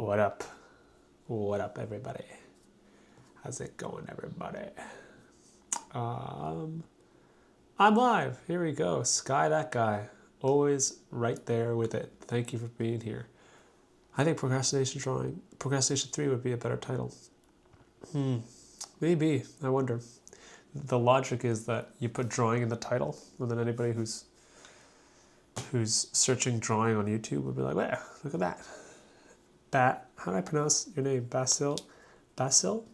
What up? What up, everybody? How's it going, everybody? I'm live. Here we go. Sky that guy. Always right there with it. Thank you for being here. I think Procrastination 3 would be a better title. Maybe. I wonder. The logic is that you put drawing in the title, and then anybody who's searching drawing on YouTube would be like, "Wow, look at that." How do I pronounce your name? Basil? Basil?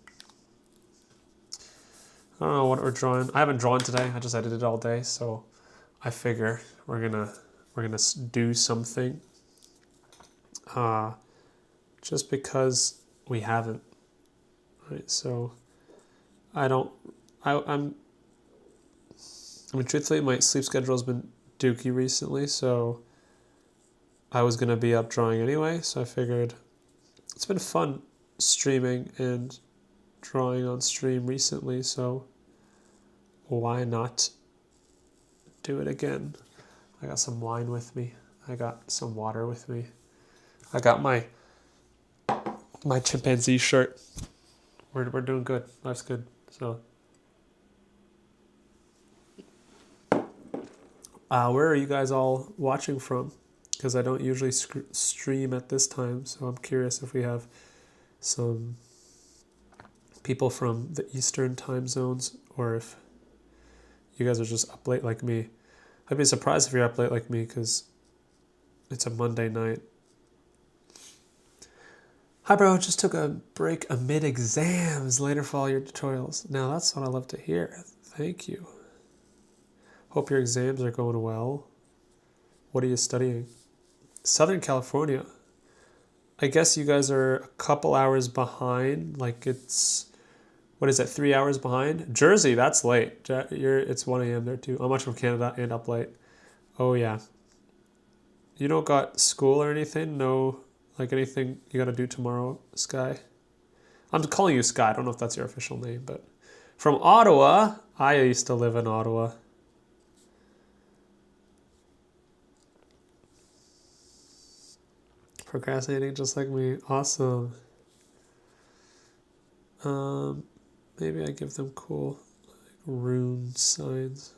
I don't know what we're drawing. I haven't drawn today. I just edited all day, so I figure we're gonna do something. Just because we haven't, right? So I mean, truthfully, my sleep schedule has been dookie recently, so I was gonna be up drawing anyway. So I figured it's been fun streaming and drawing on stream recently, so why not do it again? I got some wine with me. I got some water with me. I got my chimpanzee shirt. We're doing good. Life's good. So, where are you guys all watching from? Because I don't usually stream at this time, so I'm curious if we have some people from the Eastern time zones, or if you guys are just up late like me. I'd be surprised if you're up late like me, because it's a Monday night. Hi, bro. Just took a break amid exams. Later for all your tutorials. Now, that's what I love to hear. Thank you. Hope your exams are going well. What are you studying? Southern California. I guess you guys are a couple hours behind. Like it's, what is it, 3 hours behind? Jersey, that's late. It's 1 a.m. there too. I'm much from Canada and up late. Oh yeah. You don't got school or anything? No, like anything you got to do tomorrow, Sky? I'm calling you Sky. I don't know if that's your official name, but from Ottawa. I used to live in Ottawa. Procrastinating just like me. Awesome. Maybe I give them cool rune signs.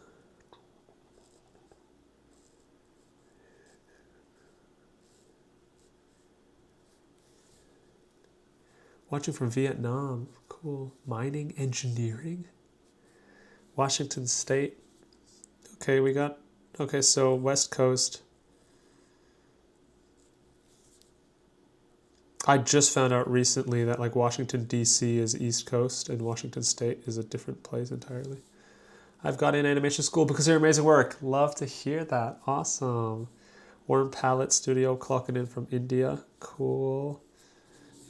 Watching from Vietnam. Cool. Mining, engineering. Washington State. Okay, so West Coast. I just found out recently that like Washington, D.C. is East Coast and Washington State is a different place entirely. I've got in animation school because of your amazing work. Love to hear that. Awesome. Warm Palette Studio clocking in from India. Cool.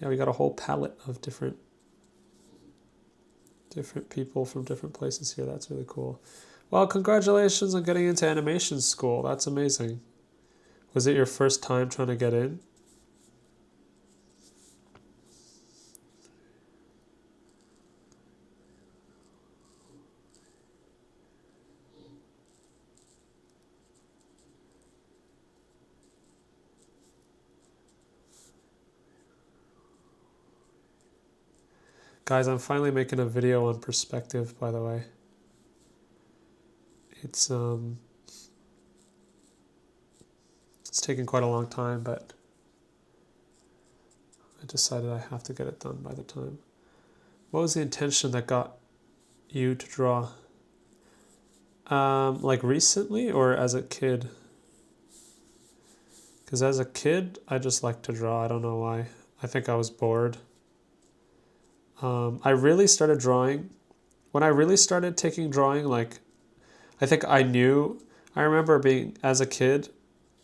Yeah, we got a whole palette of different people from different places here. That's really cool. Well, congratulations on getting into animation school. That's amazing. Was it your first time trying to get in? Guys, I'm finally making a video on perspective, by the way. It's taken quite a long time, but I decided I have to get it done by the time. What was the intention that got you to draw? Like recently or as a kid? Because as a kid, I just like to draw. I don't know why. I think I was bored. I really started drawing. When I really started taking drawing, like, I think I remember being, as a kid,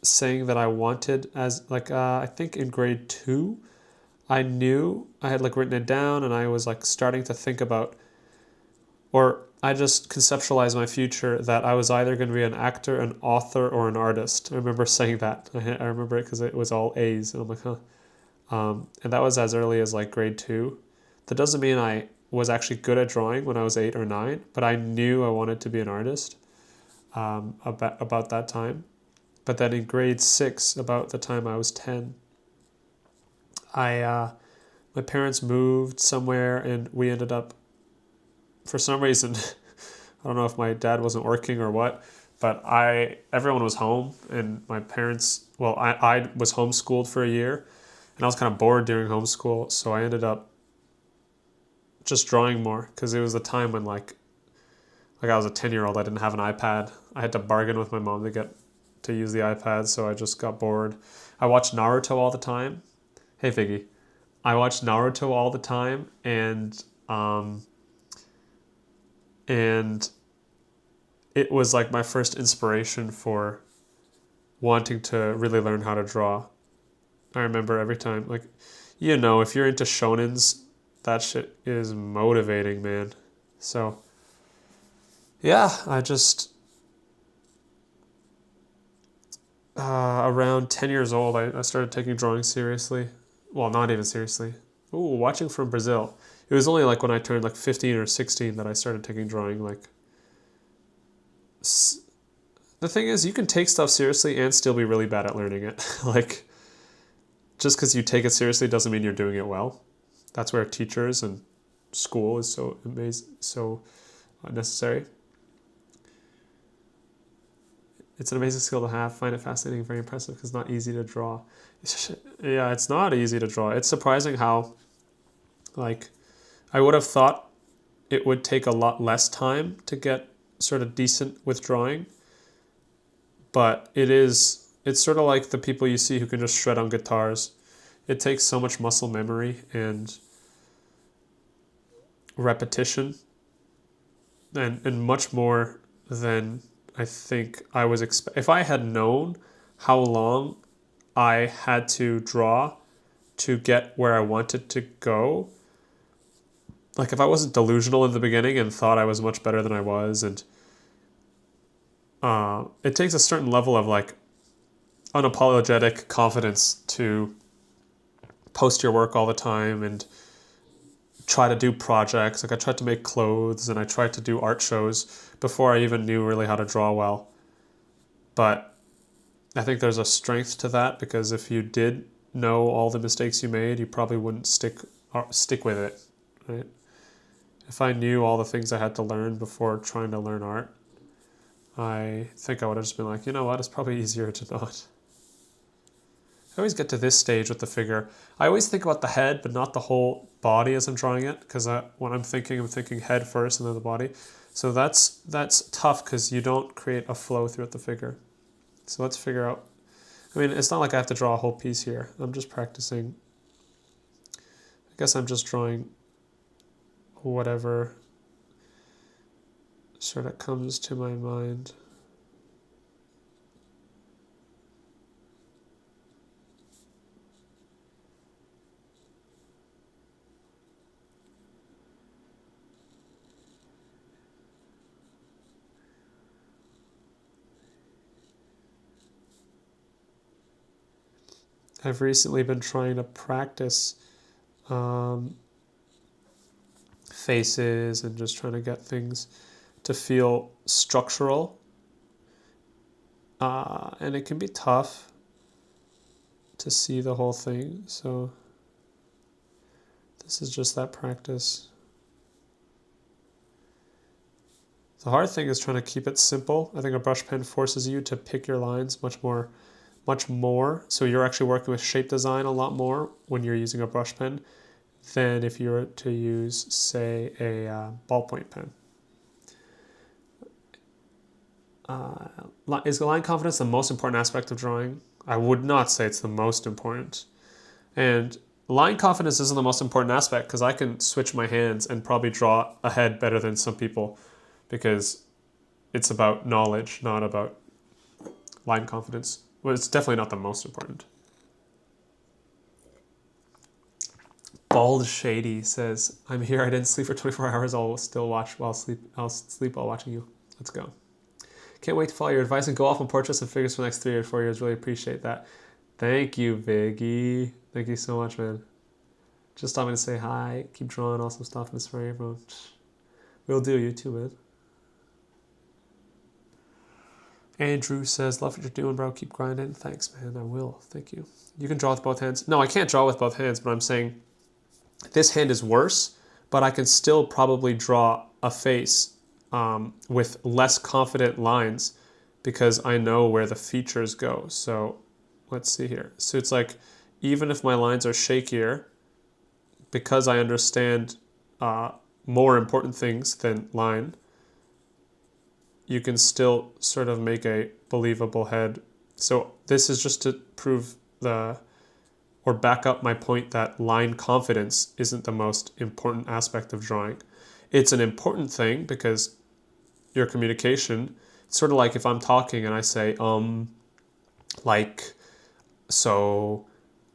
saying that I wanted, I think in grade 2, I knew, I had like written it down and I was like starting to think about, or I just conceptualized my future that I was either going to be an actor, an author, or an artist. I remember saying that. I remember it because it was all A's. And I'm like, huh. And that was as early as like grade 2. That doesn't mean I was actually good at drawing when I was 8 or 9, but I knew I wanted to be an artist about that time. But then in grade 6, about the time I was 10, My parents moved somewhere and we ended up, for some reason, I don't know if my dad wasn't working or what, but everyone was home and my parents, well, I was homeschooled for a year and I was kind of bored during homeschool. So I ended up just drawing more because it was the time when like I was a 10-year-old, I didn't have an iPad. I had to bargain with my mom to get to use the iPad, so I just got bored. I watched Naruto all the time. Hey Figgy. I watched Naruto all the time and it was like my first inspiration for wanting to really learn how to draw. I remember every time, like, if you're into shonens, that shit is motivating, man. So, yeah, I just, around 10 years old, I started taking drawing seriously. Well, not even seriously. Ooh, watching from Brazil. It was only like when I turned like 15 or 16 that I started taking drawing. The thing is, you can take stuff seriously and still be really bad at learning it. Like, just because you take it seriously doesn't mean you're doing it well. That's where teachers and school is so amazing, so necessary. It's an amazing skill to have. Find it fascinating and very impressive because it's not easy to draw. Yeah, it's not easy to draw. It's surprising how, like, I would have thought it would take a lot less time to get sort of decent with drawing, but it's sort of like the people you see who can just shred on guitars. It takes so much muscle memory and repetition and much more than I think I was if I had known how long I had to draw to get where I wanted to go, like if I wasn't delusional in the beginning and thought I was much better than I was, and it takes a certain level of like unapologetic confidence to post your work all the time and try to do projects. Like I tried to make clothes and I tried to do art shows before I even knew really how to draw well. But I think there's a strength to that because if you did know all the mistakes you made, you probably wouldn't stick with it, right? If I knew all the things I had to learn before trying to learn art, I think I would have just been like, you know what, it's probably easier to not. I always get to this stage with the figure. I always think about the head, but not the whole body as I'm drawing it, because when I'm thinking head first and then the body. So that's tough because you don't create a flow throughout the figure. So let's figure out. I mean, it's not like I have to draw a whole piece here. I'm just practicing. I guess I'm just drawing whatever sort of comes to my mind. I've recently been trying to practice faces and just trying to get things to feel structural. And it can be tough to see the whole thing. So this is just that practice. The hard thing is trying to keep it simple. I think a brush pen forces you to pick your lines much more. So you're actually working with shape design a lot more when you're using a brush pen than if you were to use, say, a ballpoint pen. Is line confidence the most important aspect of drawing? I would not say it's the most important. And line confidence isn't the most important aspect because I can switch my hands and probably draw a head better than some people because it's about knowledge, not about line confidence. Well, it's definitely not the most important. Bald Shady says, "I'm here. I didn't sleep for 24 hours. I'll still watch while sleep. I'll sleep while watching you. Let's go. Can't wait to follow your advice and go off on portraits and figures for the next 3 or 4 years. Really appreciate that. Thank you, Biggie. Thank you so much, man. Just stopping to say hi. Keep drawing awesome stuff and inspiring everyone. Will do. You too, man." Andrew says, love what you're doing, bro. Keep grinding. Thanks, man. I will. Thank you. You can draw with both hands. No, I can't draw with both hands, but I'm saying this hand is worse, but I can still probably draw a face with less confident lines because I know where the features go. So let's see here. So it's like, even if my lines are shakier, because I understand more important things than line, you can still sort of make a believable head. So this is just to prove or back up my point that line confidence isn't the most important aspect of drawing. It's an important thing because your communication, it's sort of like if I'm talking and I say, like, so,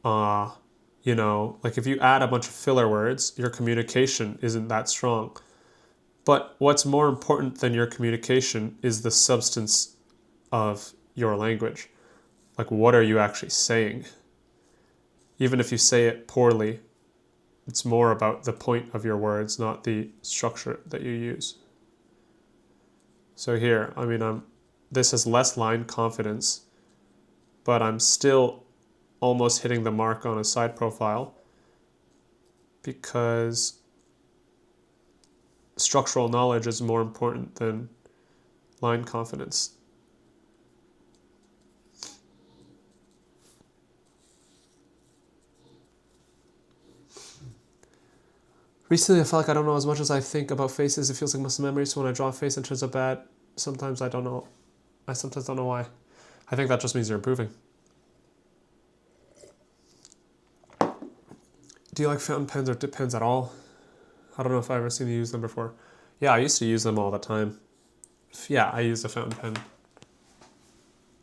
you know, like if you add a bunch of filler words, your communication isn't that strong. But what's more important than your communication is the substance of your language. Like, what are you actually saying? Even if you say it poorly, it's more about the point of your words, not the structure that you use. So here, I mean, this has less line confidence, but I'm still almost hitting the mark on a side profile because structural knowledge is more important than line confidence. Recently, I felt like I don't know as much as I think about faces. It feels like muscle memory, so when I draw a face and it turns out bad, sometimes I don't know. I sometimes don't know why. I think that just means you're improving. Do you like fountain pens or dip pens at all? I don't know if I've ever seen you use them before. Yeah, I used to use them all the time. Yeah, I use a fountain pen.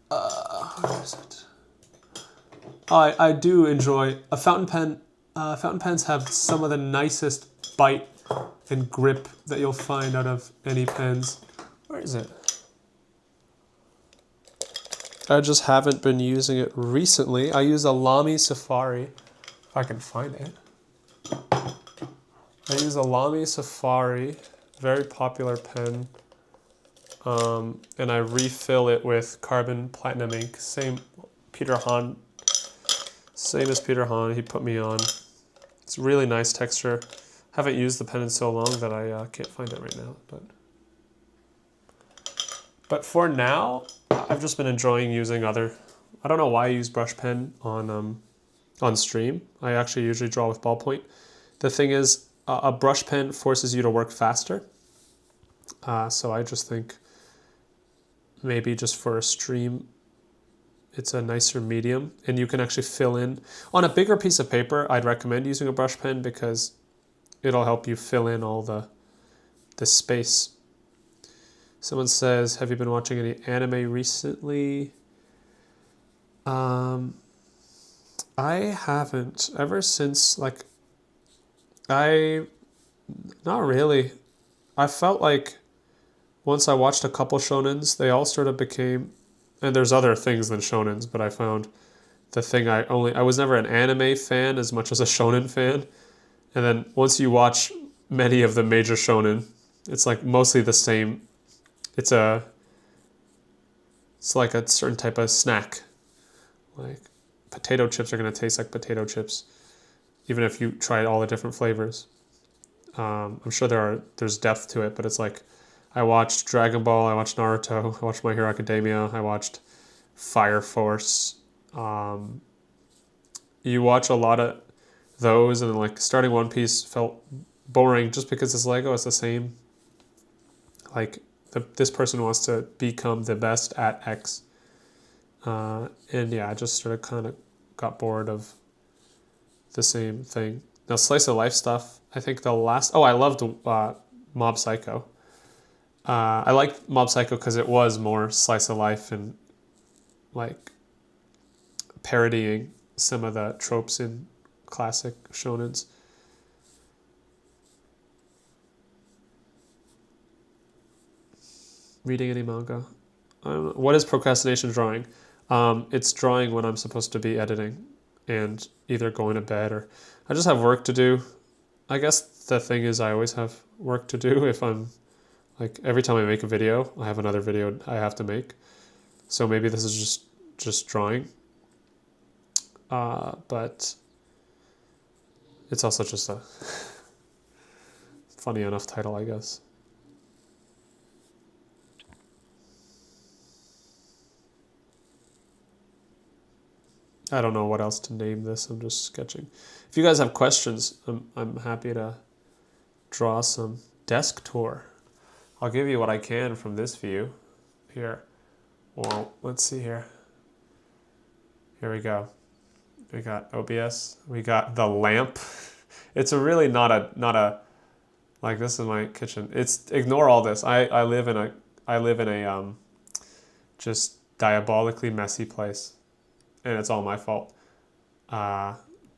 Where is it? I do enjoy a fountain pen. Fountain pens have some of the nicest bite and grip that you'll find out of any pens. Where is it? I just haven't been using it recently. I use a Lamy Safari, if I can find it. I use a Lamy Safari, very popular pen, and I refill it with carbon platinum ink. Same as Peter Hahn, he put me on. It's a really nice texture. Haven't used the pen in so long that I can't find it right now. But for now, I've just been enjoying using other. I don't know why I use brush pen on stream. I actually usually draw with ballpoint. The thing is, a brush pen forces you to work faster. So I just think maybe just for a stream, it's a nicer medium, and you can actually fill in. On a bigger piece of paper, I'd recommend using a brush pen because it'll help you fill in all the space. Someone says, have you been watching any anime recently? I haven't. Ever since, like, not really. I felt like once I watched a couple shonens, they all sort of became, and there's other things than shonens, but I found the thing I was never an anime fan as much as a shonen fan. And then once you watch many of the major shonen, it's like mostly the same. It's like a certain type of snack. Like potato chips are going to taste like potato chips, even if you try all the different flavors. I'm sure there's depth to it, but it's like I watched Dragon Ball, I watched Naruto, I watched My Hero Academia, I watched Fire Force. You watch a lot of those, and like starting One Piece felt boring just because it's Lego. It's the same. Like this person wants to become the best at X, and yeah, I just sort of kind of got bored of the same thing. Now slice of life stuff. I think I loved Mob Psycho. I liked Mob Psycho because it was more slice of life and like parodying some of the tropes in classic shonens. Reading any manga. What is procrastination drawing? It's drawing when I'm supposed to be editing and either going to bed or I just have work to do. I guess the thing is I always have work to do if I'm like every time I make a video, I have another video I have to make. So maybe this is just drawing. But it's also just a funny enough title, I guess. I don't know what else to name this. I'm just sketching. If you guys have questions, I'm happy to draw some desk tour. I'll give you what I can from this view here. Well, let's see here. Here we go. We got OBS. We got the lamp. It's a really not a like, this is my kitchen. It's, ignore all this. I live in a just diabolically messy place, and it's all my fault.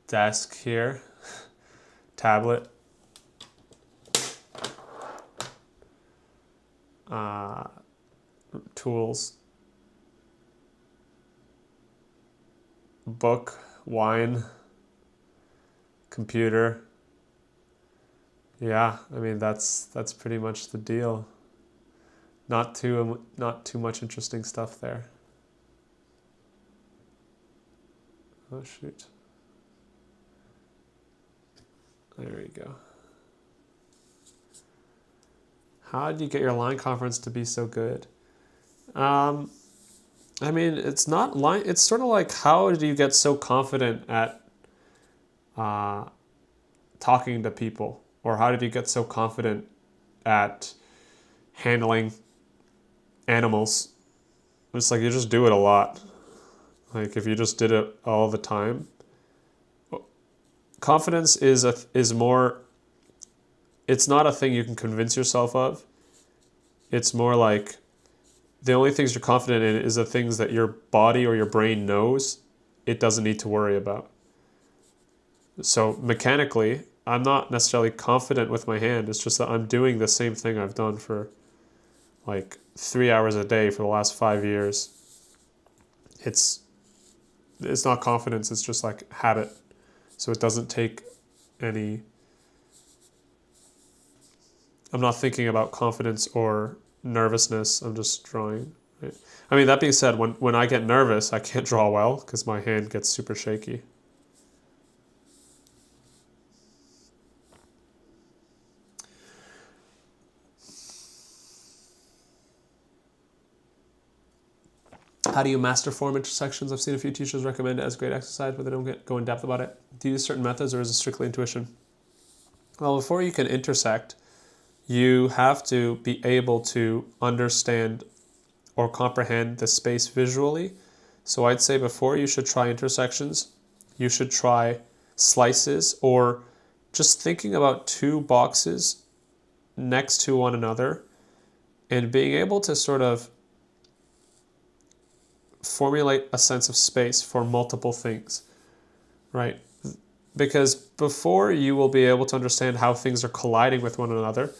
Desk here, tablet, tools, book, wine, computer. Yeah, I mean, that's pretty much the deal. Not too much interesting stuff there. Oh shoot. There we go. How did you get your line conference to be so good? I mean, it's not line. It's sort of like, how did you get so confident at talking to people, or how did you get so confident at handling animals? It's like, you just do it a lot. Like, if you just did it all the time, confidence is more. It's not a thing you can convince yourself of. It's more like, the only things you're confident in is the things that your body or your brain knows it doesn't need to worry about. So mechanically, I'm not necessarily confident with my hand. It's just that I'm doing the same thing I've done for like 3 hours a day for the last 5 years. It's not confidence, it's just like habit. So it doesn't take any. I'm not thinking about confidence or nervousness. I'm just drawing. Right? I mean, that being said, when I get nervous, I can't draw well because my hand gets super shaky. How do you master form intersections? I've seen a few teachers recommend it as great exercise, but they don't go in depth about it. Do you use certain methods, or is it strictly intuition? Well, before you can intersect, you have to be able to understand or comprehend the space visually. So I'd say before you should try intersections, you should try slices, or just thinking about two boxes next to one another and being able to sort of formulate a sense of space for multiple things, right? Because before you will be able to understand how things are colliding with one another,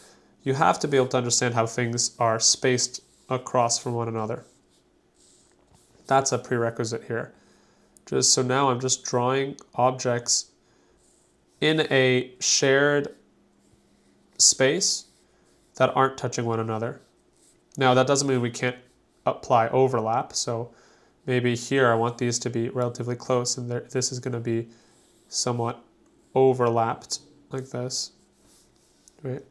you have to be able to understand how things are spaced across from one another. That's a prerequisite here. So now I'm just drawing objects in a shared space that aren't touching one another. Now, that doesn't mean we can't apply overlap. So maybe here I want these to be relatively close, and this is going to be somewhat overlapped like this, right?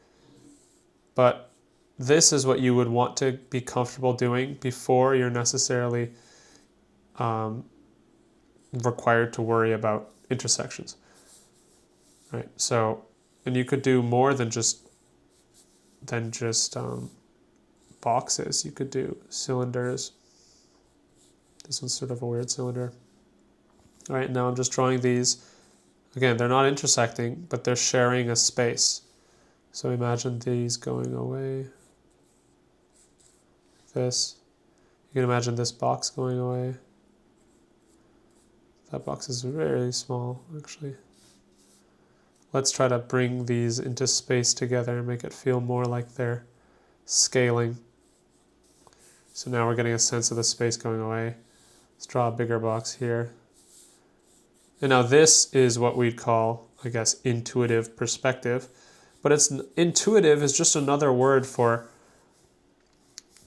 But this is what you would want to be comfortable doing before you're necessarily required to worry about intersections, right? So, and you could do more than just boxes. You could do cylinders. This one's sort of a weird cylinder. All right, now I'm just drawing these. Again, they're not intersecting, but they're sharing a space. So imagine these going away. This. You can imagine this box going away. That box is very small, actually. Let's try to bring these into space together and make it feel more like they're scaling. So now we're getting a sense of the space going away. Let's draw a bigger box here. And now this is what we'd call, I guess, intuitive perspective. But intuitive is just another word for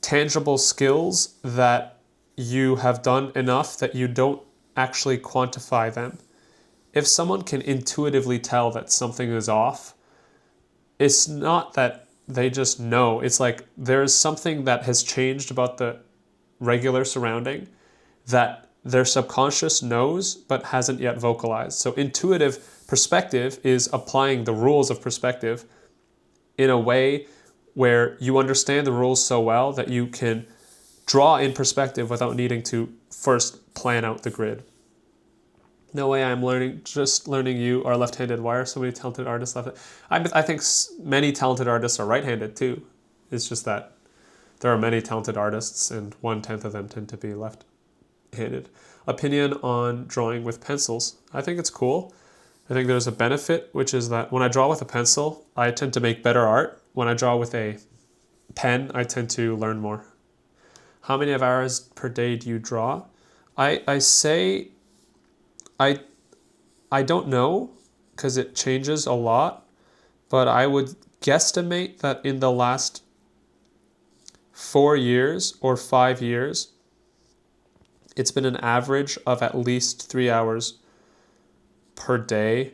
tangible skills that you have done enough that you don't actually quantify them. If someone can intuitively tell that something is off, it's not that they just know. It's like there's something that has changed about the regular surrounding that their subconscious knows but hasn't yet vocalized. So intuitive perspective is applying the rules of perspective in a way where you understand the rules so well that you can draw in perspective without needing to first plan out the grid. No way I'm just learning you are left-handed. Why are so many talented artists left-handed? I think many talented artists are right-handed too. It's just that there are many talented artists and 1/10 of them tend to be left-handed. Opinion on drawing with pencils. I think it's cool. I think there's a benefit, which is that when I draw with a pencil, I tend to make better art. When I draw with a pen, I tend to learn more. How many hours per day do you draw? I say I don't know because it changes a lot, but I would guesstimate that in the last 4 years or 5 years, it's been an average of at least 3 hours per day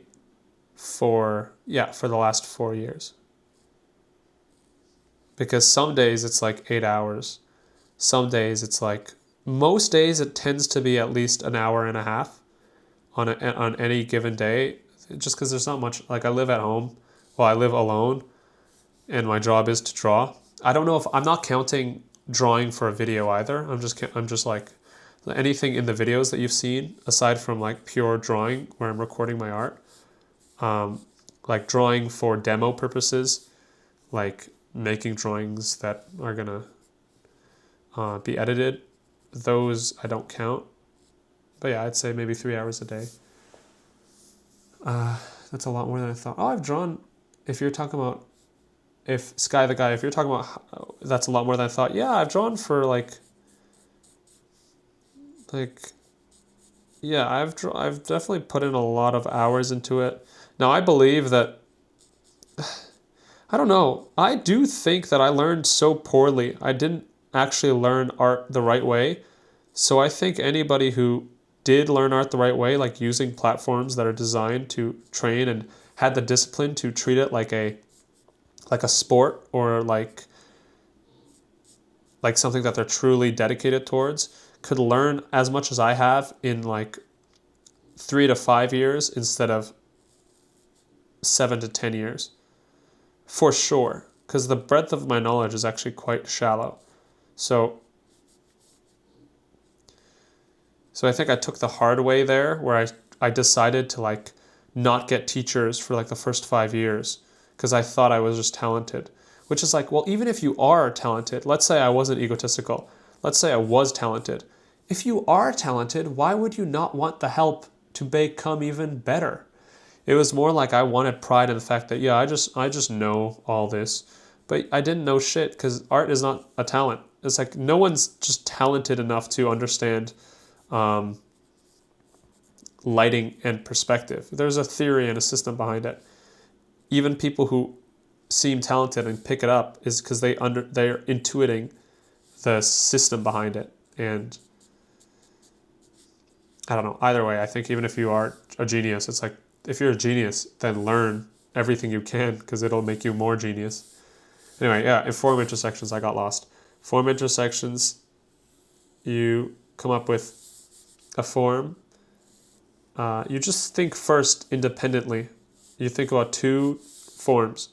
for the last 4 years. Because some days it's like 8 hours. Some days it's like, most days it tends to be at least an hour and a half on any given day, just because there's not much. Like I live at home, I live alone, and my job is to draw. I don't know if I'm not counting drawing for a video either. I'm just like anything in the videos that you've seen aside from like pure drawing where I'm recording my art, like drawing for demo purposes, like making drawings that are gonna be edited. Those I don't count. But yeah, I'd say maybe 3 hours a day. That's a lot more than I thought. Oh, I've drawn, if you're talking about, if Sky the Guy, if you're talking about, that's a lot more than I thought. Yeah, I've drawn for yeah, I've definitely put in a lot of hours into it. Now, I believe that, I don't know, I do think that I learned so poorly. I didn't actually learn art the right way. So I think anybody who did learn art the right way, like using platforms that are designed to train and had the discipline to treat it like a sport or like something that they're truly dedicated towards, could learn as much as I have in like 3 to 5 years instead of 7 to 10 years. For sure. Because the breadth of my knowledge is actually quite shallow. So I think I took the hard way there, where I decided to like not get teachers for like the first 5 years because I thought I was just talented. Which is like, well, even if you are talented, let's say I wasn't egotistical. Let's say I was talented. If you are talented, why would you not want the help to become even better? It was more like I wanted pride in the fact that, yeah, I just know all this. But I didn't know shit because art is not a talent. It's like no one's just talented enough to understand lighting and perspective. There's a theory and a system behind it. Even people who seem talented and pick it up is because they're intuiting the system behind it. And I don't know. Either way, I think even if you are a genius, it's like if you're a genius, then learn everything you can because it'll make you more genius. Anyway, yeah, in form intersections, I got lost. Form intersections, you come up with a form. You just think first independently. You think about two forms.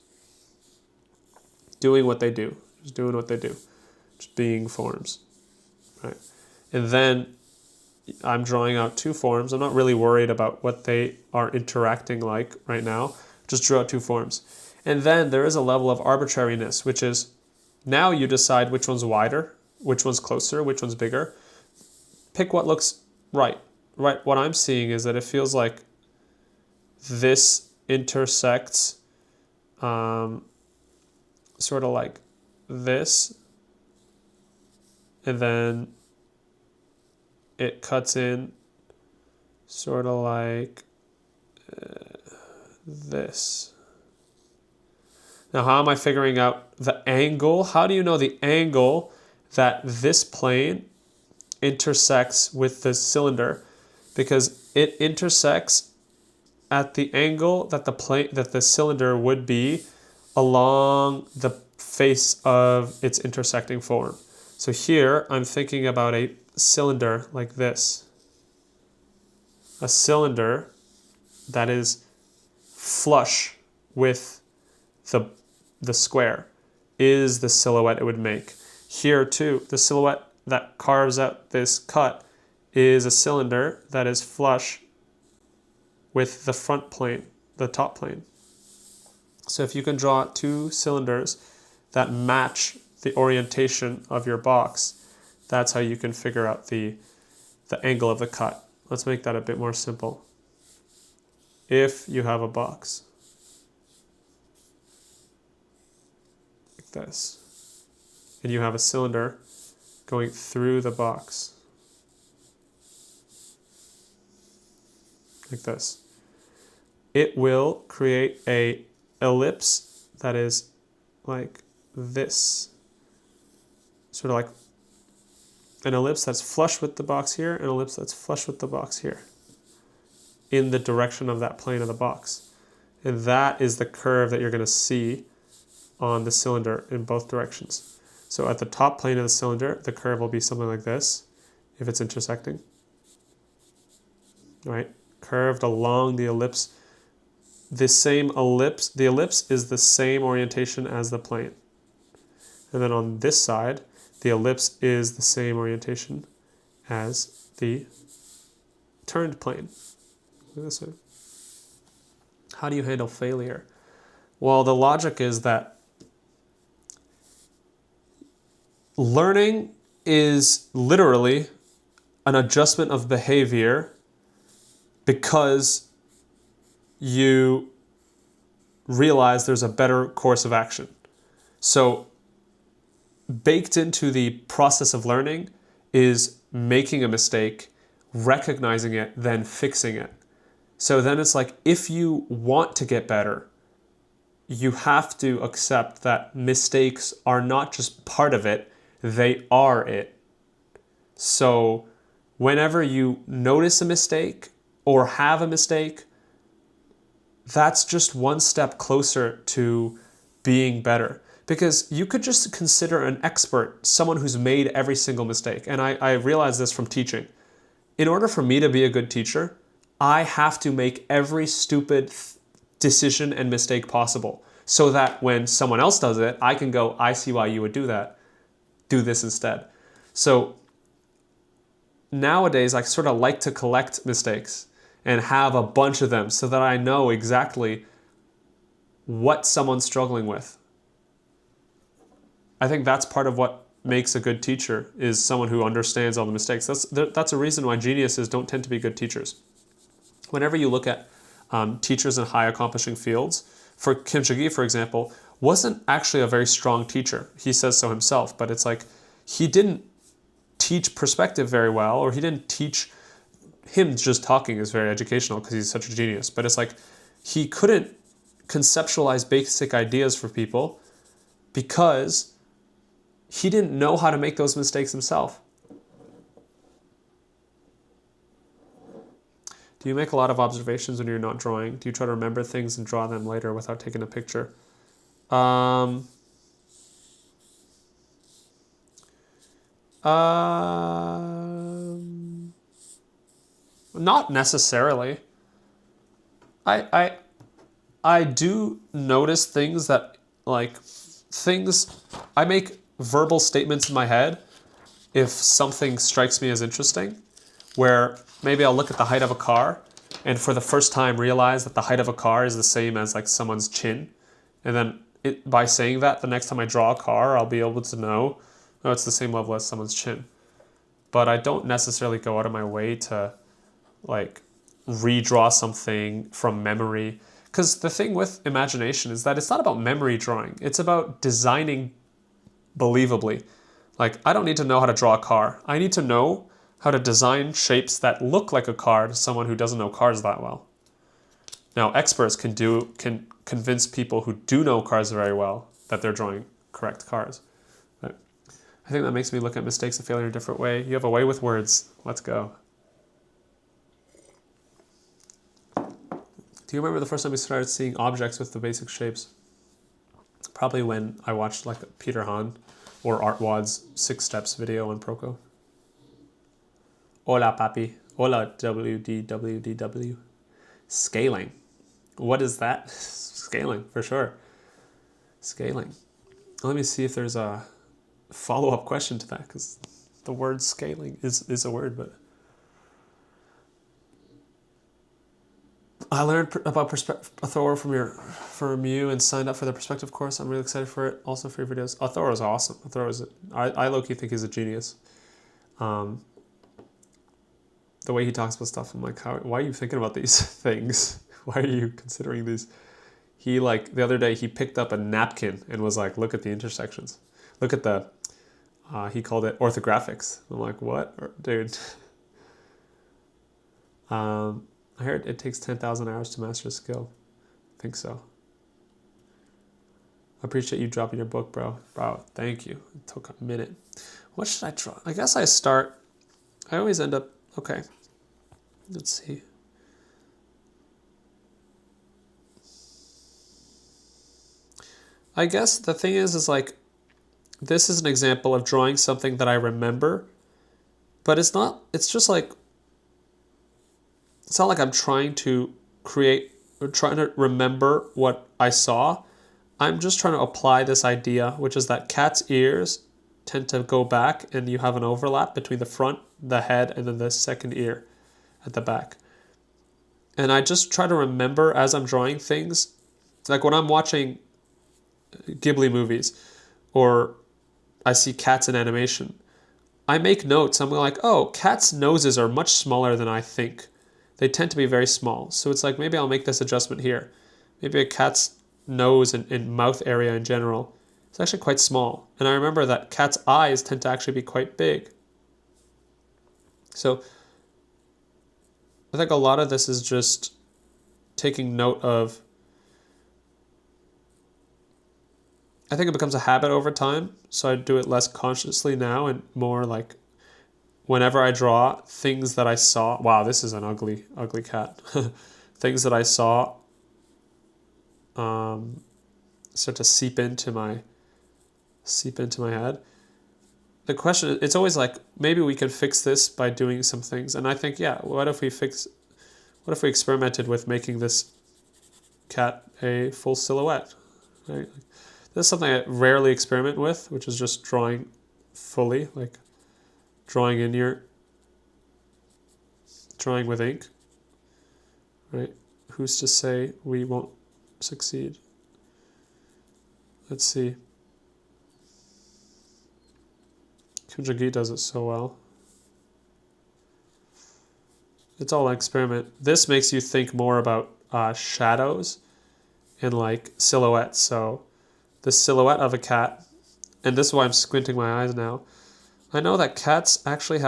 Doing what they do. Just doing what they do. Just being forms. Right? And then I'm drawing out two forms. I'm not really worried about what they are interacting like right now. Just draw out two forms. And then there is a level of arbitrariness, which is now you decide which one's wider, which one's closer, which one's bigger. Pick what looks right. Right. What I'm seeing is that it feels like this intersects sort of like this, and then it cuts in sort of like this. Now, how am I figuring out the angle? How do you know the angle that this plane intersects with the cylinder because it intersects at the angle that the cylinder would be along the face of its intersecting form. So here I'm thinking about a cylinder like this. A cylinder that is flush with the square is the silhouette it would make. Here too, the silhouette that carves out this cut is a cylinder that is flush with the front plane, the top plane. So if you can draw two cylinders that match the orientation of your box, that's how you can figure out the angle of the cut. Let's make that a bit more simple. If you have a box like this, and you have a cylinder going through the box like this, it will create a ellipse that is like this, sort of like an ellipse that's flush with the box here, an ellipse that's flush with the box here, in the direction of that plane of the box. And that is the curve that you're going to see on the cylinder in both directions. So at the top plane of the cylinder, the curve will be something like this, if it's intersecting. Right? Curved along the ellipse. The ellipse is the same orientation as the plane. And then on this side, the ellipse is the same orientation as the turned plane. This way. How do you handle failure? Well, the logic is that learning is literally an adjustment of behavior because you realize there's a better course of action. So baked into the process of learning is making a mistake, recognizing it, then fixing it. So then it's like, if you want to get better, you have to accept that mistakes are not just part of it, they are it. So whenever you notice a mistake or have a mistake, that's just one step closer to being better. Because you could just consider an expert, someone who's made every single mistake. And I realize this from teaching. In order for me to be a good teacher, I have to make every stupid decision and mistake possible so that when someone else does it, I can go, I see why you would do that. Do this instead. So nowadays, I sort of like to collect mistakes and have a bunch of them so that I know exactly what someone's struggling with. I think that's part of what makes a good teacher, is someone who understands all the mistakes. That's a reason why geniuses don't tend to be good teachers. Whenever you look at teachers in high accomplishing fields, for Kim Jong-gi, for example, wasn't actually a very strong teacher. He says so himself, but it's like he didn't teach perspective very well, or he didn't teach, him just talking is very educational because he's such a genius, but it's like he couldn't conceptualize basic ideas for people because he didn't know how to make those mistakes himself. Do you make a lot of observations when you're not drawing? Do you try to remember things and draw them later without taking a picture? Not necessarily. I do notice things that, like, I make verbal statements in my head if something strikes me as interesting, where maybe I'll look at the height of a car and for the first time realize that the height of a car is the same as like someone's chin. And then by saying that, the next time I draw a car, I'll be able to know, oh, it's the same level as someone's chin. But I don't necessarily go out of my way to like redraw something from memory. Because the thing with imagination is that it's not about memory drawing. It's about designing believably. Like, I don't need to know how to draw a car. I need to know how to design shapes that look like a car to someone who doesn't know cars that well. Now, experts can convince people who do know cars very well that they're drawing correct cars. I think that makes me look at mistakes and failure in a different way. You have a way with words. Let's go. Do you remember the first time you started seeing objects with the basic shapes? Probably when I watched like Peter Hahn or Artwad's 6 Steps video on Proco. Hola, papi. Hola, WDWDW. Scaling. What is that? Scaling, for sure. Scaling. Let me see if there's a follow-up question to that, because the word scaling is a word, but I learned about Author from you and signed up for the perspective course. I'm really excited for it. Also for your videos. Author is awesome. Author is I low-key think he's a genius. The way he talks about stuff, I'm like, why are you thinking about these things? Why are you considering these? He, like, the other day, he picked up a napkin and was like, look at the intersections. Look at the, he called it orthographics. I'm like, what? Dude. I heard it takes 10,000 hours to master a skill. I think so. I appreciate you dropping your book, bro. Bro, thank you. It took a minute. What should I draw? I guess I always end up, okay. Let's see. I guess the thing is like, this is an example of drawing something that I remember, but it's not like I'm trying to create or trying to remember what I saw. I'm just trying to apply this idea, which is that cat's ears tend to go back and you have an overlap between the front, the head, and then the second ear at the back. And I just try to remember as I'm drawing things, like when I'm watching Ghibli movies or I see cats in animation, I make notes. I'm like, oh, cats' noses are much smaller than I think. They tend to be very small. So it's like, maybe I'll make this adjustment here. Maybe a cat's nose and mouth area in general is actually quite small. And I remember that cats' eyes tend to actually be quite big. So I think a lot of this is just taking note of, I think it becomes a habit over time. So I do it less consciously now and more like whenever I draw things that I saw. Wow, this is an ugly, ugly cat. Things that I saw start to seep into my head. The question, it's always like, maybe we can fix this by doing some things. And I think, yeah, what if we experimented with making this cat a full silhouette, right? This is something I rarely experiment with, which is just drawing fully, like drawing with ink, right? Who's to say we won't succeed? Let's see. Kunjagi does it so well. It's all an experiment. This makes you think more about shadows and like silhouettes. So the silhouette of a cat, and this is why I'm squinting my eyes now. I know that cats actually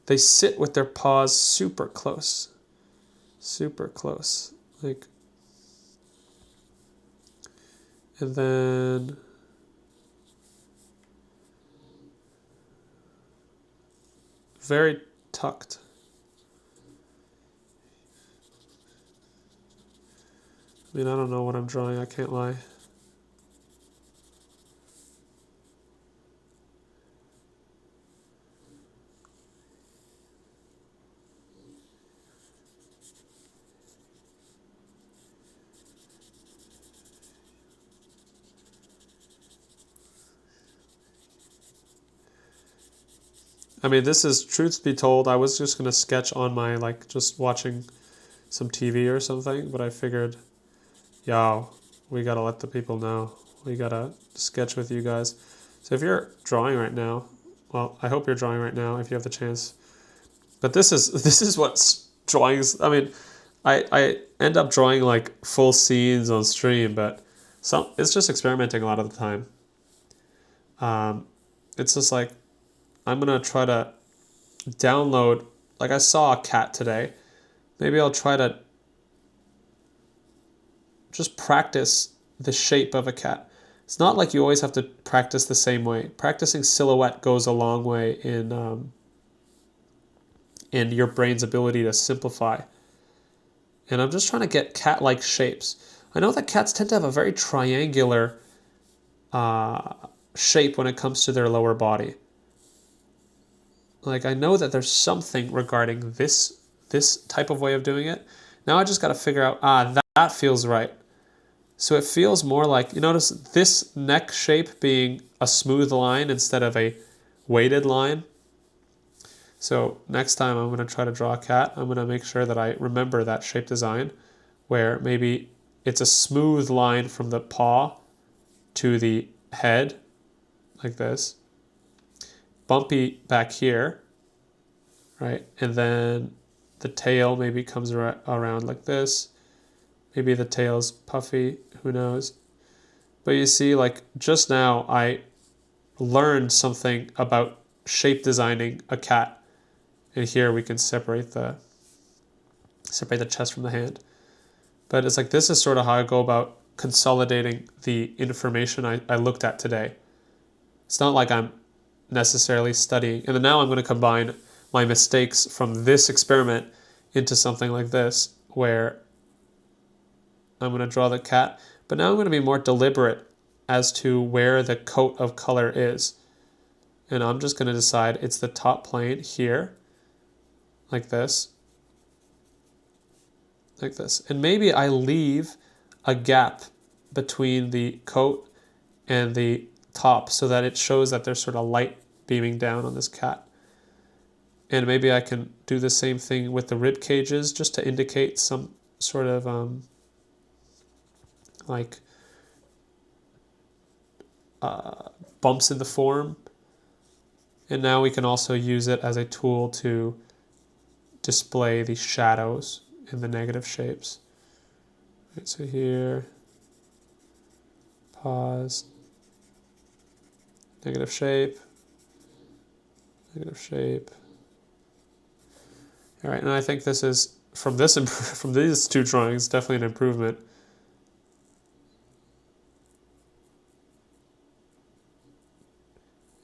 they sit with their paws super close, like, and then very tucked. I mean, I don't know what I'm drawing, I can't lie. I mean, this is, truth be told, I was just going to sketch on my, like, just watching some TV or something, but I figured, yo, we got to let the people know. We got to sketch with you guys. So if you're drawing right now, well, I hope you're drawing right now if you have the chance. But this is what drawings, I mean, I end up drawing like full scenes on stream, but it's just experimenting a lot of the time. It's just like, I'm going to try to download, like I saw a cat today. Maybe I'll try to just practice the shape of a cat. It's not like you always have to practice the same way. Practicing silhouette goes a long way in your brain's ability to simplify. And I'm just trying to get cat-like shapes. I know that cats tend to have a very triangular shape when it comes to their lower body. Like, I know that there's something regarding this type of way of doing it. Now I just got to figure out, that feels right. So it feels more like, you notice this neck shape being a smooth line instead of a weighted line. So next time I'm going to try to draw a cat, I'm going to make sure that I remember that shape design where maybe it's a smooth line from the paw to the head, like this. Bumpy back here, right? And then the tail maybe comes around like this. Maybe the tail's puffy, who knows? But you see, like, just now I learned something about shape designing a cat. And here we can separate the chest from the hand. But it's like, this is sort of how I go about consolidating the information I looked at today. It's not like I'm necessarily studying. And then now I'm going to combine my mistakes from this experiment into something like this, where I'm going to draw the cat. But now I'm going to be more deliberate as to where the coat of color is. And I'm just going to decide it's the top plane here, like this. Like this. And maybe I leave a gap between the coat and the top so that it shows that there's sort of light beaming down on this cat. And maybe I can do the same thing with the rib cages just to indicate some sort of bumps in the form. And now we can also use it as a tool to display the shadows in the negative shapes. Right, so here, pause, negative shape, negative shape. All right, and I think this is, from these two drawings, definitely an improvement.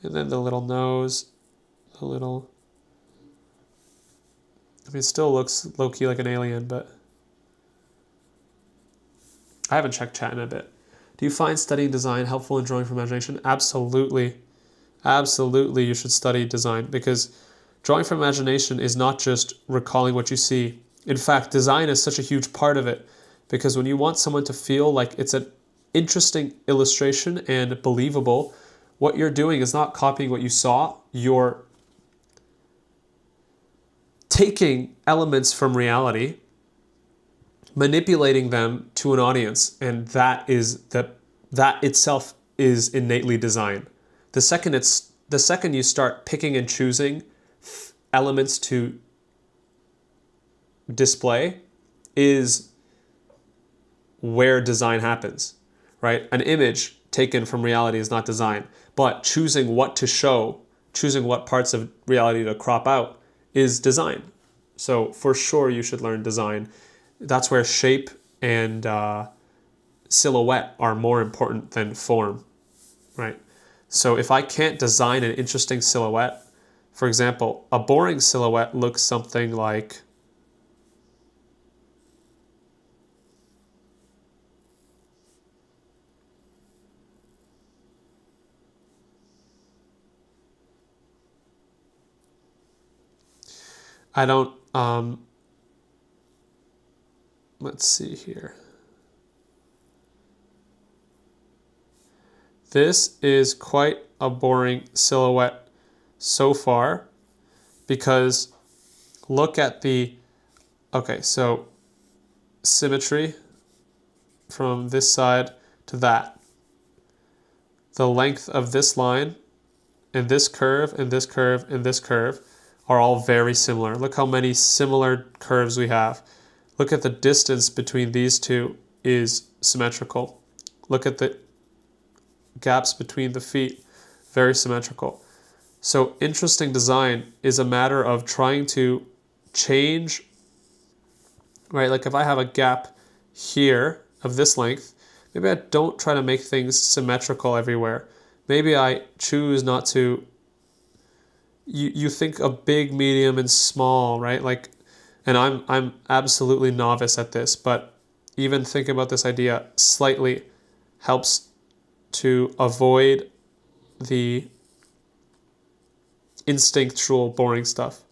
And then the little nose, I mean, it still looks low-key like an alien, but I haven't checked chat in a bit. Do you find studying design helpful in drawing from imagination? Absolutely. Absolutely, you should study design, because drawing from imagination is not just recalling what you see. In fact, design is such a huge part of it, because when you want someone to feel like it's an interesting illustration and believable, what you're doing is not copying what you saw, you're taking elements from reality, manipulating them to an audience, and that itself is innately design. The second you start picking and choosing elements to display is where design happens, right? An image taken from reality is not design, but choosing what to show, choosing what parts of reality to crop out is design. So for sure you should learn design. That's where shape and silhouette are more important than form, right? So if I can't design an interesting silhouette, for example, a boring silhouette looks something like let's see here. This is quite a boring silhouette so far, because look at so symmetry from this side to that. The length of this line and this curve and this curve and this curve are all very similar. Look how many similar curves we have. Look at the distance between these two is symmetrical. Look at the gaps between the feet, very symmetrical. So interesting design is a matter of trying to change, right? Like if I have a gap here of this length, Maybe I don't try to make things symmetrical everywhere. Maybe I choose not to. You think of big, medium, and small, right? Like, and I'm absolutely novice at this, but even thinking about this idea slightly helps to avoid the instinctual boring stuff.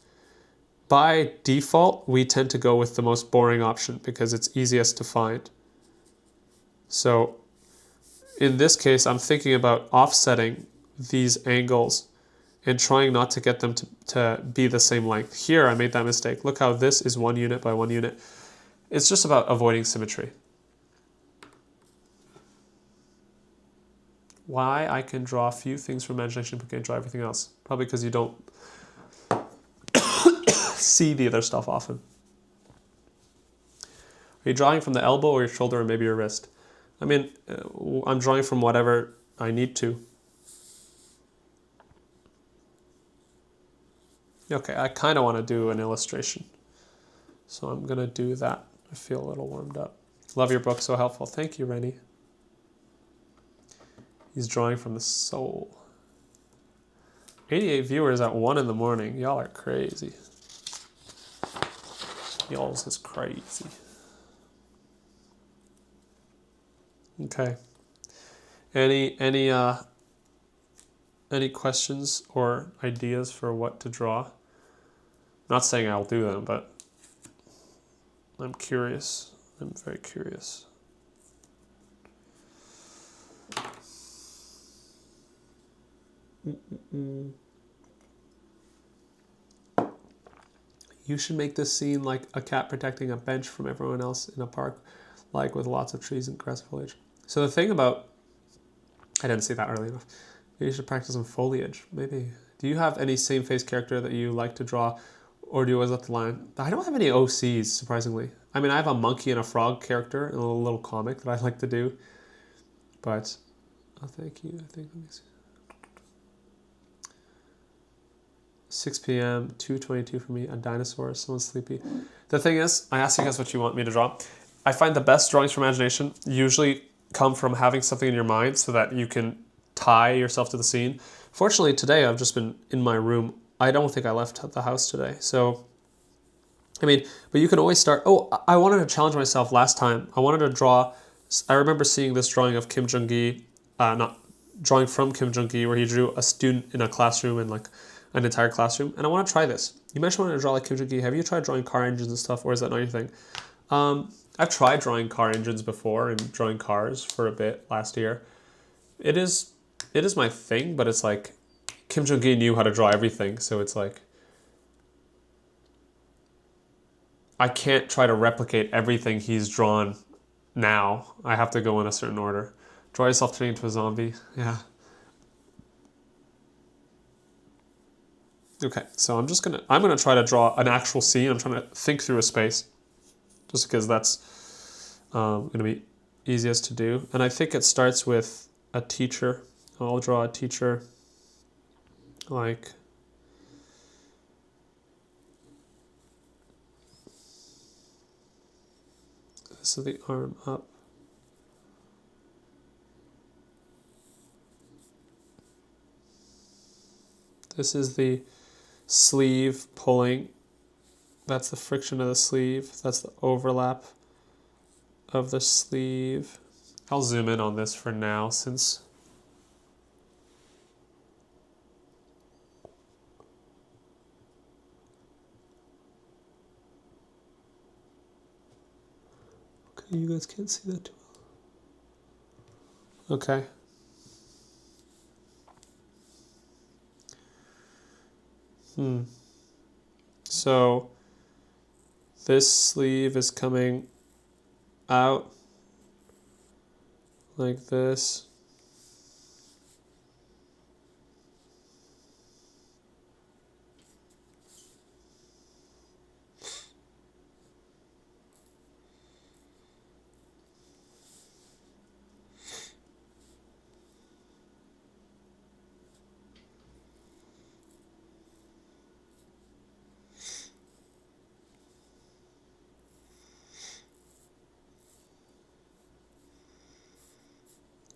By default, we tend to go with the most boring option because it's easiest to find. So in this case, I'm thinking about offsetting these angles and trying not to get them to be the same length. Here, I made that mistake. Look how this is 1 unit by 1 unit. It's just about avoiding symmetry. Why I can draw a few things from imagination but can't draw everything else? Probably because you don't see the other stuff often. Are you drawing from the elbow or your shoulder or maybe your wrist? I mean, I'm drawing from whatever I need to. Okay, I kind of want to do an illustration. So I'm going to do that. I feel a little warmed up. Love your book, so helpful. Thank you, Rennie. He's drawing from the soul. 88 viewers at 1 in the morning. Y'all are crazy. Y'all's is crazy. Okay. Any questions or ideas for what to draw? Not saying I'll do them, but I'm curious. I'm very curious. You should make this scene like a cat protecting a bench from everyone else in a park, like with lots of trees and grass foliage. So the thing about, I didn't see that early enough. Maybe you should practice some foliage. Maybe. Do you have any same face character that you like to draw, or do you always let the line? I don't have any OCs, surprisingly. I mean, I have a monkey and a frog character in a little comic that I like to do, but oh, thank you. I think let me see. 6 p.m., 2:22 for me, a dinosaur, someone's sleepy. The thing is, I asked you guys what you want me to draw. I find the best drawings from imagination usually come from having something in your mind so that you can tie yourself to the scene. Fortunately, today I've just been in my room. I don't think I left the house today. So, I mean, but you can always start. Oh, I wanted to challenge myself last time. I wanted to draw. I remember seeing this drawing of Kim Jong-gi, not drawing from Kim Jong-gi, where he drew a student in a classroom and like an entire classroom. And I want to try this. You mentioned wanting to draw like Kim Jong-gi. Have you tried drawing car engines and stuff, or is that not your thing? I've tried drawing car engines before and drawing cars for a bit last year. It is my thing, but it's like Kim Jong-gi knew how to draw everything, so it's like I can't try to replicate everything he's drawn now. I have to go in a certain order. Draw yourself turning into a zombie. Yeah. Okay, so I'm gonna try to draw an actual scene. I'm trying to think through a space, just because that's gonna be easiest to do. And I think it starts with a teacher. I'll draw a teacher like this is the arm up. This is the sleeve pulling. That's the friction of the sleeve. That's the overlap of the sleeve. I'll zoom in on this for now since okay, you guys can't see that too well. Okay. So this sleeve is coming out like this.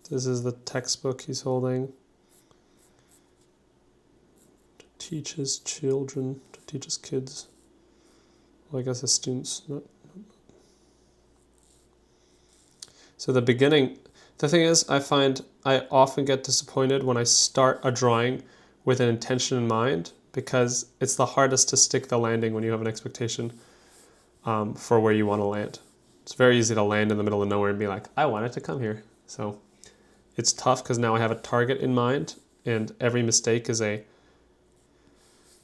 This is the textbook he's holding to teach his children, to teach his kids. Well, I guess his students. So the beginning, the thing is, I find I often get disappointed when I start a drawing with an intention in mind, because it's the hardest to stick the landing when you have an expectation for where you want to land. It's very easy to land in the middle of nowhere and be like, I want it to come here. So it's tough because now I have a target in mind, and every mistake is a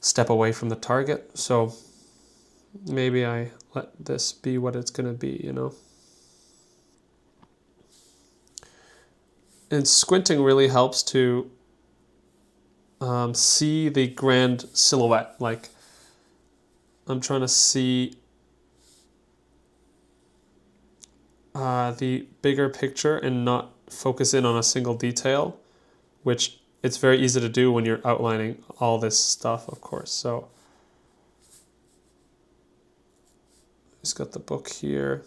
step away from the target. So maybe I let this be what it's going to be, you know. And squinting really helps to see the grand silhouette. Like, I'm trying to see the bigger picture and not focus in on a single detail, which it's very easy to do when you're outlining all this stuff, of course. So he's got the book here.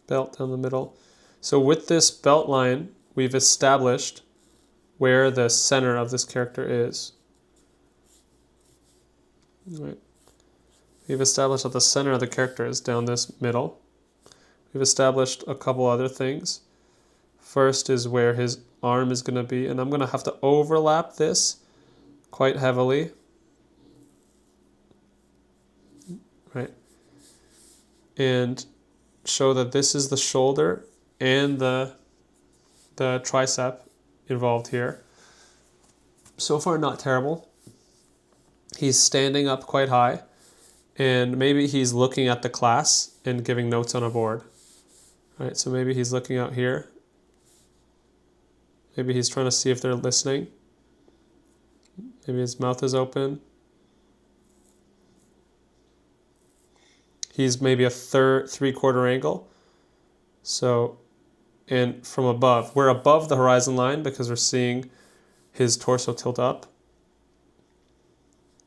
Belt down the middle. So with this belt line, we've established where the center of this character is. Right. We've established that the center of the character is down this middle. We've established a couple other things. First is where his arm is going to be, and I'm going to have to overlap this quite heavily. Right. And show that this is the shoulder and the tricep involved here. So far, not terrible. He's standing up quite high, and maybe he's looking at the class and giving notes on a board. All right, so maybe he's looking out here. Maybe he's trying to see if they're listening. Maybe his mouth is open. He's maybe a three-quarter angle. So, and from above, we're above the horizon line because we're seeing his torso tilt up.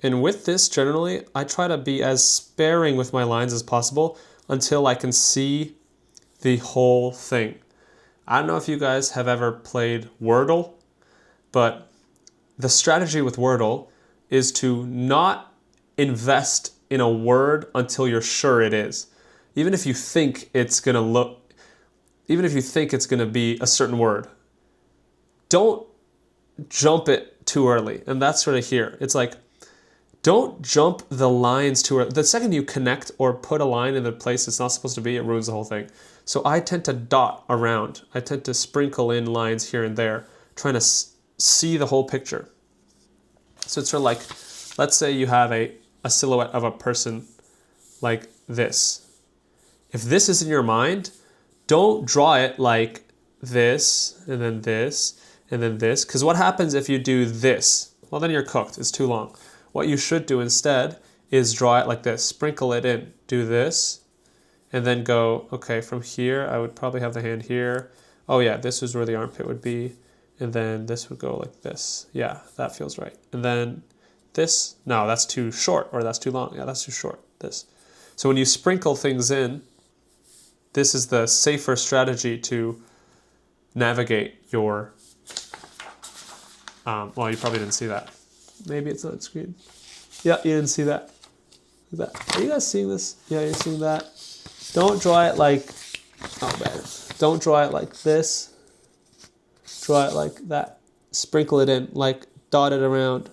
And with this, generally, I try to be as sparing with my lines as possible until I can see the whole thing. I don't know if you guys have ever played Wordle, but the strategy with Wordle is to not invest in a word until you're sure it is. Even if you think it's going to be a certain word, don't jump it too early. And that's sort of here. It's like, don't jump the lines too early. The second you connect or put a line in the place it's not supposed to be, it ruins the whole thing. So I tend to dot around. I tend to sprinkle in lines here and there, trying to see the whole picture. So it's sort of like, let's say you have a silhouette of a person like this. If this is in your mind, don't draw it like this, and then this, and then this. Because what happens if you do this? Well, then you're cooked. It's too long. What you should do instead is draw it like this. Sprinkle it in. Do this, and then go, okay, from here, I would probably have the hand here. Oh yeah, this is where the armpit would be. And then this would go like this. Yeah, that feels right. And then this, no, that's too short, or that's too long. Yeah, that's too short, this. So when you sprinkle things in, this is the safer strategy to navigate your, well, you probably didn't see that. Maybe it's on screen. Yeah, you didn't see that. Are you guys seeing this? Yeah, you're seeing that. Don't draw it like, oh man. Don't draw it like this. Draw it like that. Sprinkle it in, like dot it around.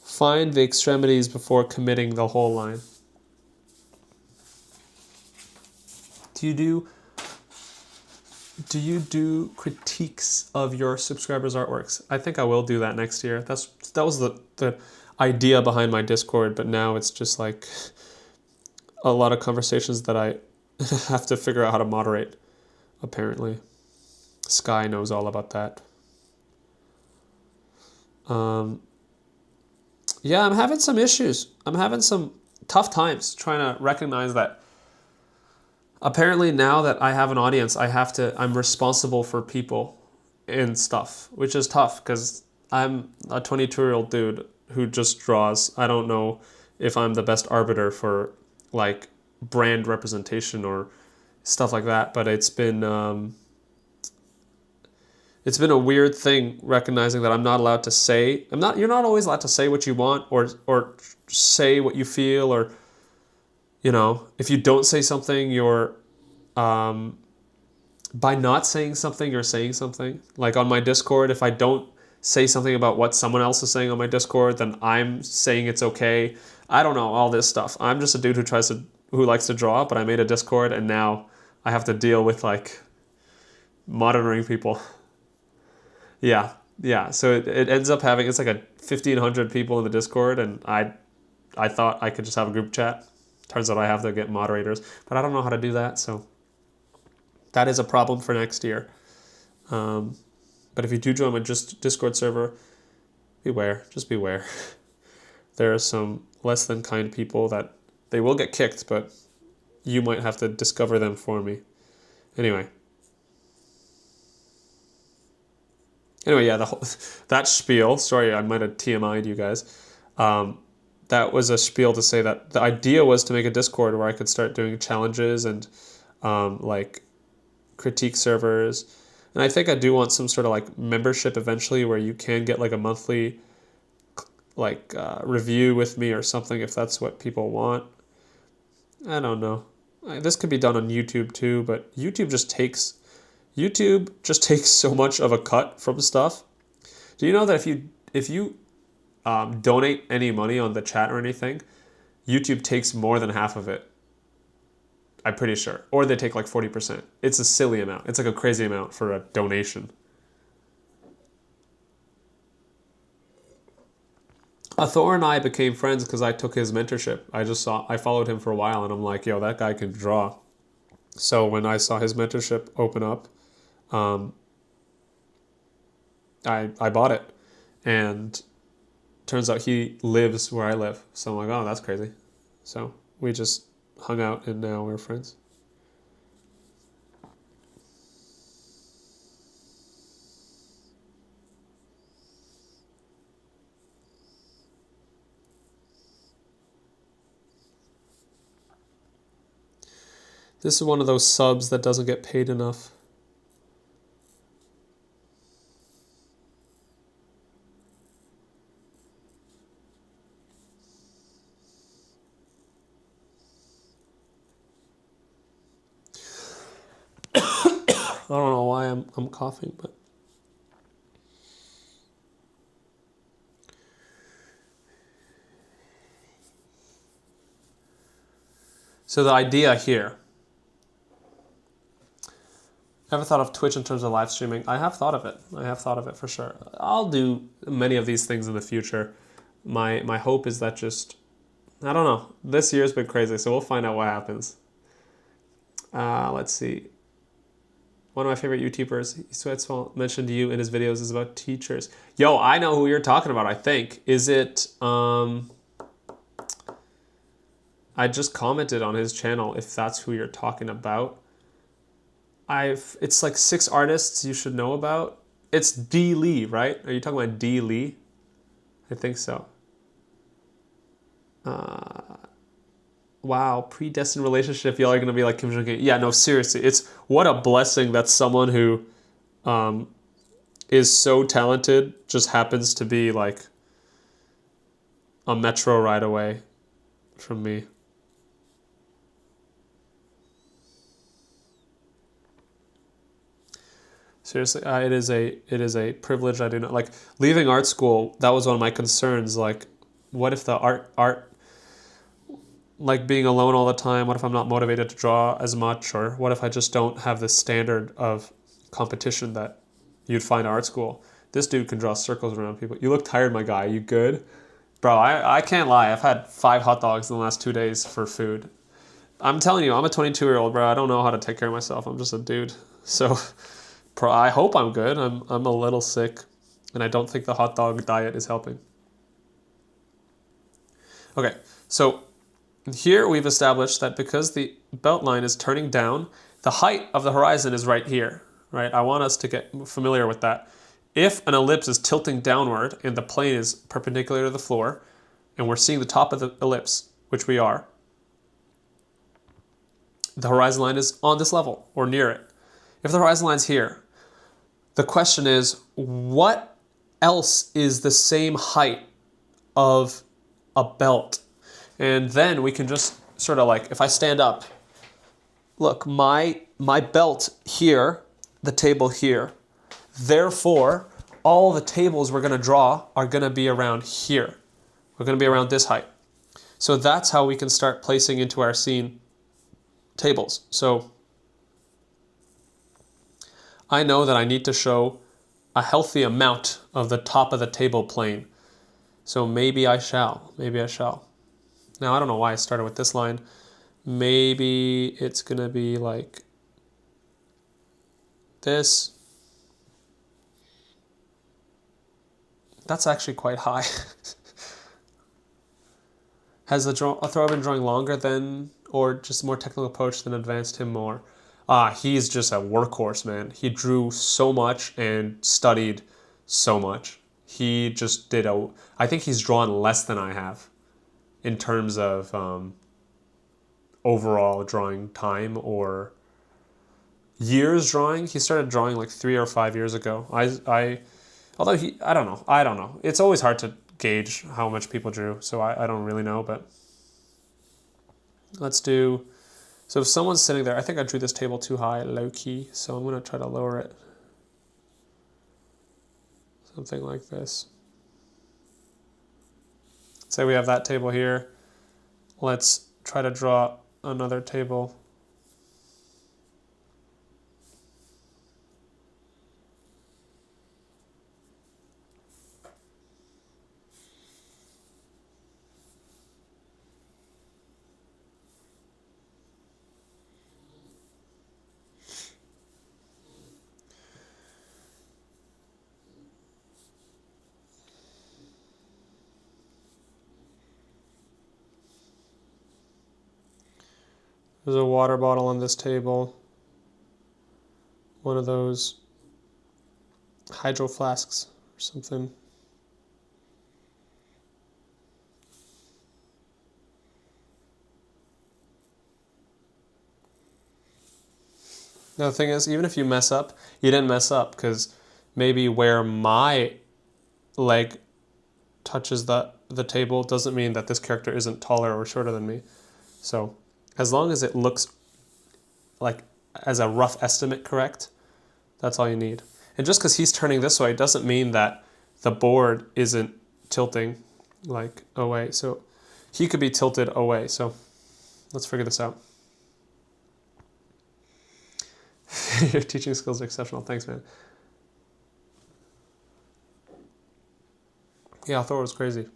Find the extremities before committing the whole line. Do you do critiques of your subscribers' artworks? I think I will do that next year. That was the idea behind my Discord, but now it's just like a lot of conversations that I have to figure out how to moderate, apparently. Sky knows all about that. Yeah, I'm having some issues. I'm having some tough times trying to recognize that apparently now that I have an audience, I'm responsible for people. and stuff, which is tough because I'm a 22-year-old dude who just draws. I don't know if I'm the best arbiter for like brand representation or stuff like that, but it's been a weird thing recognizing that I'm not allowed to say, you're not always allowed to say what you want or say what you feel, or if you don't say something, you're by not saying something, you're saying something. Like on my Discord, if I don't say something about what someone else is saying on my Discord, then I'm saying it's okay. I don't know, all this stuff. I'm just a dude who likes to draw, but I made a Discord and now I have to deal with like monitoring people. Yeah. So it ends up having, it's like 1,500 people in the Discord, and I thought I could just have a group chat. Turns out I have to get moderators, but I don't know how to do that, so that is a problem for next year. But if you do join my Discord server, just beware. There are some less than kind people that they will get kicked, but you might have to discover them for me. Anyway, yeah, that spiel, sorry, I might have TMI'd you guys. That was a spiel to say that the idea was to make a Discord where I could start doing challenges and like critique servers. And I think I do want some sort of like membership eventually where you can get like a monthly like review with me or something if that's what people want. I don't know. This could be done on YouTube too, but YouTube just takes so much of a cut from stuff. Do you know that if you donate any money on the chat or anything, YouTube takes more than half of it? I'm pretty sure. Or they take like 40%. It's a silly amount. It's like a crazy amount for a donation. Thor and I became friends because I took his mentorship. I followed him for a while and I'm like, yo, that guy can draw. So when I saw his mentorship open up, I bought it. And turns out he lives where I live. So I'm like, oh, that's crazy. So we just hung out and now we're friends. This is one of those subs that doesn't get paid enough. I don't know why I'm coughing, but so the idea here. Ever thought of Twitch in terms of live streaming? I have thought of it for sure. I'll do many of these things in the future. My hope is that I don't know. This year's been crazy, so we'll find out what happens. Let's see. One of my favorite YouTubers, Sweatswell, mentioned you in his videos is about teachers. Yo, I know who you're talking about, I think. Is it, I just commented on his channel if that's who you're talking about. It's like 6 artists you should know about. It's D. Lee, right? Are you talking about D. Lee? I think so. Wow, predestined relationship. Y'all are gonna be like Kim Jong-un. Yeah, no, seriously. It's what a blessing that someone who is so talented just happens to be like a metro ride away from me. Seriously, it is a privilege. I do not like leaving art school. That was one of my concerns. Like, what if the art like being alone all the time? What if I'm not motivated to draw as much? Or what if I just don't have the standard of competition that you'd find at art school? This dude can draw circles around people. You look tired, my guy. You good? Bro, I can't lie. I've had 5 hot dogs in the last 2 days for food. I'm telling you, I'm a 22-year-old, bro. I don't know how to take care of myself. I'm just a dude. So I hope I'm good. I'm a little sick, and I don't think the hot dog diet is helping. Okay, so here we've established that because the belt line is turning down, the height of the horizon is right here. right? I want us to get familiar with that. If an ellipse is tilting downward and the plane is perpendicular to the floor, and we're seeing the top of the ellipse, which we are, the horizon line is on this level or near it. If the horizon line's here, the question is, what else is the same height of a belt? And then we can just sort of like, if I stand up, look, my belt here, the table here, therefore, all the tables we're going to draw are going to be around here. We're going to be around this height. So that's how we can start placing into our scene tables. So I know that I need to show a healthy amount of the top of the table plane. So maybe I shall. Maybe I shall. Now, I don't know why I started with this line. Maybe it's going to be like this. That's actually quite high. Has the thrower been drawing longer than, or just a more technical approach than advanced him more? He's just a workhorse, man. He drew so much and studied so much. He just did I think he's drawn less than I have in terms of overall drawing time or years drawing. He started drawing like 3 or 5 years ago. Although I don't know. It's always hard to gauge how much people drew, so I don't really know, but let's do, so if someone's sitting there, I think I drew this table too high, low key, so I'm going to try to lower it. Something like this. Say we have that table here. Let's try to draw another table. There's a water bottle on this table. One of those hydro flasks or something. Now the thing is, even if you mess up, you didn't mess up because maybe where my leg touches the table doesn't mean that this character isn't taller or shorter than me. So as long as it looks like as a rough estimate correct, that's all you need. And just because he's turning this way doesn't mean that the board isn't tilting like away. So he could be tilted away. So let's figure this out. Your teaching skills are exceptional. Thanks, man. Yeah, I thought it was crazy.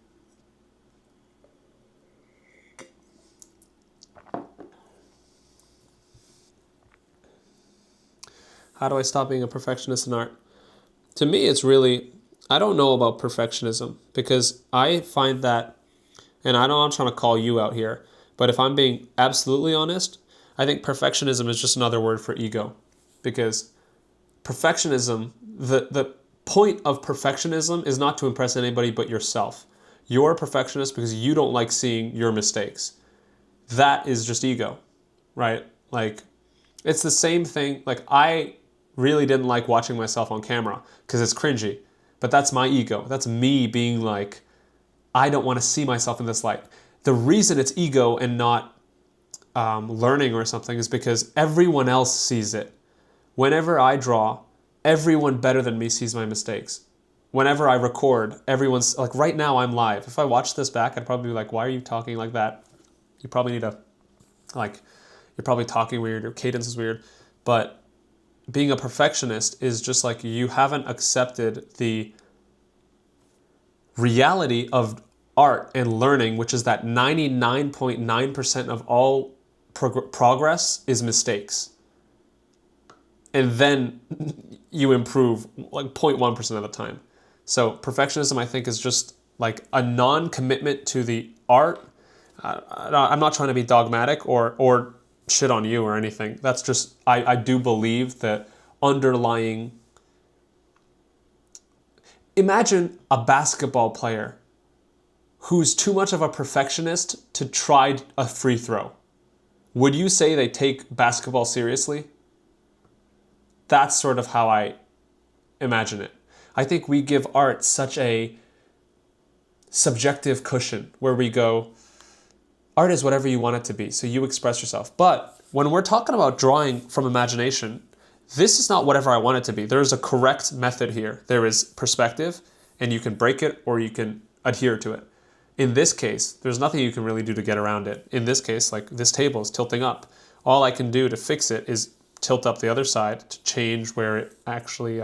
How do I stop being a perfectionist in art? To me, it's really, I don't know about perfectionism because I find that, and I know I'm trying to call you out here, but if I'm being absolutely honest, I think perfectionism is just another word for ego. Because perfectionism, the point of perfectionism is not to impress anybody but yourself. You're a perfectionist because you don't like seeing your mistakes. That is just ego, right? Like, it's the same thing. Like, I really didn't like watching myself on camera because it's cringy. But that's my ego. That's me being like, I don't want to see myself in this light. The reason it's ego and not learning or something is because everyone else sees it. Whenever I draw, everyone better than me sees my mistakes. Whenever I record, everyone's like, right now I'm live. If I watch this back, I'd probably be like, why are you talking like that? You probably need a, like, you're probably talking weird, your cadence is weird. But being a perfectionist is just like you haven't accepted the reality of art and learning, which is that 99.9% of all progress is mistakes. And then you improve like 0.1% of the time. So perfectionism, I think, is just like a non-commitment to the art. I'm not trying to be dogmatic or shit on you or anything. That's just, I do believe that underlying. Imagine a basketball player who's too much of a perfectionist to try a free throw. Would you say they take basketball seriously? That's sort of how I imagine it. I think we give art such a subjective cushion where we go, art is whatever you want it to be, so you express yourself. But when we're talking about drawing from imagination, this is not whatever I want it to be. There is a correct method here. There is perspective, and you can break it or you can adhere to it. In this case, there's nothing you can really do to get around it. In this case, like this table is tilting up. All I can do to fix it is tilt up the other side to change where it actually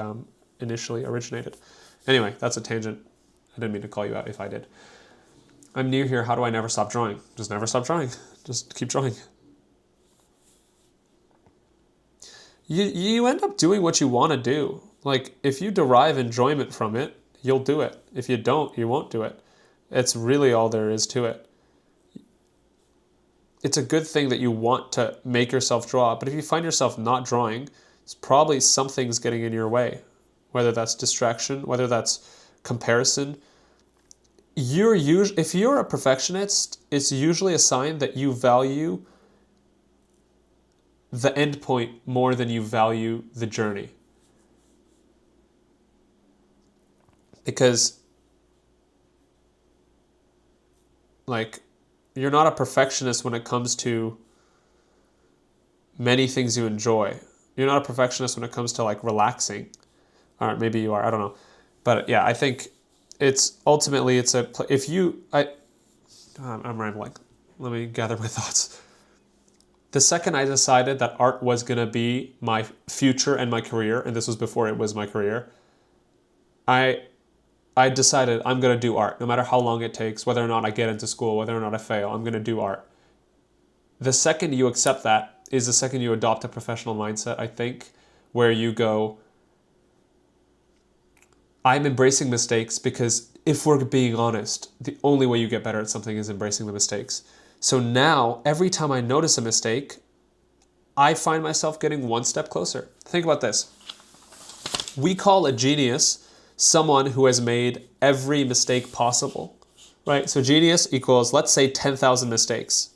initially originated. Anyway, that's a tangent. I didn't mean to call you out if I did. I'm new here. How do I never stop drawing? Just never stop drawing. Just keep drawing. You end up doing what you want to do. Like, if you derive enjoyment from it, you'll do it. If you don't, you won't do it. It's really all there is to it. It's a good thing that you want to make yourself draw, but if you find yourself not drawing, it's probably something's getting in your way. Whether that's distraction, whether that's comparison. If you're a perfectionist, it's usually a sign that you value the end point more than you value the journey. Because, like, you're not a perfectionist when it comes to many things you enjoy. You're not a perfectionist when it comes to, like, relaxing. Or maybe you are, I don't know. But yeah, I think I'm rambling. Let me gather my thoughts. The second I decided that art was going to be my future and my career, and this was before it was my career, I decided I'm going to do art, no matter how long it takes, whether or not I get into school, whether or not I fail, I'm going to do art. The second you accept that is the second you adopt a professional mindset, I think, where you go, I'm embracing mistakes because if we're being honest, the only way you get better at something is embracing the mistakes. So now, every time I notice a mistake, I find myself getting one step closer. Think about this. We call a genius someone who has made every mistake possible, right? So genius equals, let's say, 10,000 mistakes.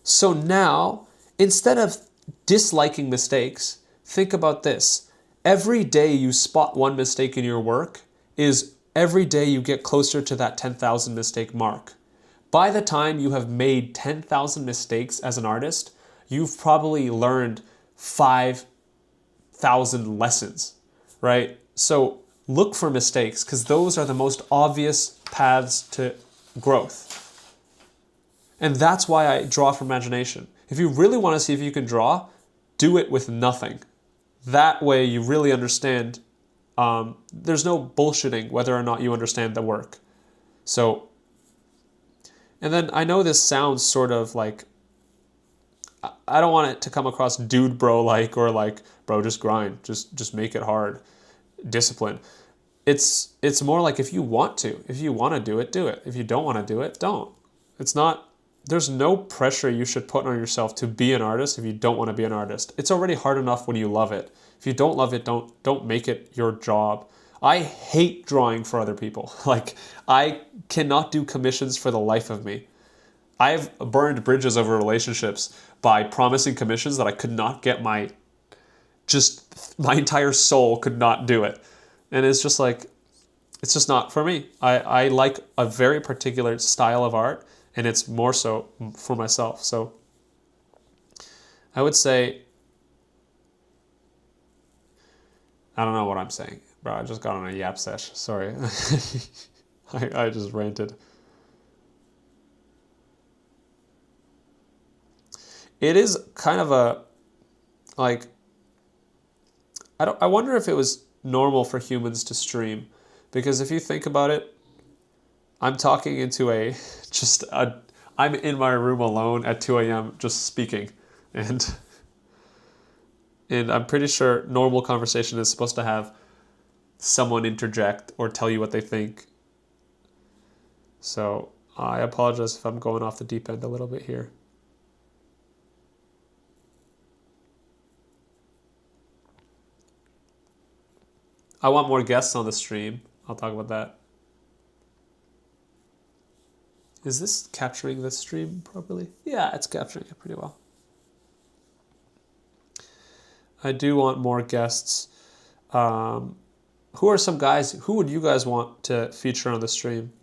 So now, instead of disliking mistakes, think about this. Every day you spot one mistake in your work is every day you get closer to that 10,000 mistake mark. By the time you have made 10,000 mistakes as an artist, you've probably learned 5,000 lessons, right? So look for mistakes because those are the most obvious paths to growth. And that's why I draw from imagination. If you really want to see if you can draw, do it with nothing. That way you really understand. There's no bullshitting whether or not you understand the work. So, and then I know this sounds sort of like, I don't want it to come across dude bro like, or like, bro, just grind, just make it hard, discipline. It's more like if you want to do it, do it. If you don't want to do it, don't. There's no pressure you should put on yourself to be an artist if you don't want to be an artist. It's already hard enough when you love it. If you don't love it, don't make it your job. I hate drawing for other people. Like, I cannot do commissions for the life of me. I've burned bridges over relationships by promising commissions that I could not get my entire soul could not do it. And it's just like, it's just not for me. I like a very particular style of art, and it's more so for myself. So I would say, I don't know what I'm saying. Bro, I just got on a yap sesh. Sorry. I just ranted. It is kind of a, like, I wonder if it was normal for humans to stream. Because if you think about it, I'm talking into I'm in my room alone at 2 a.m. just speaking. And I'm pretty sure normal conversation is supposed to have someone interject or tell you what they think. So I apologize if I'm going off the deep end a little bit here. I want more guests on the stream. I'll talk about that. Is this capturing the stream properly? Yeah, it's capturing it pretty well. I do want more guests. Who are some guys, who would you guys want to feature on the stream?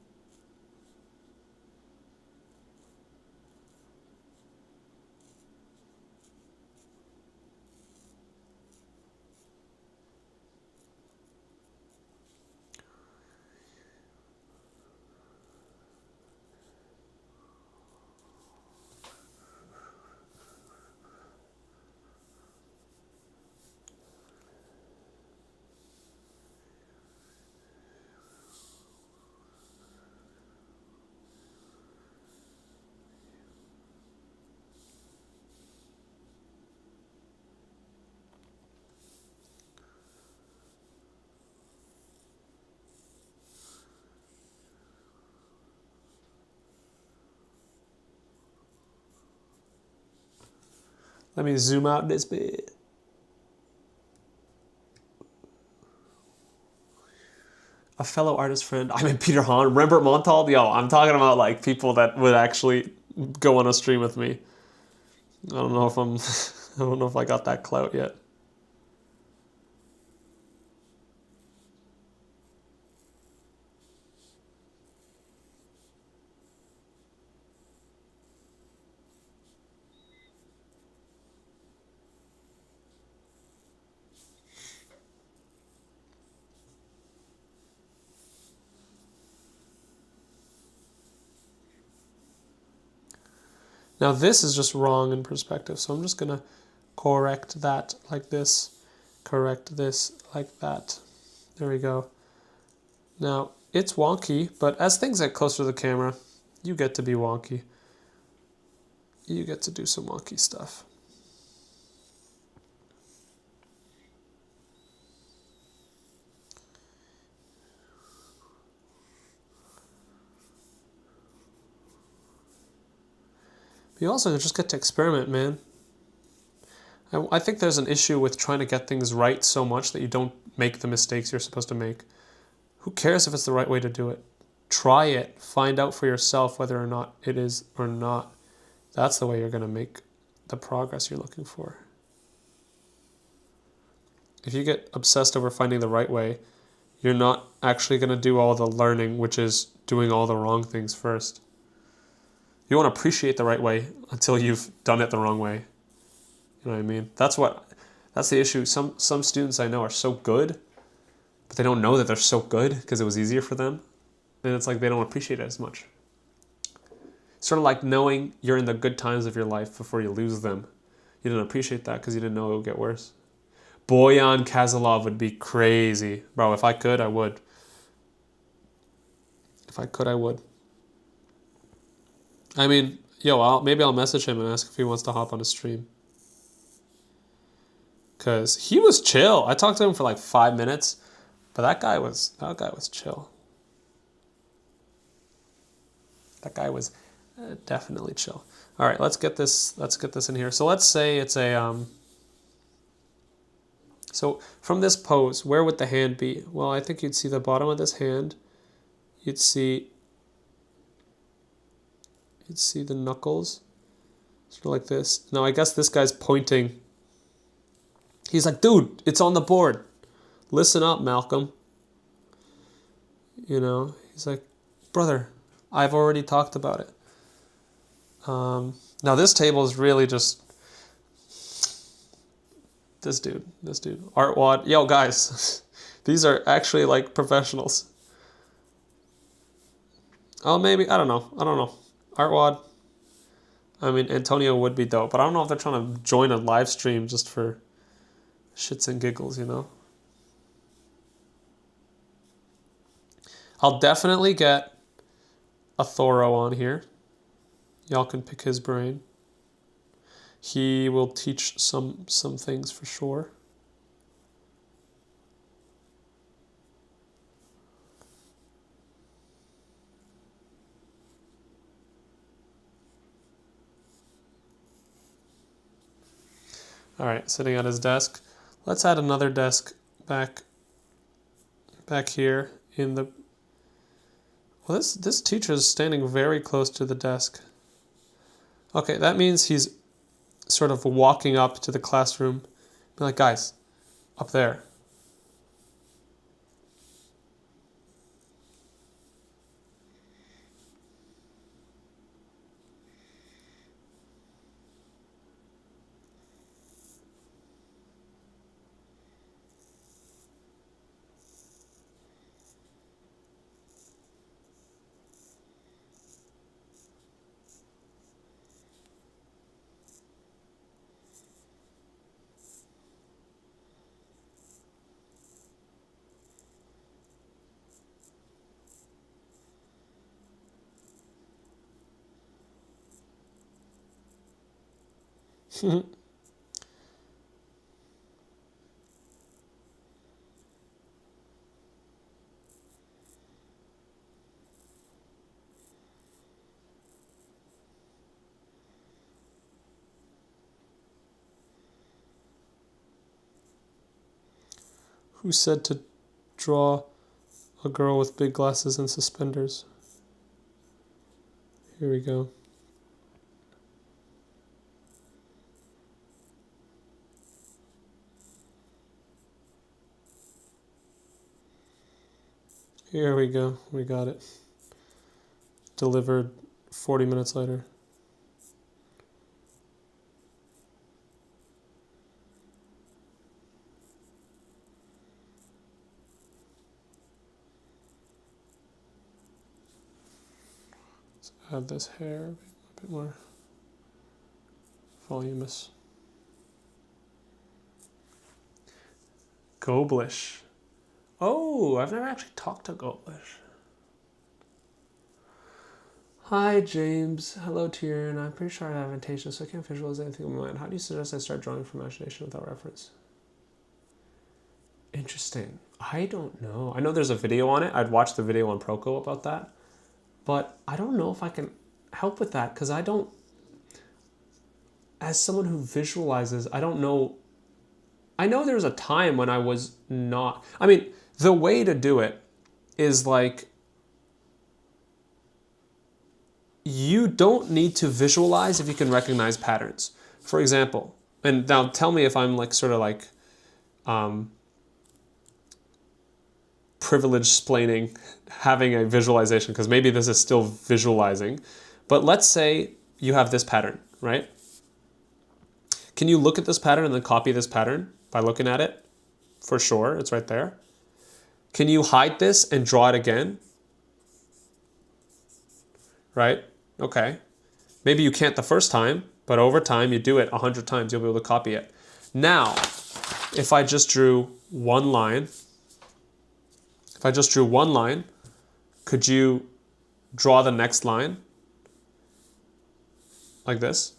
Let me zoom out this bit. A fellow artist friend. I mean, Peter Hahn, Rembert Montalb. Yo, I'm talking about like people that would actually go on a stream with me. I don't know if I'm, I don't know if I got that clout yet. Now this is just wrong in perspective, so I'm just gonna correct that like this, correct this like that. There we go. Now it's wonky, but as things get closer to the camera, you get to be wonky. You get to do some wonky stuff. You also just get to experiment, man. I think there's an issue with trying to get things right so much that you don't make the mistakes you're supposed to make. Who cares if it's the right way to do it? Try it. Find out for yourself whether or not it is or not. That's the way you're going to make the progress you're looking for. If you get obsessed over finding the right way, you're not actually going to do all the learning, which is doing all the wrong things first. You won't appreciate the right way until you've done it the wrong way. You know what I mean? That's the issue. Some students I know are so good, but they don't know that they're so good because it was easier for them. And it's like they don't appreciate it as much. Sort of like knowing you're in the good times of your life before you lose them. You didn't appreciate that because you didn't know it would get worse. Boyan Kazalov would be crazy. Bro, if I could, I would. If I could, I would. I mean, yo, maybe I'll message him and ask if he wants to hop on a stream. Because he was chill. I talked to him for like 5 minutes, but that guy was chill. That guy was definitely chill. All right, let's get this in here. So let's say it's a so from this pose, where would the hand be? Well, I think you'd see the bottom of this hand. You'd see the knuckles, sort of like this. Now I guess this guy's pointing. He's like, dude, it's on the board. Listen up, Malcolm. You know, he's like, brother, I've already talked about it. Now this table is really just this dude. Artwad. Yo, guys, these are actually like professionals. Oh, maybe, I don't know. Artwad. I mean, Antonio would be dope, but I don't know if they're trying to join a live stream just for shits and giggles, you know? I'll definitely get a Thoro on here. Y'all can pick his brain. He will teach some things for sure. All right, sitting at his desk. Let's add another desk back back here in the... Well, this teacher is standing very close to the desk. Okay, that means he's sort of walking up to the classroom. Be like, guys, up there. Who said to draw a girl with big glasses and suspenders? Here we go. Here we go. We got it. Delivered 40 minutes later. Let's add this hair a bit more voluminous. Goblish. Oh, I've never actually talked to Goblish. Hi, James. Hello, Tyrion. I'm pretty sure I'm advantageous, so I can't visualize anything in my mind. How do you suggest I start drawing from imagination without reference? Interesting. I don't know. I know there's a video on it. I'd watched the video on Proco about that. But I don't know if I can help with that because I don't, as someone who visualizes, I don't know. I know there was a time when I was not, I mean, the way to do it is like, you don't need to visualize if you can recognize patterns. For example, and now tell me if I'm like sort of like privilege splaining having a visualization, because maybe this is still visualizing. But let's say you have this pattern, right? Can you look at this pattern and then copy this pattern by looking at it? For sure, it's right there. Can you hide this and draw it again? Right? Okay. Maybe you can't the first time, but over time you do it 100 times, you'll be able to copy it. Now, if I just drew one line, could you draw the next line like this?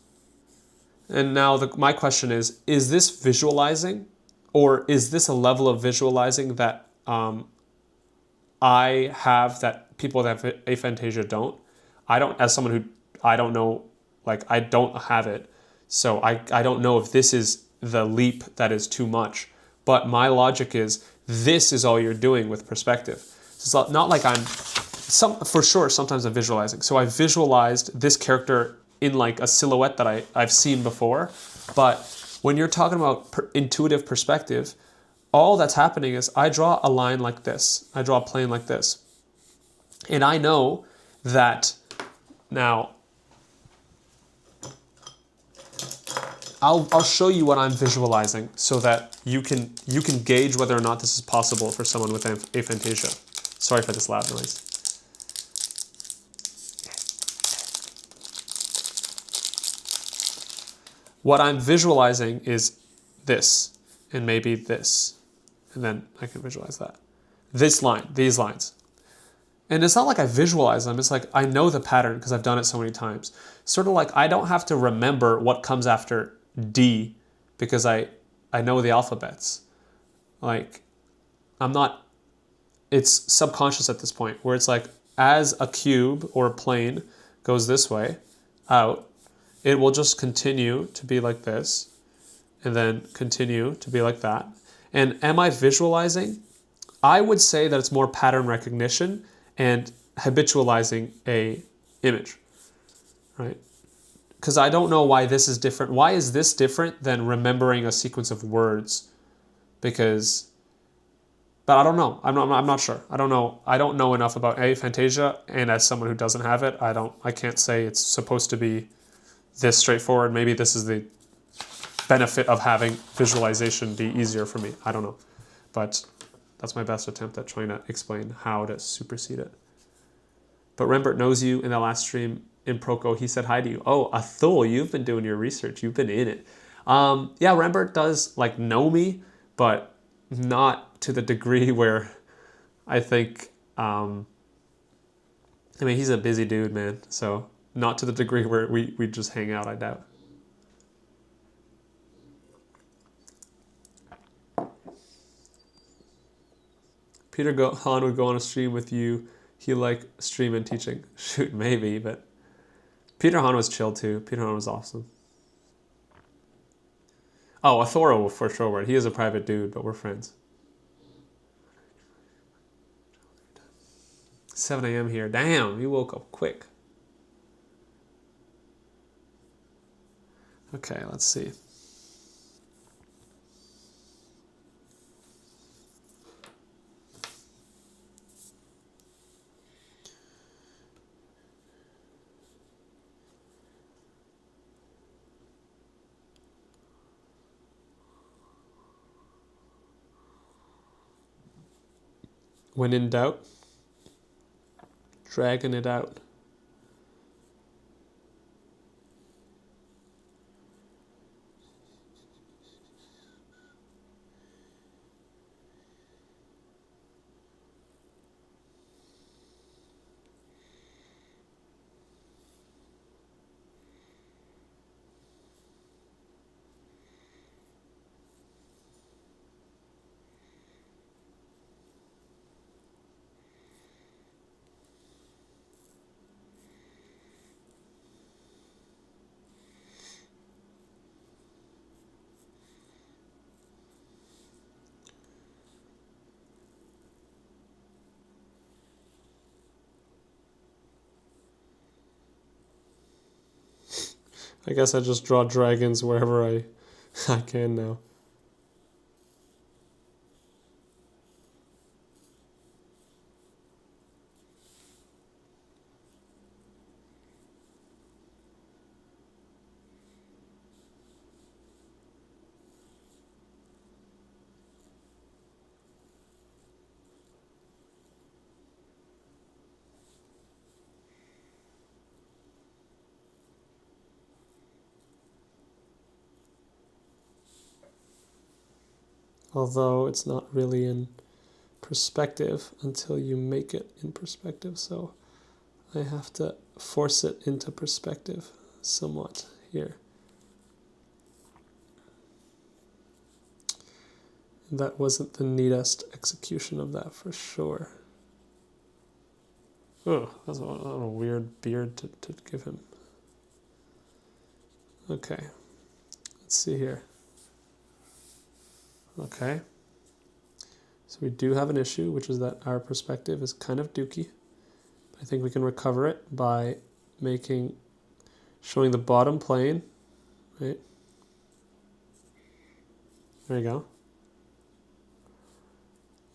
And now my question is this visualizing, or is this a level of visualizing that I have that people that have aphantasia don't? I don't, as someone who, I don't know, like I don't have it. So I don't know if this is the leap that is too much. But my logic is, this is all you're doing with perspective. So it's not like for sure, sometimes I'm visualizing. So I visualized this character in like a silhouette that I've seen before. But when you're talking about intuitive perspective, all that's happening is I draw a line like this. I draw a plane like this. And I know that now, I'll show you what I'm visualizing so that you can gauge whether or not this is possible for someone with aphantasia. Sorry for this loud noise. What I'm visualizing is this, and maybe this, and then I can visualize that. This line, these lines. And it's not like I visualize them, it's like I know the pattern because I've done it so many times. Sort of like I don't have to remember what comes after D because I know the alphabets. Like, it's subconscious at this point where it's like as a cube or a plane goes this way, out, it will just continue to be like this and then continue to be like that. And am I visualizing? I would say that it's more pattern recognition and habitualizing a image, right? Because I don't know why this is different. Why is this different than remembering a sequence of words? Because, but I don't know. I'm not sure. I don't know. I don't know enough about aphantasia, and as someone who doesn't have it, I can't say it's supposed to be this straightforward. Maybe this is the benefit of having visualization be easier for me. I don't know. But that's my best attempt at trying to explain how to supersede it. But Rembert knows you. In the last stream in Proco, he said hi to you. Oh, Athul, you've been doing your research. You've been in it. Yeah, Rembert does like know me, but not to the degree where I think, I mean, he's a busy dude, man. So not to the degree where we just hang out, I doubt. Peter Han would go on a stream with you. He like stream and teaching. Shoot, maybe, but Peter Han was chill too. Peter Han was awesome. Oh, Athoro for sure. He is a private dude, but we're friends. 7 a.m. here. Damn, you woke up quick. Okay, let's see. When in doubt, dragging it out. I guess I just draw dragons wherever I can now. Although it's not really in perspective until you make it in perspective, so I have to force it into perspective somewhat here. That wasn't the neatest execution of that for sure. Oh, that's a weird beard to give him. Okay, let's see here. Okay, so we do have an issue, which is that our perspective is kind of dookie. I think we can recover it by showing the bottom plane, right? There you go.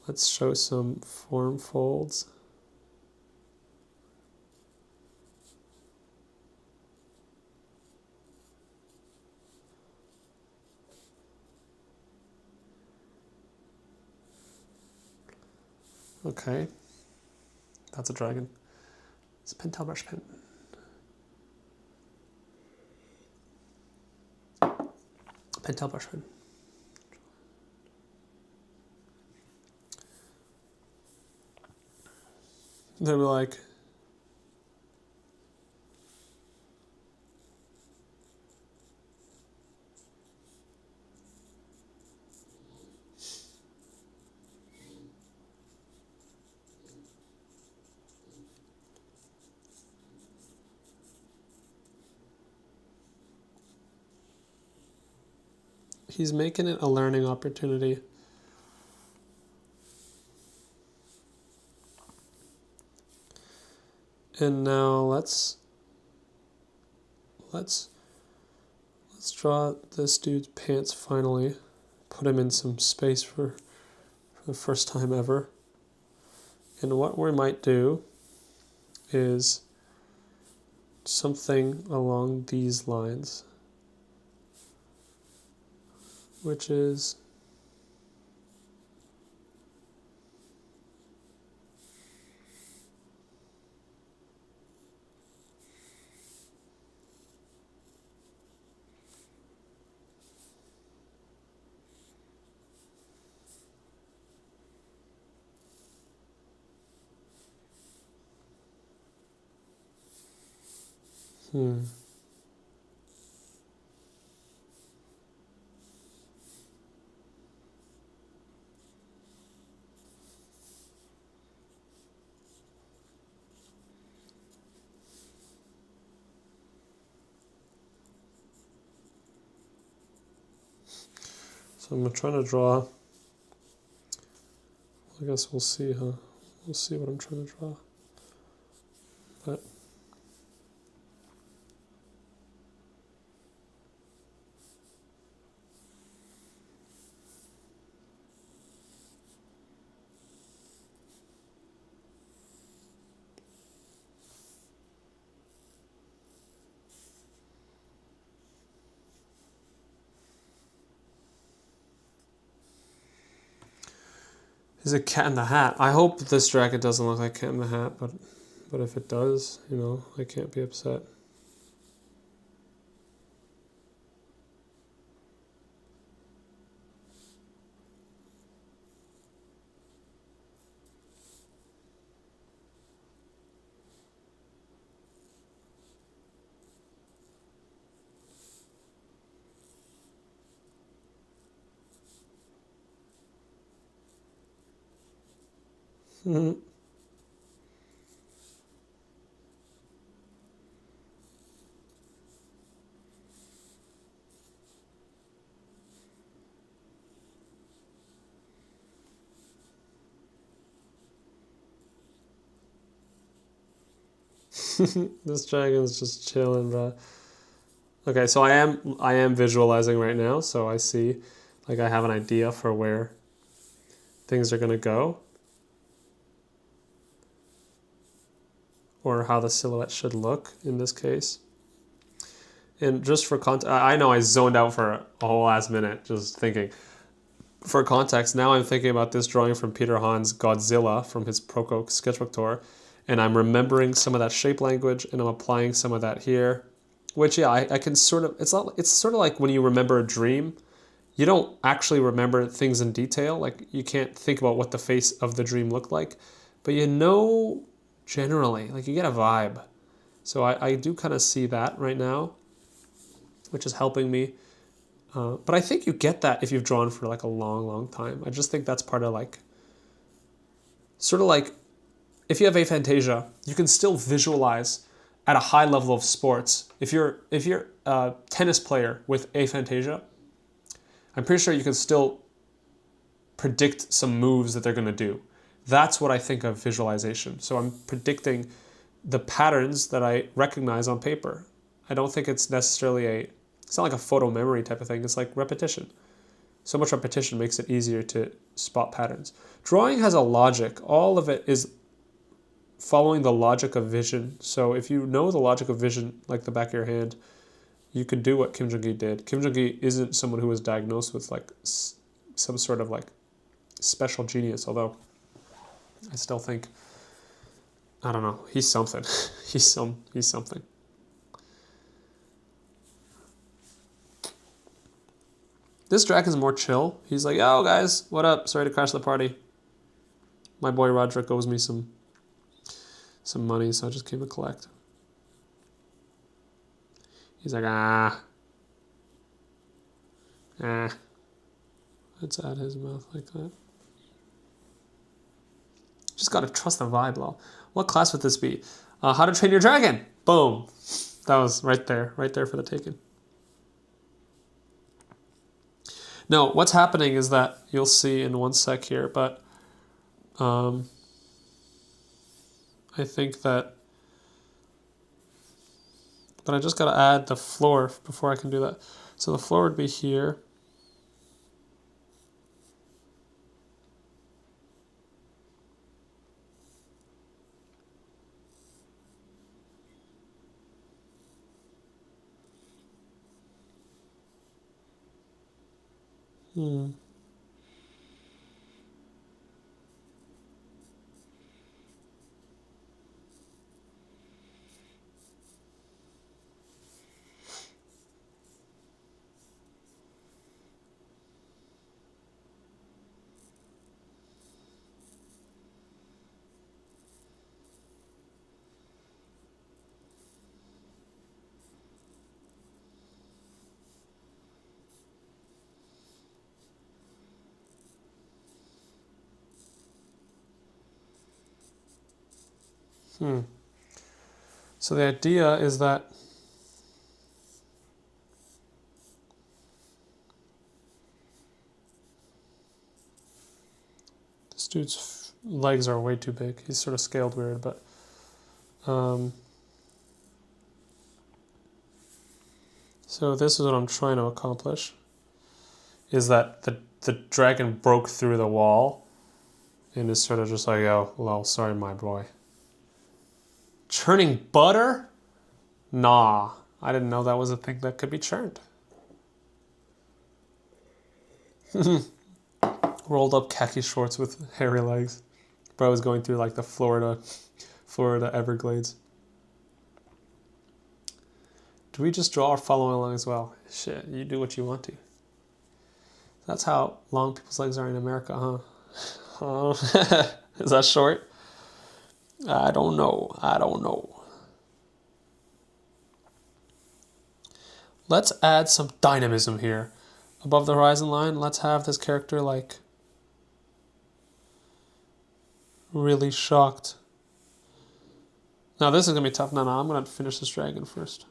Let's show some form folds. Okay, that's a dragon. It's a pentel brush pen. Pentel brush pen. They were like, he's making it a learning opportunity. And now let's draw this dude's pants finally. Put him in some space for the first time ever. And what we might do is something along these lines, which is so I'm trying to draw. I guess we'll see, huh? We'll see what I'm trying to draw. But is it Cat in the Hat? I hope this jacket doesn't look like Cat in the Hat, but if it does, you know, I can't be upset. This dragon's just chilling, bro. Okay, so I am visualizing right now, so I see, like, I have an idea for where things are gonna go, or how the silhouette should look in this case. And just for context, I know I zoned out for a whole last minute just thinking. For context, now I'm thinking about this drawing from Peter Hahn's Godzilla from his Proco sketchbook tour, and I'm remembering some of that shape language, and I'm applying some of that here, which, yeah, I can sort of, it's sort of like when you remember a dream, you don't actually remember things in detail, like you can't think about what the face of the dream looked like, but you know generally, like you get a vibe. So I do kind of see that right now, which is helping me. But I think you get that if you've drawn for like a long, long time. I just think that's part of like, sort of like, if you have aphantasia, you can still visualize at a high level of sports. If you're a tennis player with aphantasia, I'm pretty sure you can still predict some moves that they're going to do. That's what I think of visualization. So I'm predicting the patterns that I recognize on paper. I don't think it's necessarily it's not like a photo memory type of thing. It's like repetition. So much repetition makes it easier to spot patterns. Drawing has a logic. All of it is following the logic of vision. So if you know the logic of vision like the back of your hand, you could do what Kim Jong-gi did. Kim Jong-gi isn't someone who was diagnosed with like some sort of like special genius, although I still think, I don't know, he's something. he's something. This dragon's more chill. He's like, yo guys, what up? Sorry to crash the party. My boy Roderick owes me some money, so I just came to collect. He's like, Let's add his mouth like that. Just gotta trust the vibe, lol. What class would this be? How to Train Your Dragon. Boom. That was right there for the taking. No, what's happening is that you'll see in one sec here, but I think that But I just got to add the floor before I can do that. So the floor would be here. Hmm. So the idea is that this dude's legs are way too big. He's sort of scaled weird, but so this is what I'm trying to accomplish, is that the dragon broke through the wall and is sort of just like, oh, lol, sorry, my boy. Churning butter? Nah, I didn't know that was a thing that could be churned. Rolled up khaki shorts with hairy legs. But I was going through like the Florida Everglades. Do we just draw or follow along as well? Shit, you do what you want to. That's how long people's legs are in America, huh? Is that short? I don't know. Let's add some dynamism here. Above the horizon line, let's have this character like really shocked. Now this is gonna be tough. No, I'm gonna finish this dragon first.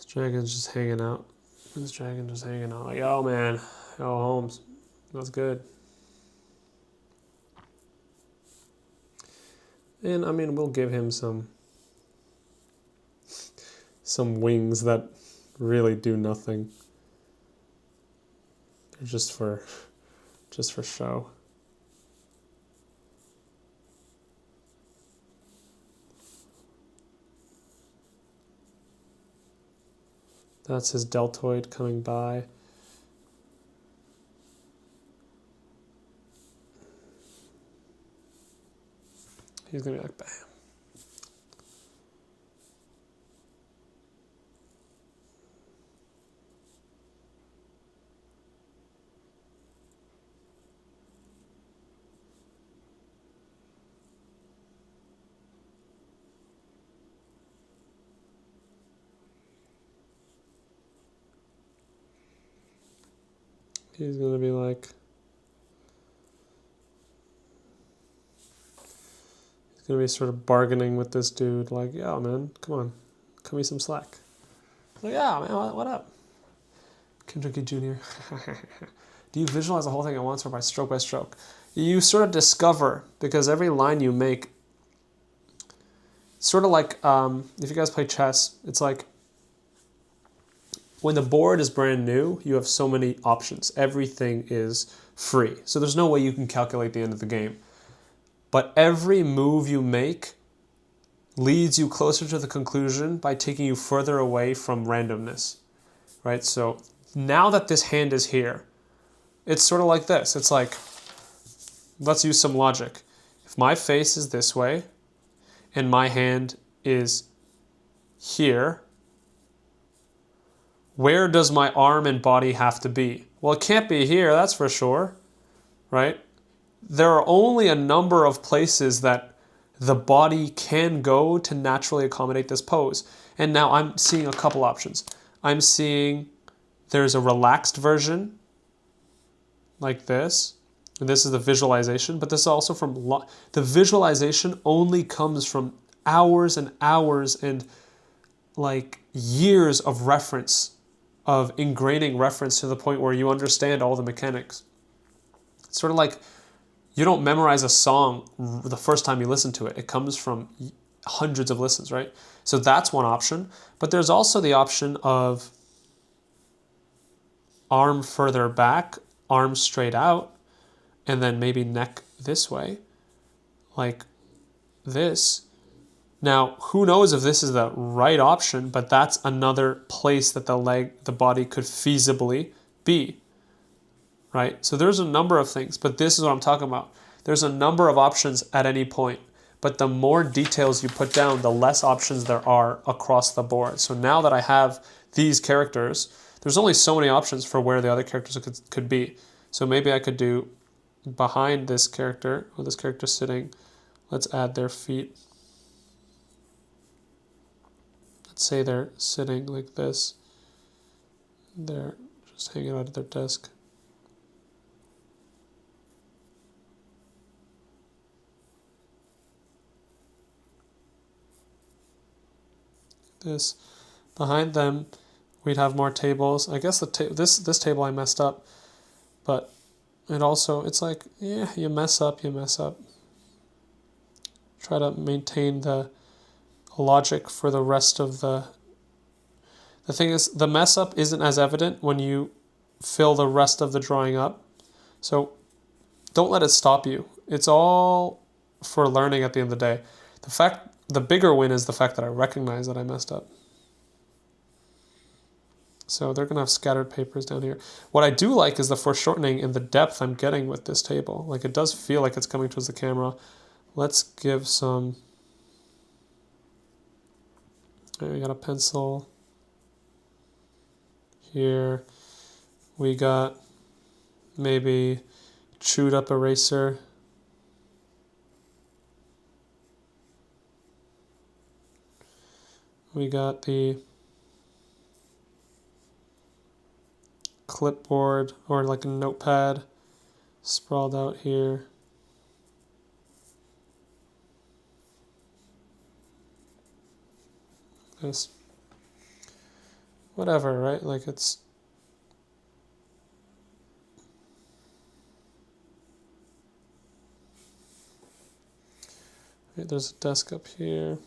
This dragon's just hanging out. Like, oh man, oh Holmes, that's good. And I mean, we'll give him some wings that really do nothing. They're just for show. That's his deltoid coming by. He's gonna be like, bam. He's gonna be like, he's gonna be sort of bargaining with this dude, like, yeah, man, come on, cut me some slack. Like, yeah, man, what up? Kendrick Jr. Do you visualize the whole thing at once or by stroke? You sort of discover, because every line you make, sort of like, if you guys play chess, it's like, when the board is brand new, you have so many options. Everything is free. So there's no way you can calculate the end of the game. But every move you make leads you closer to the conclusion by taking you further away from randomness, right? So now that this hand is here, it's sort of like this. It's like, let's use some logic. If my face is this way and my hand is here, where does my arm and body have to be? Well, it can't be here, that's for sure, right? There are only a number of places that the body can go to naturally accommodate this pose. And now I'm seeing a couple options. I'm seeing there's a relaxed version like this. And this is the visualization, but this is also from the visualization only comes from hours and hours and like years of reference, of ingraining reference to the point where you understand all the mechanics. It's sort of like you don't memorize a song the first time you listen to it. It comes from hundreds of listens, right? So that's one option. But there's also the option of arm further back, arm straight out, and then maybe neck this way, like this. Now, who knows if this is the right option, but that's another place that the body could feasibly be, right? So there's a number of things, but this is what I'm talking about. There's a number of options at any point, but the more details you put down, the less options there are across the board. So now that I have these characters, there's only so many options for where the other characters could be. So maybe I could do behind this character, or this character sitting, let's add their feet. Let's say they're sitting like this. They're just hanging out at their desk. This. Behind them, we'd have more tables. I guess this table I messed up, but it's like, yeah, you mess up. Try to maintain the logic for the rest of the thing is, the mess up isn't as evident when you fill the rest of the drawing up. So don't let it stop you. It's all for learning at the end of the day. The bigger win is the fact that I recognize that I messed up. So they're going to have scattered papers down here. What I do like is the foreshortening and the depth I'm getting with this table. Like, it does feel like it's coming towards the camera. Let's give some... Right, we got a pencil. Here we got maybe chewed up eraser. We got the clipboard or like a notepad sprawled out here. This. Whatever, right? Like it's... Right, there's a desk up here.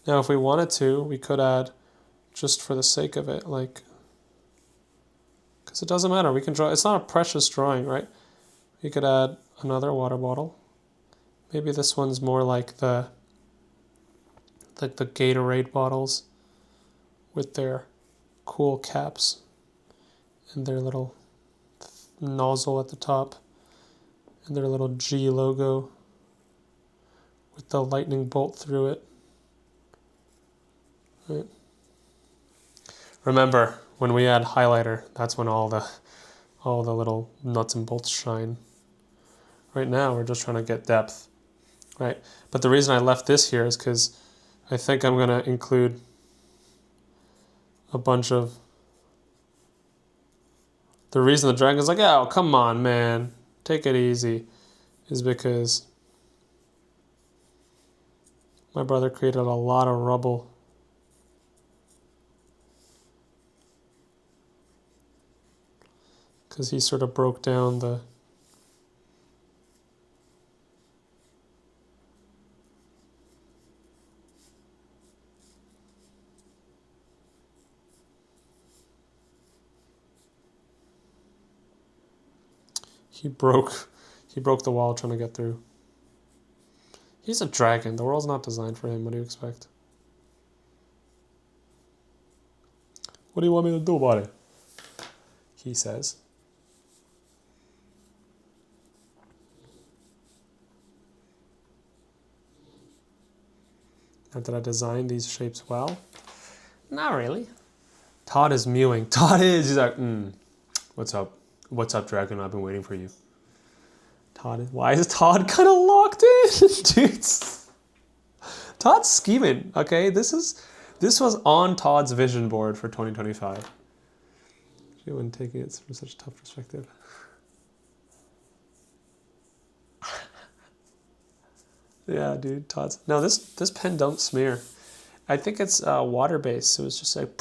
Now, if we wanted to, we could add, just for the sake of it, like... Because it doesn't matter, we can draw... It's not a precious drawing, right? We could add another water bottle. Maybe this one's more like the Gatorade bottles with their cool caps and their little nozzle at the top and their little G logo with the lightning bolt through it. Right. Remember, when we add highlighter, that's when all the little nuts and bolts shine. Right now, we're just trying to get depth, right? But the reason I left this here is because I think I'm going to include a bunch of... The reason the dragon's like, oh, come on, man, take it easy, is because my brother created a lot of rubble. Because he sort of broke down the... He broke the wall trying to get through. He's a dragon. The world's not designed for him. What do you expect? What do you want me to do about it? He says. Now, did I design these shapes well? Not really. Todd is mewing. He's like, what's up? What's up, dragon? I've been waiting for you. Why is Todd kind of locked in? Dudes. Todd's scheming, okay? This was on Todd's vision board for 2025. She wasn't taking it from such a tough perspective. Yeah, dude, Todd's. No, this pen don't smear. I think it's water based, so it's just like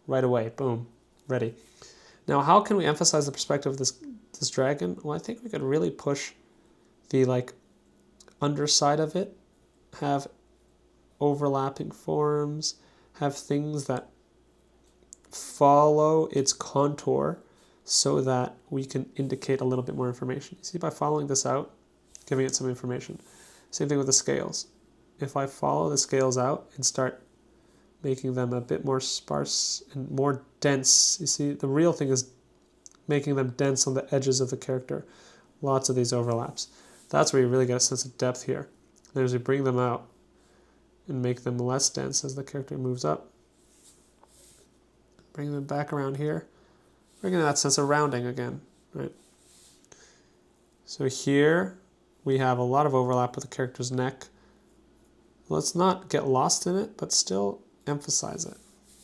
right away, boom, ready. Now, how can we emphasize the perspective of this dragon? Well, I think we could really push the like underside of it, have overlapping forms, have things that follow its contour so that we can indicate a little bit more information. You see, by following this out, giving it some information. Same thing with the scales. If I follow the scales out and start making them a bit more sparse and more dense, you see, the real thing is making them dense on the edges of the character. Lots of these overlaps. That's where you really get a sense of depth here. And as we bring them out and make them less dense as the character moves up, bring them back around here, bringing that sense of rounding again, right? So here we have a lot of overlap with the character's neck. Let's not get lost in it, but still emphasize it,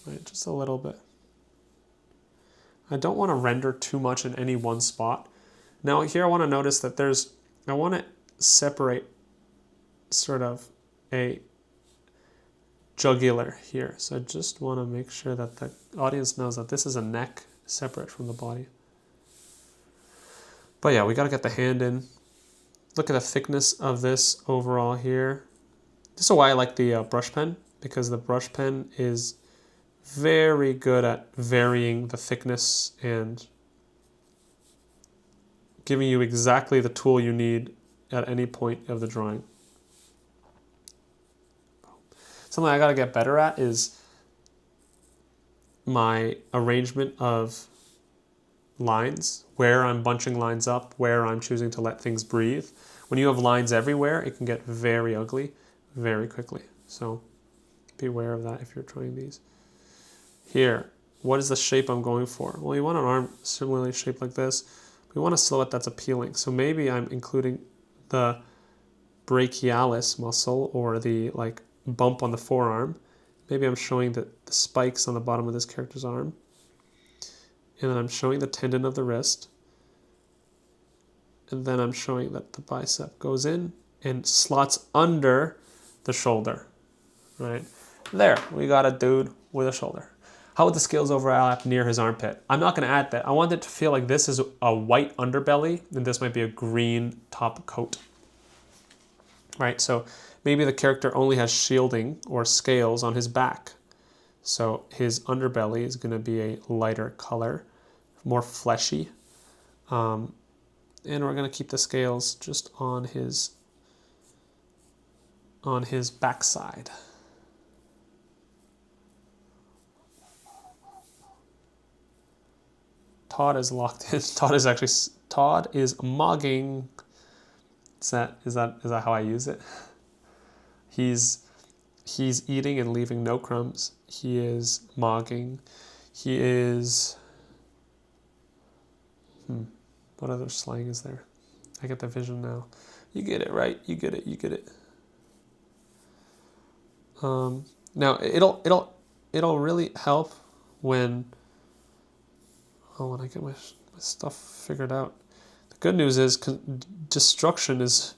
right? Just a little bit. I don't want to render too much in any one spot. Now here I want to notice that I want to separate sort of a jugular here. So I just want to make sure that the audience knows that this is a neck separate from the body. But yeah, we got to get the hand in. Look at the thickness of this overall here. This is why I like the brush pen, because the brush pen is very good at varying the thickness and giving you exactly the tool you need at any point of the drawing. Something I got to get better at is my arrangement of lines, where I'm bunching lines up, where I'm choosing to let things breathe. When you have lines everywhere, it can get very ugly very quickly. So be aware of that if you're trying these. Here, what is the shape I'm going for? Well, you want an arm similarly shaped like this. We want a silhouette that's appealing. So maybe I'm including the brachialis muscle or the like bump on the forearm. Maybe I'm showing the spikes on the bottom of this character's arm. And then I'm showing the tendon of the wrist. And then I'm showing that the bicep goes in and slots under the shoulder, right? There, we got a dude with a shoulder. How would the scales overlap near his armpit? I'm not going to add that. I want it to feel like this is a white underbelly and this might be a green top coat, right? So maybe the character only has shielding or scales on his back. So his underbelly is going to be a lighter color, more fleshy. And we're going to keep the scales just on his backside. Todd is locked in. Todd is mogging. Is that how I use it? He's eating and leaving no crumbs. He is mogging. He is what other slang is there? I get the vision now. You get it, right? You get it. Now it'll really help when I get my stuff figured out. The good news is destruction is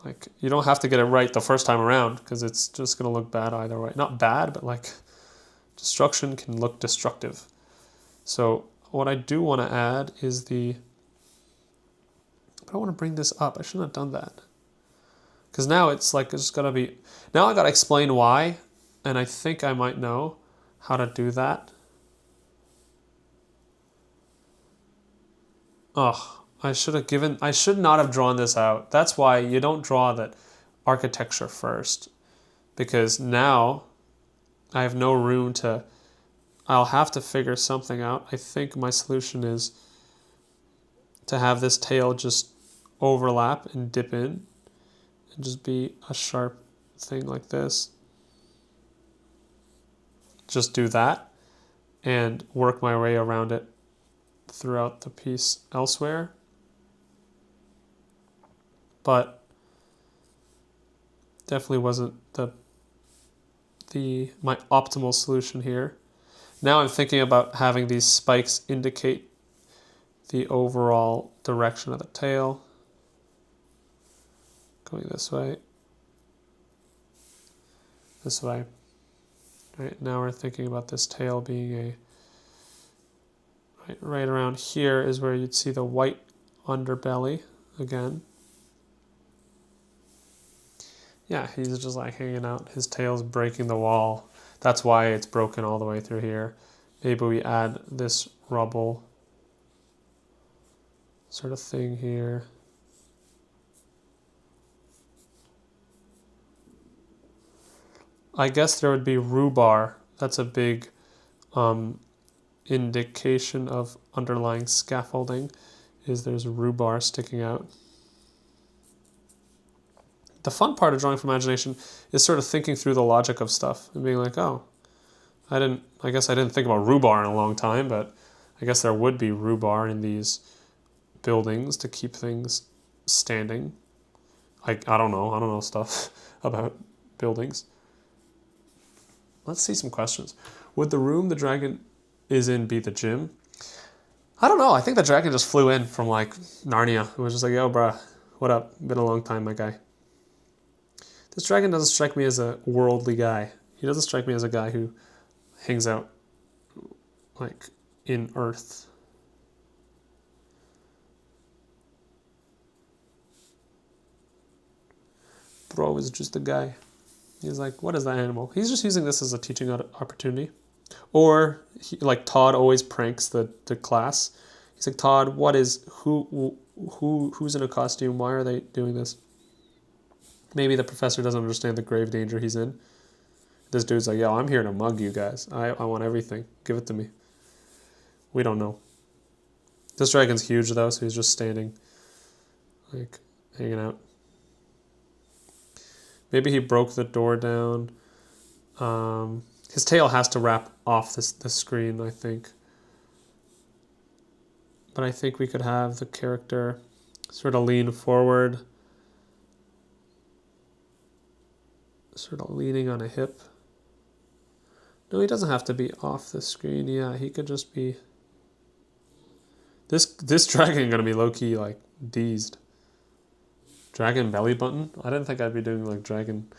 like you don't have to get it right the first time around because it's just gonna look bad either way. Not bad, but like destruction can look destructive. So what I do want to add is but I want to bring this up. I shouldn't have done that. Because now it's gotta be, now I gotta explain why, and I think I might know how to do that. Oh, I should not have drawn this out. That's why you don't draw that architecture first, because now I have no room I'll have to figure something out. I think my solution is to have this tail just overlap and dip in and just be a sharp thing like this. Just do that and work my way around it throughout the piece elsewhere. but definitely wasn't my optimal solution here. Now I'm thinking about having these spikes indicate the overall direction of the tail. Going this way. This way. Right, now we're thinking about this tail being right around here is where you'd see the white underbelly again. Yeah, he's just like hanging out. His tail's breaking the wall. That's why it's broken all the way through here. Maybe we add this rubble sort of thing here. I guess there would be rhubarb. That's a big indication of underlying scaffolding, is there's rhubarb sticking out. The fun part of drawing from imagination is sort of thinking through the logic of stuff and being like, oh, I guess I didn't think about rhubarb in a long time, but I guess there would be rhubarb in these buildings to keep things standing. I don't know stuff about buildings. Let's see some questions. Would the room the dragon is in be the gym? I don't know. I think the dragon just flew in from like Narnia. It was just like, yo, bruh, what up? Been a long time, my guy. This dragon doesn't strike me as a worldly guy. He doesn't strike me as a guy who hangs out like in Earth. Bro is just a guy. He's like, what is that animal? He's just using this as a teaching opportunity. Or like Todd always pranks the class. He's like, Todd, who's in a costume? Why are they doing this? Maybe the professor doesn't understand the grave danger he's in. This dude's like, yo, I'm here to mug you guys. I want everything. Give it to me. We don't know. This dragon's huge though, so he's just standing, like, hanging out. Maybe he broke the door down. His tail has to wrap off the screen, I think. But I think we could have the character sort of lean forward, sort of leaning on a hip. No, he doesn't have to be off the screen. Yeah, he could just be... This dragon gonna be low-key, like, deezed. Dragon belly button? I didn't think I'd be doing, like, dragon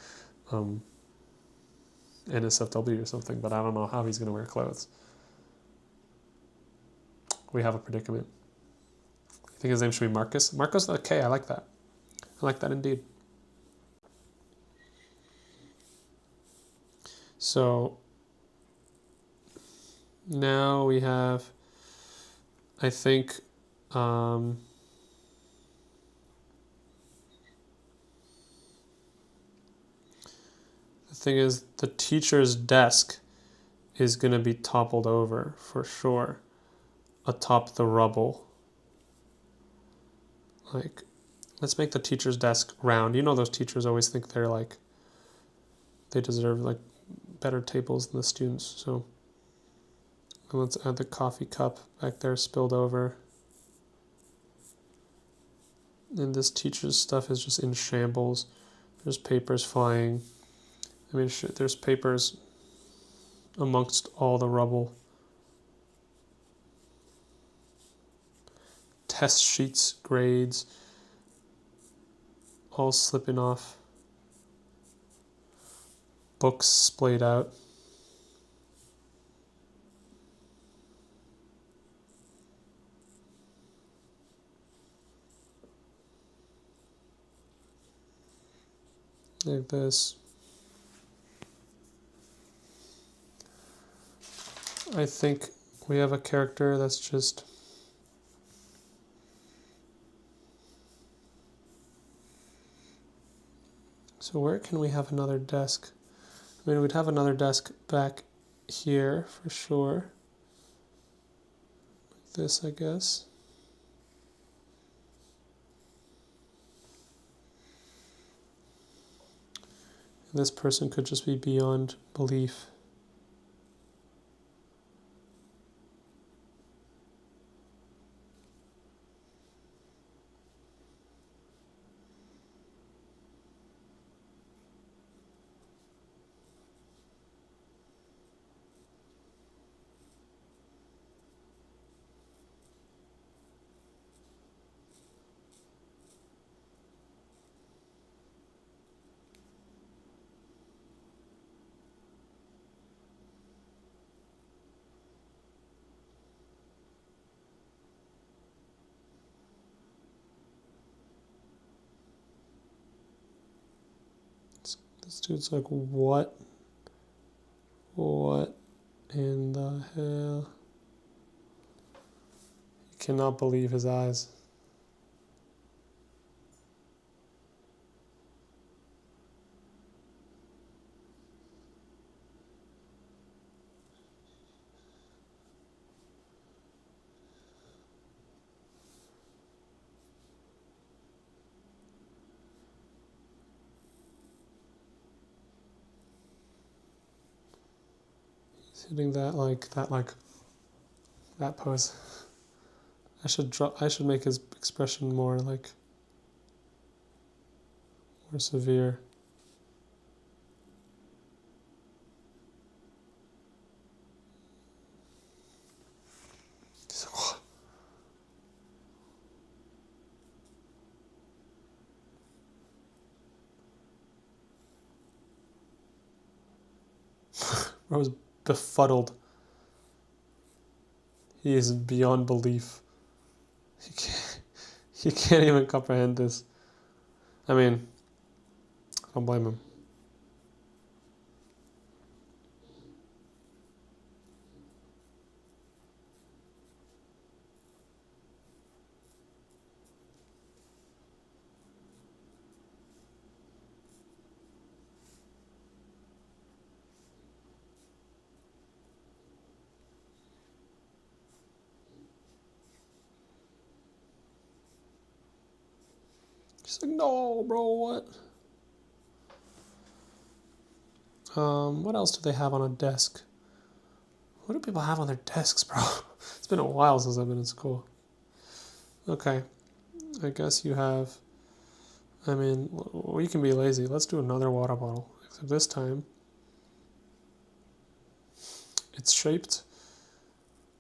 NSFW or something, but I don't know how he's gonna wear clothes. We have a predicament. I think his name should be Marcus. Marcus with a K, I like that. I like that indeed. So now we have, I think, the thing is the teacher's desk is going to be toppled over for sure atop the rubble. Like, let's make the teacher's desk round. You know those teachers always think they're like, they deserve like better tables than the students. So let's add the coffee cup back there spilled over. And this teacher's stuff is just in shambles. There's papers flying. I mean, there's papers amongst all the rubble. Test sheets, grades, all slipping off. Books splayed out. Like this. I think we have a character that's just so where can we have another desk? I mean, we'd have another desk back here for sure. Like this, I guess. And this person could just be beyond belief. This dude's like, what? What in the hell? You cannot believe his eyes. He's hitting that that pose. I should make his expression more like more severe. I was befuddled. He is beyond belief. He can't even comprehend this. I mean, I don't blame him. He's like, no, bro, what? What else do they have on a desk? What do people have on their desks, bro? It's been a while since I've been in school. Okay, I guess you have... I mean, we can be lazy. Let's do another water bottle. Except this time, it's shaped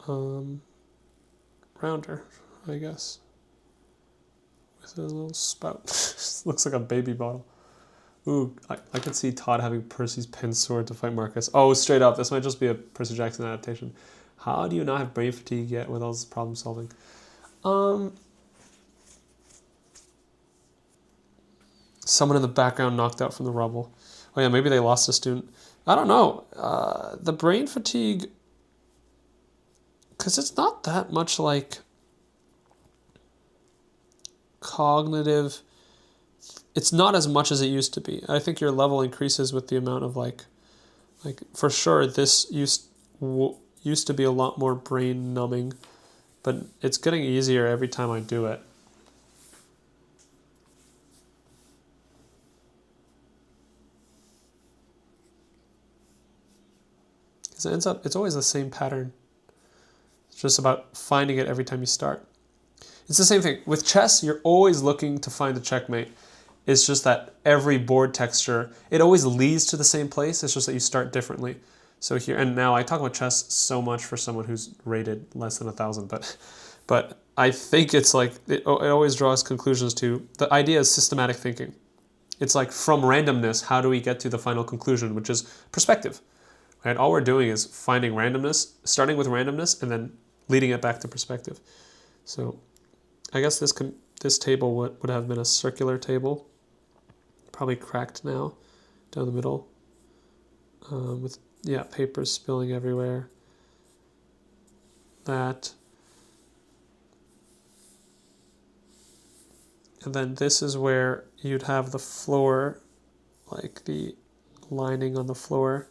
rounder, I guess. With a little spout. Looks like a baby bottle. Ooh, I could see Todd having Percy's pen sword to fight Marcus. Oh, straight up. This might just be a Percy Jackson adaptation. How do you not have brain fatigue yet with all this problem solving? Someone in the background knocked out from the rubble. Oh yeah, maybe they lost a student. I don't know. The brain fatigue, because it's not that much like cognitive. It's not as much as it used to be. I think your level increases with the amount of like for sure this used to be a lot more brain numbing, but it's getting easier every time I do it. Because it's always the same pattern. It's just about finding it every time you start. It's the same thing. With chess, you're always looking to find the checkmate. It's just that every board texture, it always leads to the same place. It's just that you start differently. So here, and now I talk about chess so much for someone who's rated less than 1,000, but I think it's like, it always draws conclusions to, the idea is systematic thinking. It's like from randomness, how do we get to the final conclusion, which is perspective, right? All we're doing is finding randomness, starting with randomness, and then leading it back to perspective. So I guess this table would have been a circular table, probably cracked now, down the middle, with papers spilling everywhere. That, and then this is where you'd have the floor, like the lining on the floor.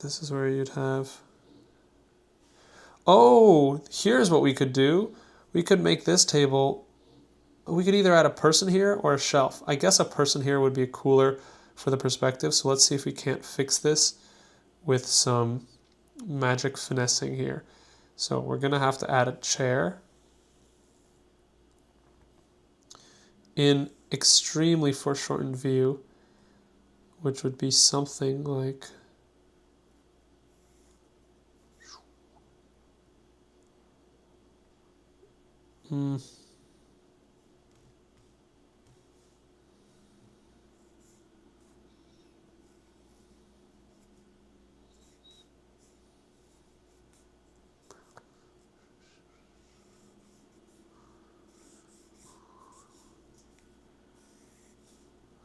This is where you'd have. Oh, here's what we could do. We could make this table. We could either add a person here or a shelf. I guess a person here would be cooler for the perspective. So let's see if we can't fix this with some magic finessing here. So we're going to have to add a chair in extremely foreshortened view, which would be something like...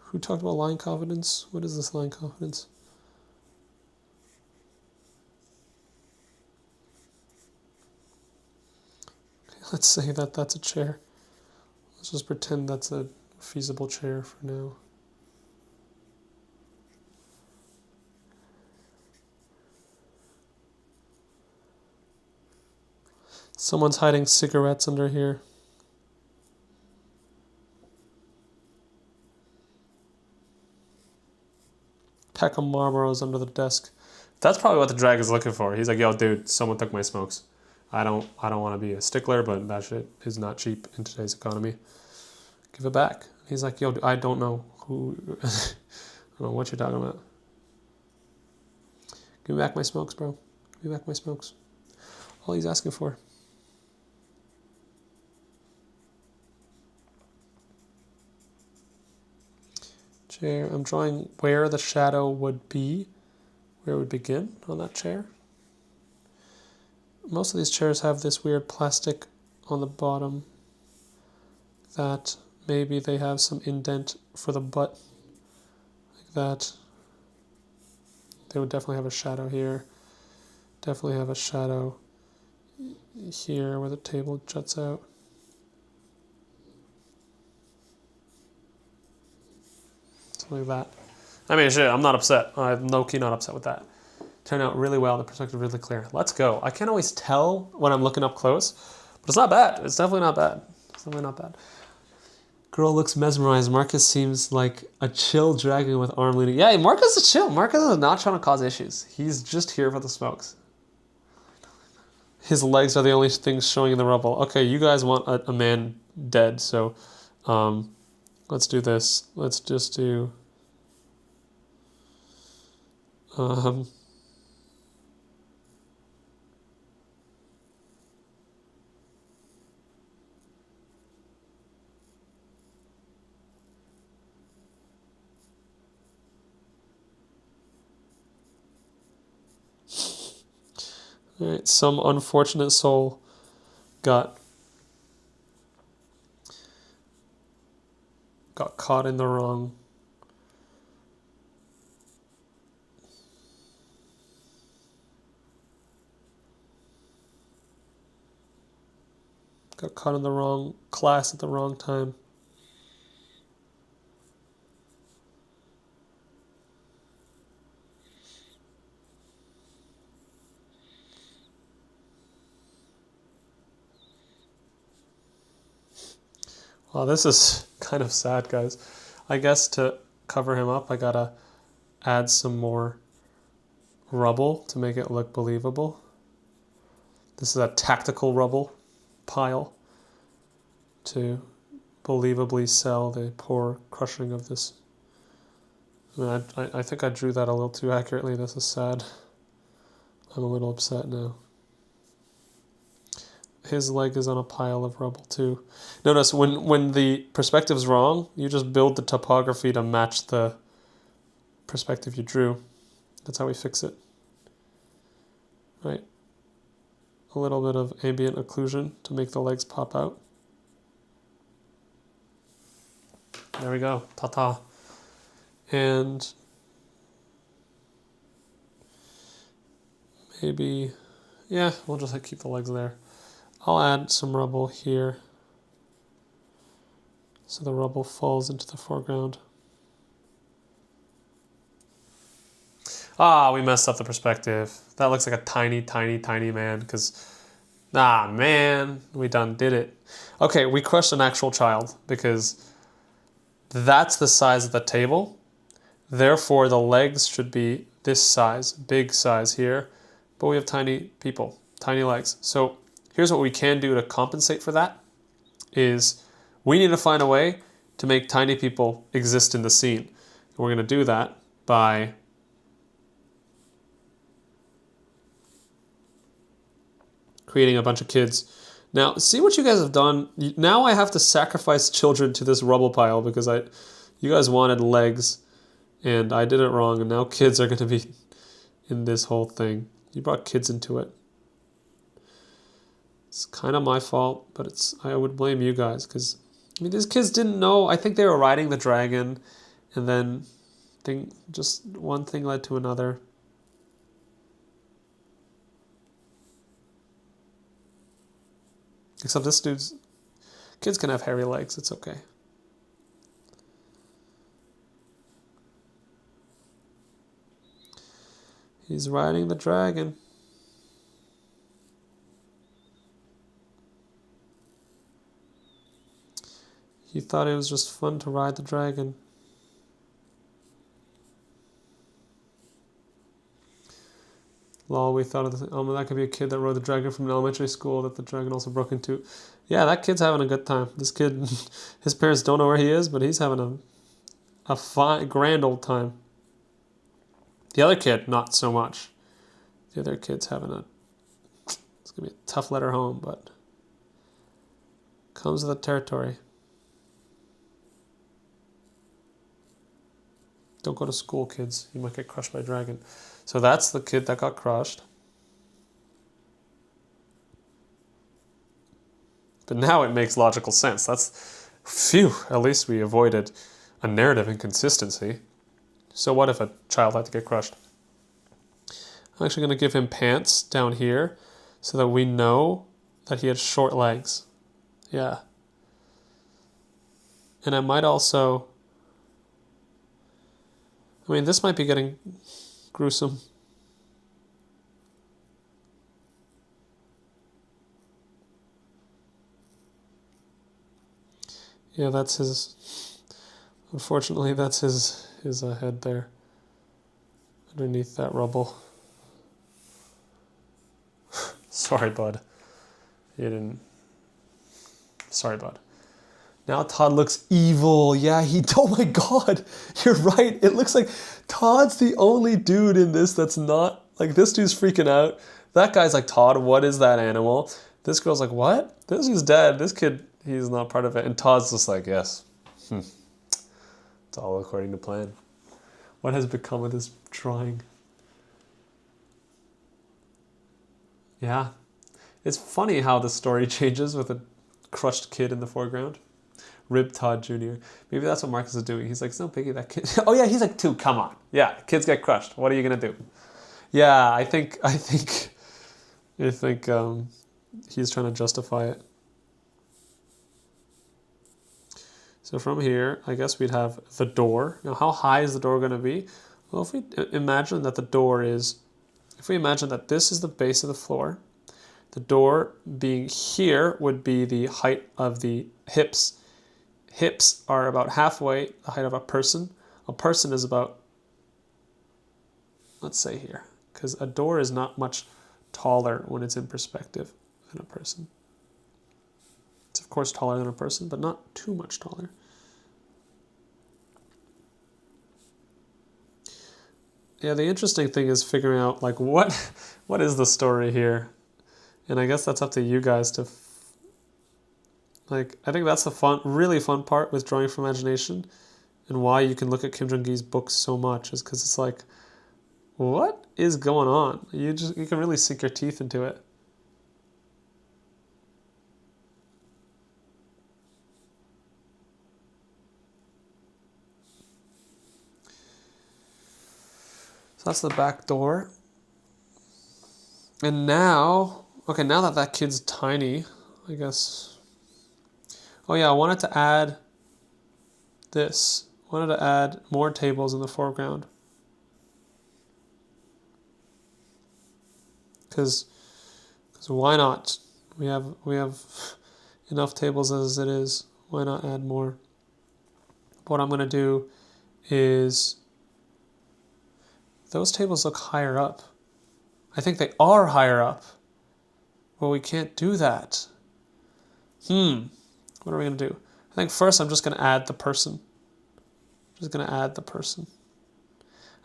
Who talked about line confidence? What is this line confidence? Okay, let's say that that's a chair. Let's just pretend that's a feasible chair for now. Someone's hiding cigarettes under here. Pack of Marlboros under the desk. That's probably what the drag is looking for. He's like, yo, dude, someone took my smokes. I don't want to be a stickler, but that shit is not cheap in today's economy. Give it back. He's like, yo, I don't know who, I don't know what you're talking about. Give me back my smokes, bro. Give me back my smokes. All he's asking for. Chair. I'm drawing where the shadow would be, where it would begin on that chair. Most of these chairs have this weird plastic on the bottom that maybe they have some indent for the butt, like that. They would definitely have a shadow here. Definitely have a shadow here where the table juts out. Something like that. I mean, shit, I'm not upset. I'm low-key not upset with that. Turned out really well. The perspective really clear. Let's go. I can't always tell when I'm looking up close, but it's not bad. It's definitely not bad. It's definitely not bad. Girl looks mesmerized. Marcus seems like a chill dragon with arm leaning. Yeah, Marcus is chill. Marcus is not trying to cause issues. He's just here for the smokes. His legs are the only things showing in the rubble. Okay, you guys want a man dead, so let's do this. Let's just do... All right, some unfortunate soul got caught in the wrong. Got caught in the wrong class at the wrong time. Wow, this is kind of sad, guys. I guess to cover him up, I gotta add some more rubble to make it look believable. This is a tactical rubble pile to believably sell the poor crushing of this. I mean, I think I drew that a little too accurately. This is sad. I'm a little upset now. His leg is on a pile of rubble too. Notice when the perspective's wrong, you just build the topography to match the perspective you drew. That's how we fix it. Right? A little bit of ambient occlusion to make the legs pop out. There we go. Ta-ta. And maybe, yeah, we'll just keep the legs there. I'll add some rubble here so the rubble falls into the foreground. Ah, we messed up the perspective. That looks like a tiny, tiny, tiny man because, man, we done did it. Okay, we crushed an actual child because that's the size of the table. Therefore, the legs should be this size, big size here, but we have tiny people, tiny legs. So here's what we can do to compensate for that is we need to find a way to make tiny people exist in the scene. And we're going to do that by creating a bunch of kids. Now, see what you guys have done. Now I have to sacrifice children to this rubble pile because you guys wanted legs and I did it wrong, and now kids are going to be in this whole thing. You brought kids into it. It's kind of my fault, but I would blame you guys because, I mean, these kids didn't know. I think they were riding the dragon And then just one thing led to another. Except this kids can have hairy legs. It's okay. He's riding the dragon. He thought it was just fun to ride the dragon. Lol, we thought of that could be a kid that rode the dragon from an elementary school that the dragon also broke into. Yeah, that kid's having a good time. This kid, his parents don't know where he is, but he's having a fine, grand old time. The other kid, not so much. The other kid's it's going to be a tough letter home, but comes with the territory. Don't go to school, kids. You might get crushed by a dragon. So that's the kid that got crushed. But now it makes logical sense. That's, phew, at least we avoided a narrative inconsistency. So what if a child had to get crushed? I'm actually going to give him pants down here so that we know that he had short legs. Yeah. And I might also... I mean, this might be getting gruesome. Yeah, that's his... Unfortunately, that's his head there. Underneath that rubble. Sorry, bud. You didn't... Sorry, bud. Now Todd looks evil. Yeah, oh my God, you're right. It looks like Todd's the only dude in this that's not, like, this dude's freaking out. That guy's like, Todd, what is that animal? This girl's like, what? This is dead. This kid, he's not part of it. And Todd's just like, yes. It's all according to plan. What has become of this drawing? Yeah. It's funny how the story changes with a crushed kid in the foreground. Rib Todd Jr. Maybe that's what Marcus is doing. He's like, it's no biggie, that kid. Oh yeah, he's like 2. Come on. Yeah, kids get crushed. What are you gonna do? Yeah, I think he's trying to justify it. So from here, I guess we'd have the door. Now, how high is the door gonna be? Well, if we imagine that this is the base of the floor, the door being here would be the height of the hips. Hips are about halfway the height of a person. A person is about, let's say here, because a door is not much taller when it's in perspective than a person. It's of course taller than a person, but not too much taller. Yeah, the interesting thing is figuring out, like, what is the story here? And I guess that's up to you guys to... Like, I think that's the really fun part with drawing from imagination, and why you can look at Kim Jung-gi's books so much is because it's like, what is going on? You can really sink your teeth into it. So that's the back door. And now, okay, now that kid's tiny, I guess. Oh yeah, I wanted to add this. I wanted to add more tables in the foreground. Because why not? We have enough tables as it is. Why not add more? What I'm going to do is, those tables look higher up. I think they are higher up. Well, we can't do that. What are we going to do? I think first I'm just going to add the person.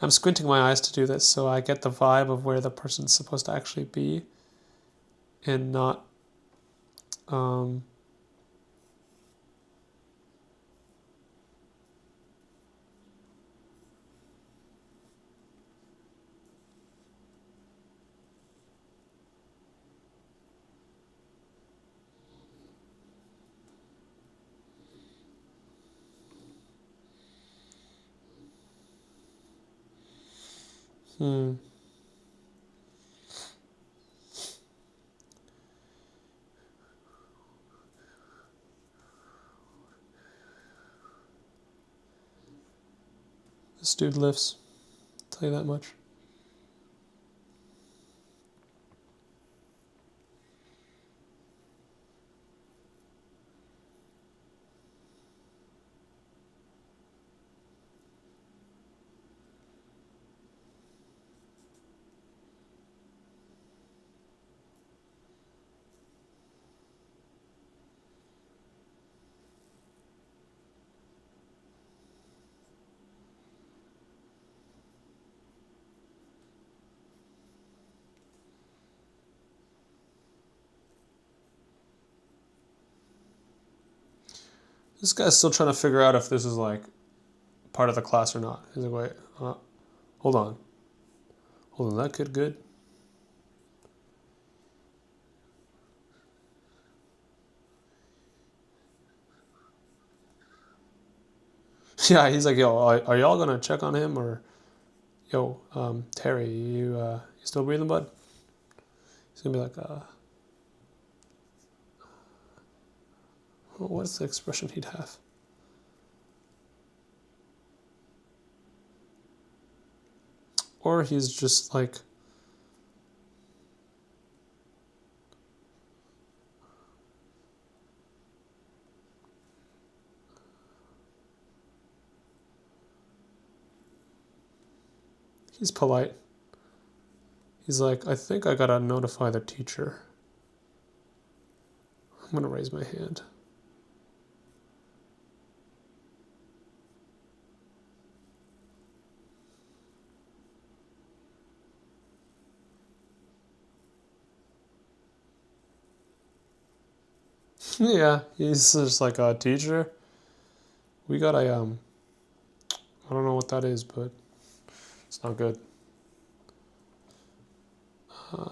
I'm squinting my eyes to do this so I get the vibe of where the person's supposed to actually be and not... The This dude lifts. I'll tell you that much. This guy's still trying to figure out if this is like part of the class or not. He's like, wait, hold on. Hold on, that kid good? Yeah, he's like, yo, are y'all gonna check on him or, yo, Terry, you still breathing, bud? He's gonna be like, what's the expression he'd have? Or he's just like, he's polite. He's like, I think I gotta notify the teacher. I'm gonna raise my hand. Yeah, he's just like, teacher, we got a, I don't know what that is, but it's not good.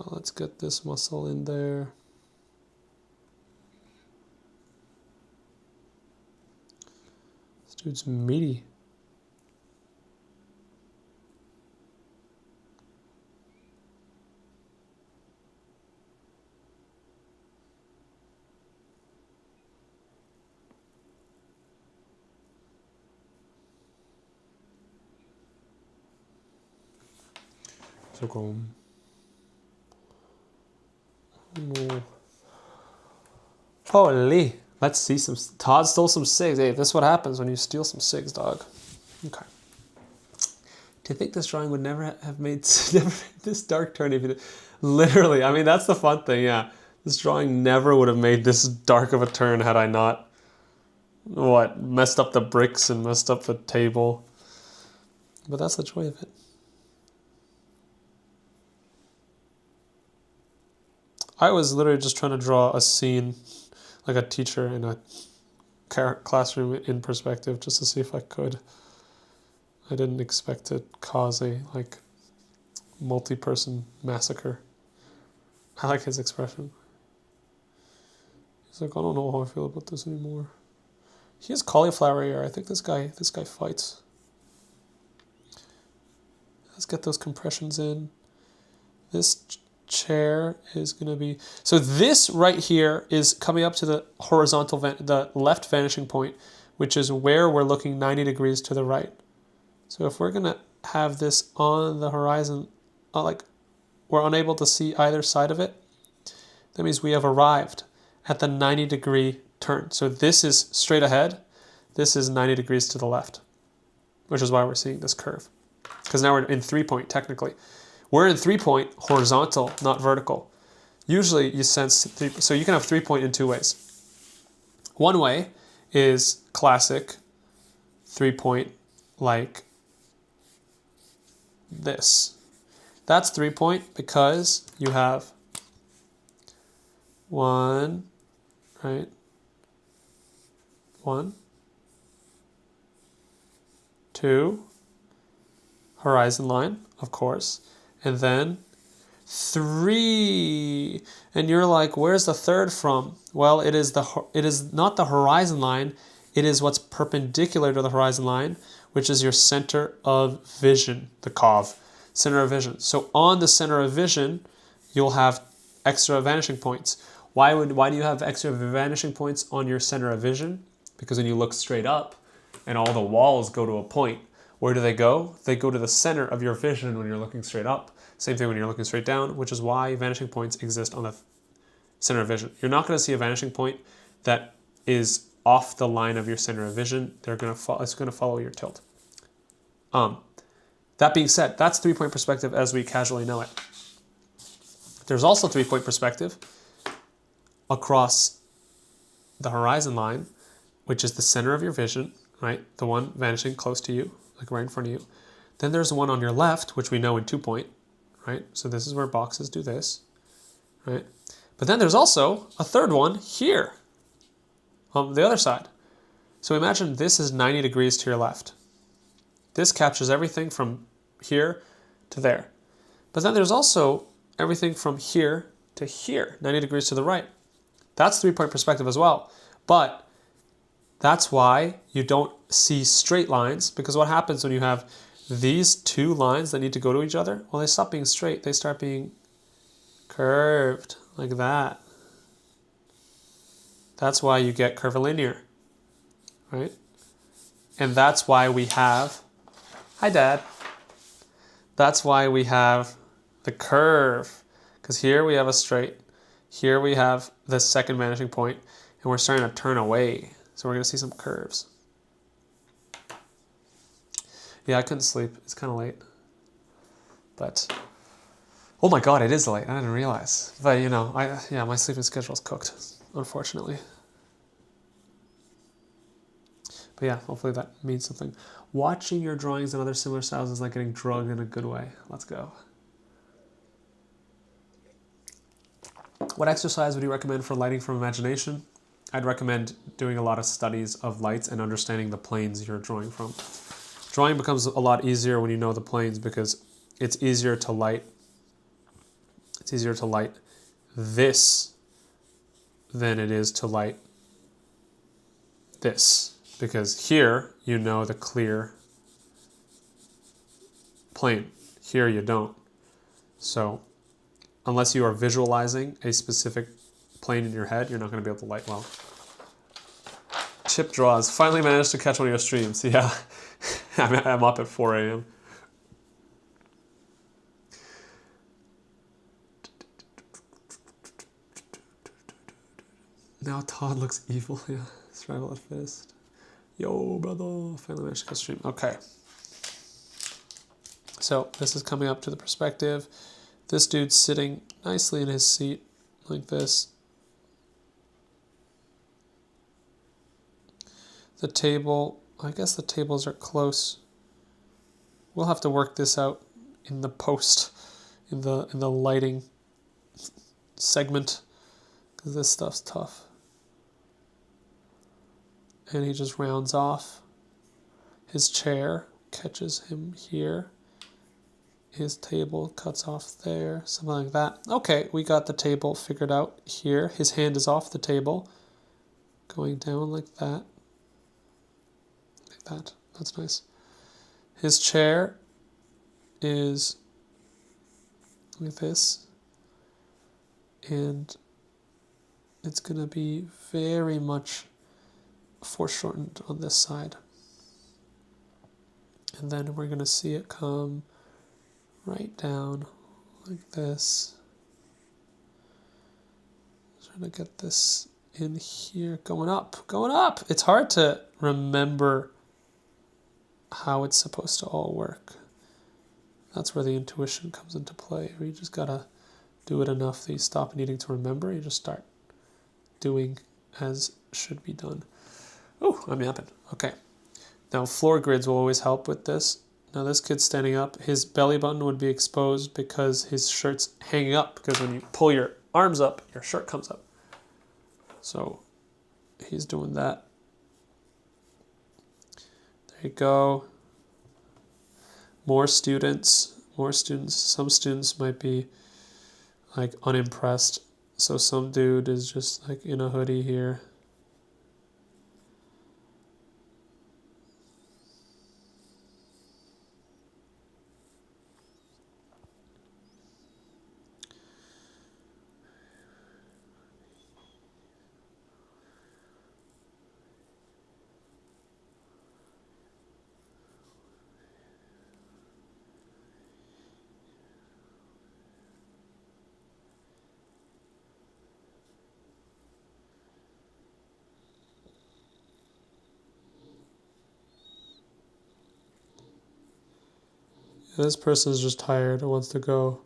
Let's get this muscle in there. This dude's meaty. So come. Holy. Let's see some. Todd stole some cigs. Hey, this is what happens when you steal some cigs, dog. Okay. Do you think this drawing would never have made this dark turn if you did? Literally, I mean, that's the fun thing, yeah. This drawing never would have made this dark of a turn had I not, messed up the bricks and messed up the table. But that's the joy of it. I was literally just trying to draw a scene, like a teacher in a classroom in perspective, just to see if I could. I didn't expect to cause a multi-person massacre. I like his expression. He's like, I don't know how I feel about this anymore. He has cauliflower ear. I think this guy fights. Let's get those compressions in. This chair is going to be... So this right here is coming up to the horizontal, the left vanishing point, which is where we're looking 90 degrees to the right. So if we're going to have this on the horizon, we're unable to see either side of it, that means we have arrived at the 90 degree turn. So this is straight ahead. This is 90 degrees to the left, which is why we're seeing this curve. Because now we're in 3-point technically. We're in 3-point horizontal, not vertical. Usually you sense so you can have 3-point in two ways. One way is classic 3-point like this. That's 3-point because you have 1, right? 1, 2, horizon line, of course, and then 3. And you're like, where's the third from? Well, it is not the horizon line, it is what's perpendicular to the horizon line, which is your center of vision, the COV. center of vision. So on the center of vision, you'll have extra vanishing points. Why do you have extra vanishing points on your center of vision? Because when you look straight up and all the walls go to a point, where do they go? They go to the center of your vision when you're looking straight up. Same thing when you're looking straight down, which is why vanishing points exist on the center of vision. You're not going to see a vanishing point that is off the line of your center of vision. It's going to follow your tilt. That being said, that's three-point perspective as we casually know it. There's also three-point perspective across the horizon line, which is the center of your vision, right? The one vanishing close to you, like right in front of you. Then there's one on your left, which we know in 2-point, right? So this is where boxes do this, right? But then there's also a third one here on the other side. So imagine this is 90 degrees to your left. This captures everything from here to there. But then there's also everything from here to here, 90 degrees to the right. That's three-point perspective as well. But that's why you don't see straight lines, because what happens when you have these two lines that need to go to each other? Well, they stop being straight. They start being curved like that. That's why you get curvilinear, right? And that's why we have, hi Dad. That's why we have the curve, because here we have a straight, here we have the second vanishing point, and we're starting to turn away. So we're going to see some curves. Yeah, I couldn't sleep. It's kind of late. But, oh my God, it is late. I didn't realize. But, you know, my sleeping schedule is cooked, unfortunately. But yeah, hopefully that means something. Watching your drawings and other similar styles is like getting drugged in a good way. Let's go. What exercise would you recommend for lighting from imagination? I'd recommend doing a lot of studies of lights and understanding the planes you're drawing from. Drawing becomes a lot easier when you know the planes, because it's easier to light. It's easier to light this than it is to light this, because here you know the clear plane. Here you don't. So unless you are visualizing a specific plane in your head, you're not going to be able to light well. Chip draws. Finally managed to catch one of your streams. Yeah, I'm up at 4 a.m. Now Todd looks evil. Yeah, survival at fittest. Yo, brother. Finally managed to catch a stream. Okay. So this is coming up to the perspective. This dude's sitting nicely in his seat like this. The table, I guess the tables are close. We'll have to work this out in the post, in the lighting segment, because this stuff's tough. And he just rounds off. His chair catches him here. His table cuts off there, something like that. Okay, we got the table figured out here. His hand is off the table, going down like that. Like that. That's nice. His chair is like this. And it's going to be very much foreshortened on this side. And then we're going to see it come right down like this. Trying to get this in here, going up. It's hard to remember how it's supposed to all work. That's where the intuition comes into play. Where you just gotta do it enough that you stop needing to remember. You just start doing as should be done. Oh, I'm yapping. Okay. Now floor grids will always help with this. Now this kid's standing up. His belly button would be exposed because his shirt's hanging up, because when you pull your arms up, your shirt comes up. So he's doing that. There you go. More students. Some students might be like unimpressed. So some dude is just like in a hoodie here. This person's just tired and wants to go.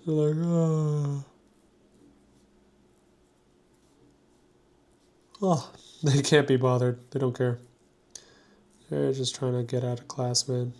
So like, oh, they can't be bothered. They don't care. They're just trying to get out of class, man.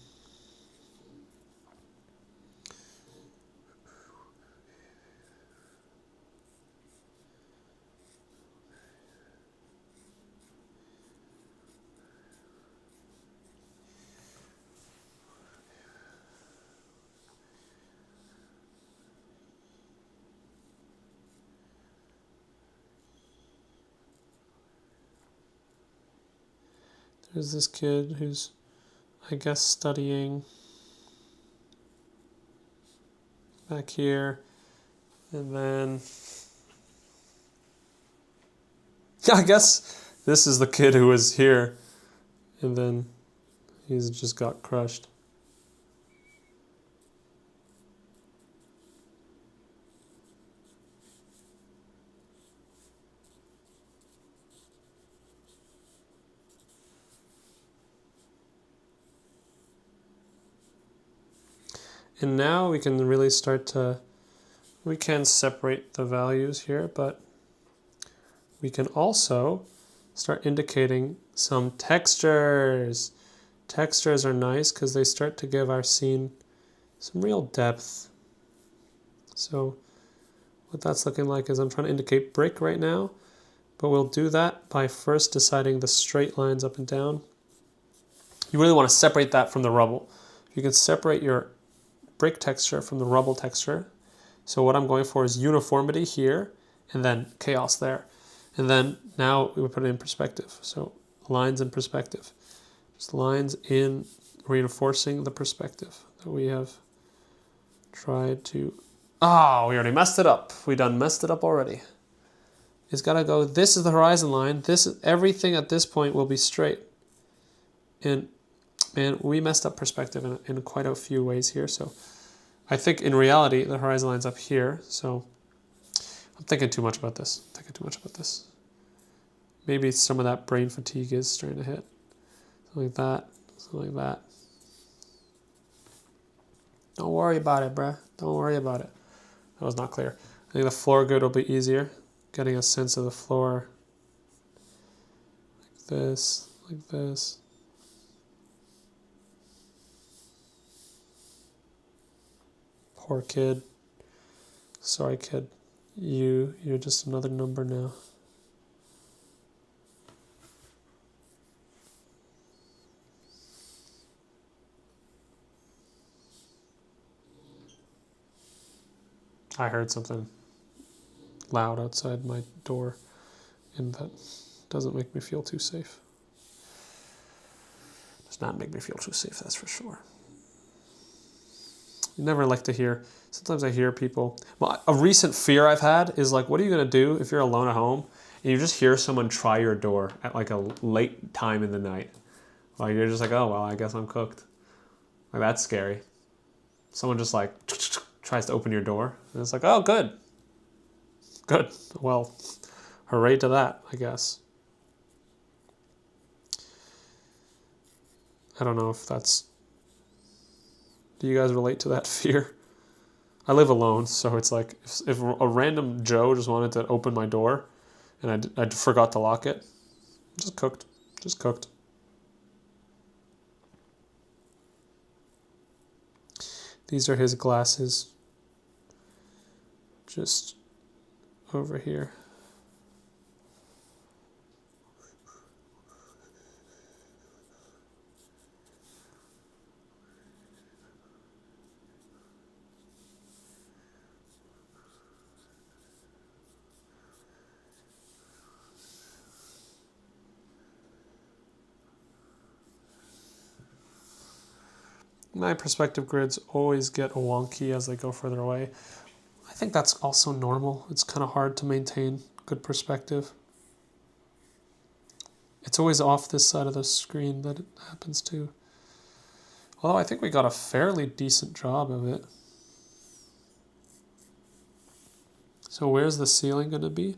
There's this kid who's, I guess, studying back here. And then, I guess this is the kid who was here. And then he's just got crushed. And now we can really start to, we can separate the values here, but we can also start indicating some textures. Textures are nice because they start to give our scene some real depth. So what that's looking like is I'm trying to indicate brick right now, but we'll do that by first deciding the straight lines up and down. You really want to separate that from the rubble. You can separate your brick texture from the rubble texture. So what I'm going for is uniformity here and then chaos there. And then now we would put it in perspective. So lines in perspective. Just lines in reinforcing the perspective that we have tried to... Oh, we already messed it up. We done messed it up already. It's got to go, this is the horizon line. This is, everything at this point will be straight. And man, we messed up perspective in quite a few ways here. So I think in reality, the horizon line's up here. So I'm thinking too much about this. Maybe some of that brain fatigue is starting to hit. Something like that. Something like that. Don't worry about it, bruh. Don't worry about it. That was not clear. I think the floor grid will be easier. Getting a sense of the floor. Like this. Like this. Poor kid. Sorry, kid. You're just another number now. I heard something loud outside my door, and that doesn't make me feel too safe. Does not make me feel too safe, that's for sure. You never like to hear, sometimes I hear people, well, a recent fear I've had is like, what are you going to do if you're alone at home and you just hear someone try your door at like a late time in the night? Like you're just like, oh, well, I guess I'm cooked. Like that's scary. Someone just like tries to open your door and it's like, oh, good. Good. Well, hooray to that, I guess. I don't know if that's... Do you guys relate to that fear? I live alone, so it's like if a random Joe just wanted to open my door and I forgot to lock it, just cooked. Just cooked. These are his glasses. Just over here. My perspective grids always get wonky as they go further away. I think that's also normal. It's kind of hard to maintain good perspective. It's always off this side of the screen that it happens to. Although I think we got a fairly decent job of it. So where's the ceiling going to be?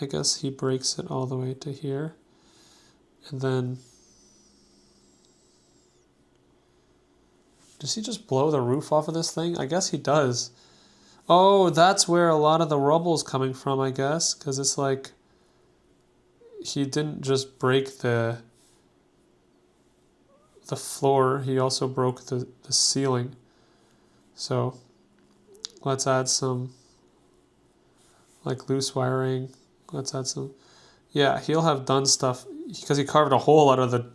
I guess he breaks it all the way to here. And then Does he just blow the roof off of this thing? I guess he does. Oh, that's where a lot of the rubble's coming from, I guess. Because it's like he didn't just break the floor, he also broke the ceiling. So let's add some like loose wiring. Let's add some. Yeah, he'll have done stuff because he carved a hole out of the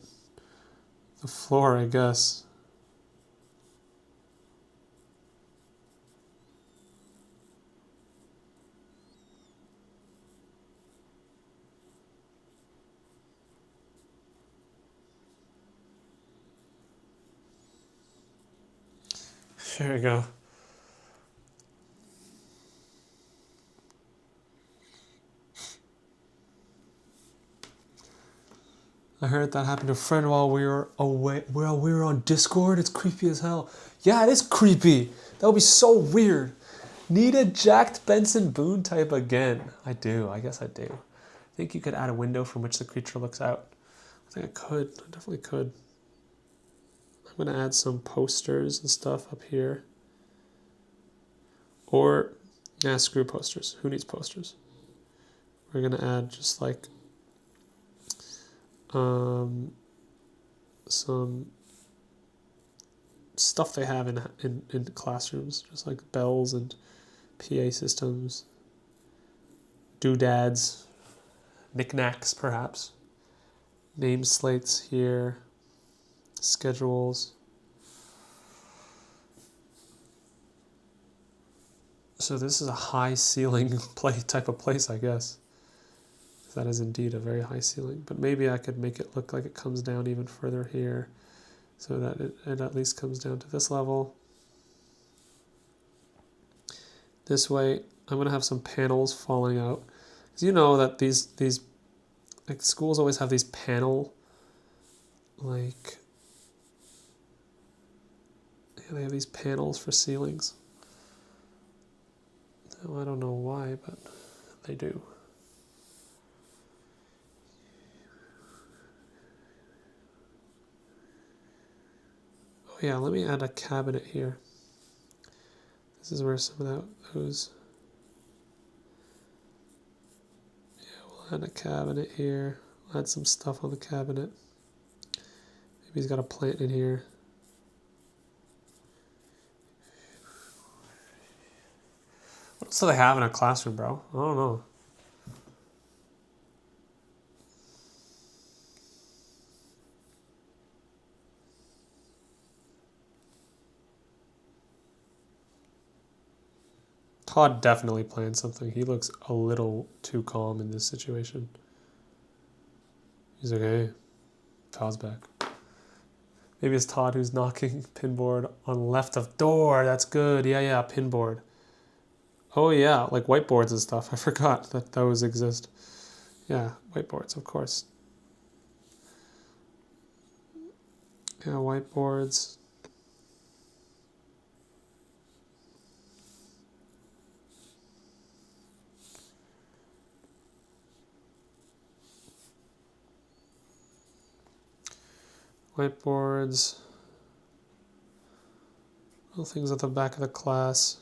floor, I guess. There you go. I heard that happened to a friend while we were away. While we were on Discord. It's creepy as hell. Yeah, it is creepy. That would be so weird. Need a Jack Benson Boone type again? I do. I guess I do. I think you could add a window from which the creature looks out. I think I could. I definitely could. I'm going to add some posters and stuff up here. Or, yeah, screw posters. Who needs posters? We're going to add just like some stuff they have in classrooms, just like bells and PA systems, doodads, knickknacks perhaps, name slates here, schedules. So this is a high ceiling type of place, I guess. That is indeed a very high ceiling, but maybe I could make it look like it comes down even further here so that it at least comes down to this level. This way, I'm going to have some panels falling out. Because you know that these like schools always have these panel, like, yeah, they have these panels for ceilings. I don't know why, but they do. Oh yeah, let me add a cabinet here. This is where some of those. Yeah, we'll add a cabinet here. We'll add some stuff on the cabinet. Maybe he's got a plant in here. What else do they have in a classroom, bro? I don't know. Todd definitely planned something. He looks a little too calm in this situation. He's like, hey, Todd's back. Maybe it's Todd who's knocking pinboard on left of door. That's good. Yeah, pinboard. Oh yeah, like whiteboards and stuff. I forgot that those exist. Yeah, whiteboards, of course. Yeah, whiteboards. Whiteboards. Little things at the back of the class.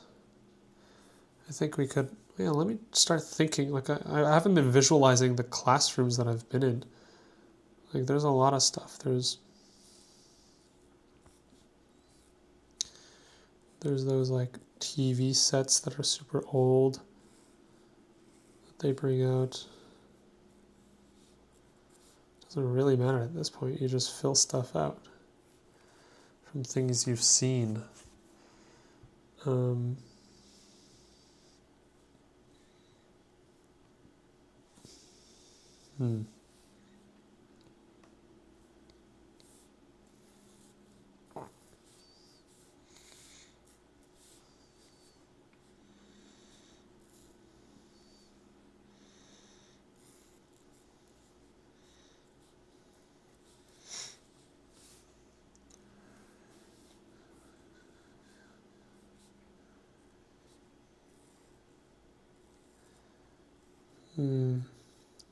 I think we could, yeah, let me start thinking. Like, I haven't been visualizing the classrooms that I've been in. Like, there's a lot of stuff. There's those, like, TV sets that are super old that they bring out. Doesn't really matter at this point. You just fill stuff out from things you've seen.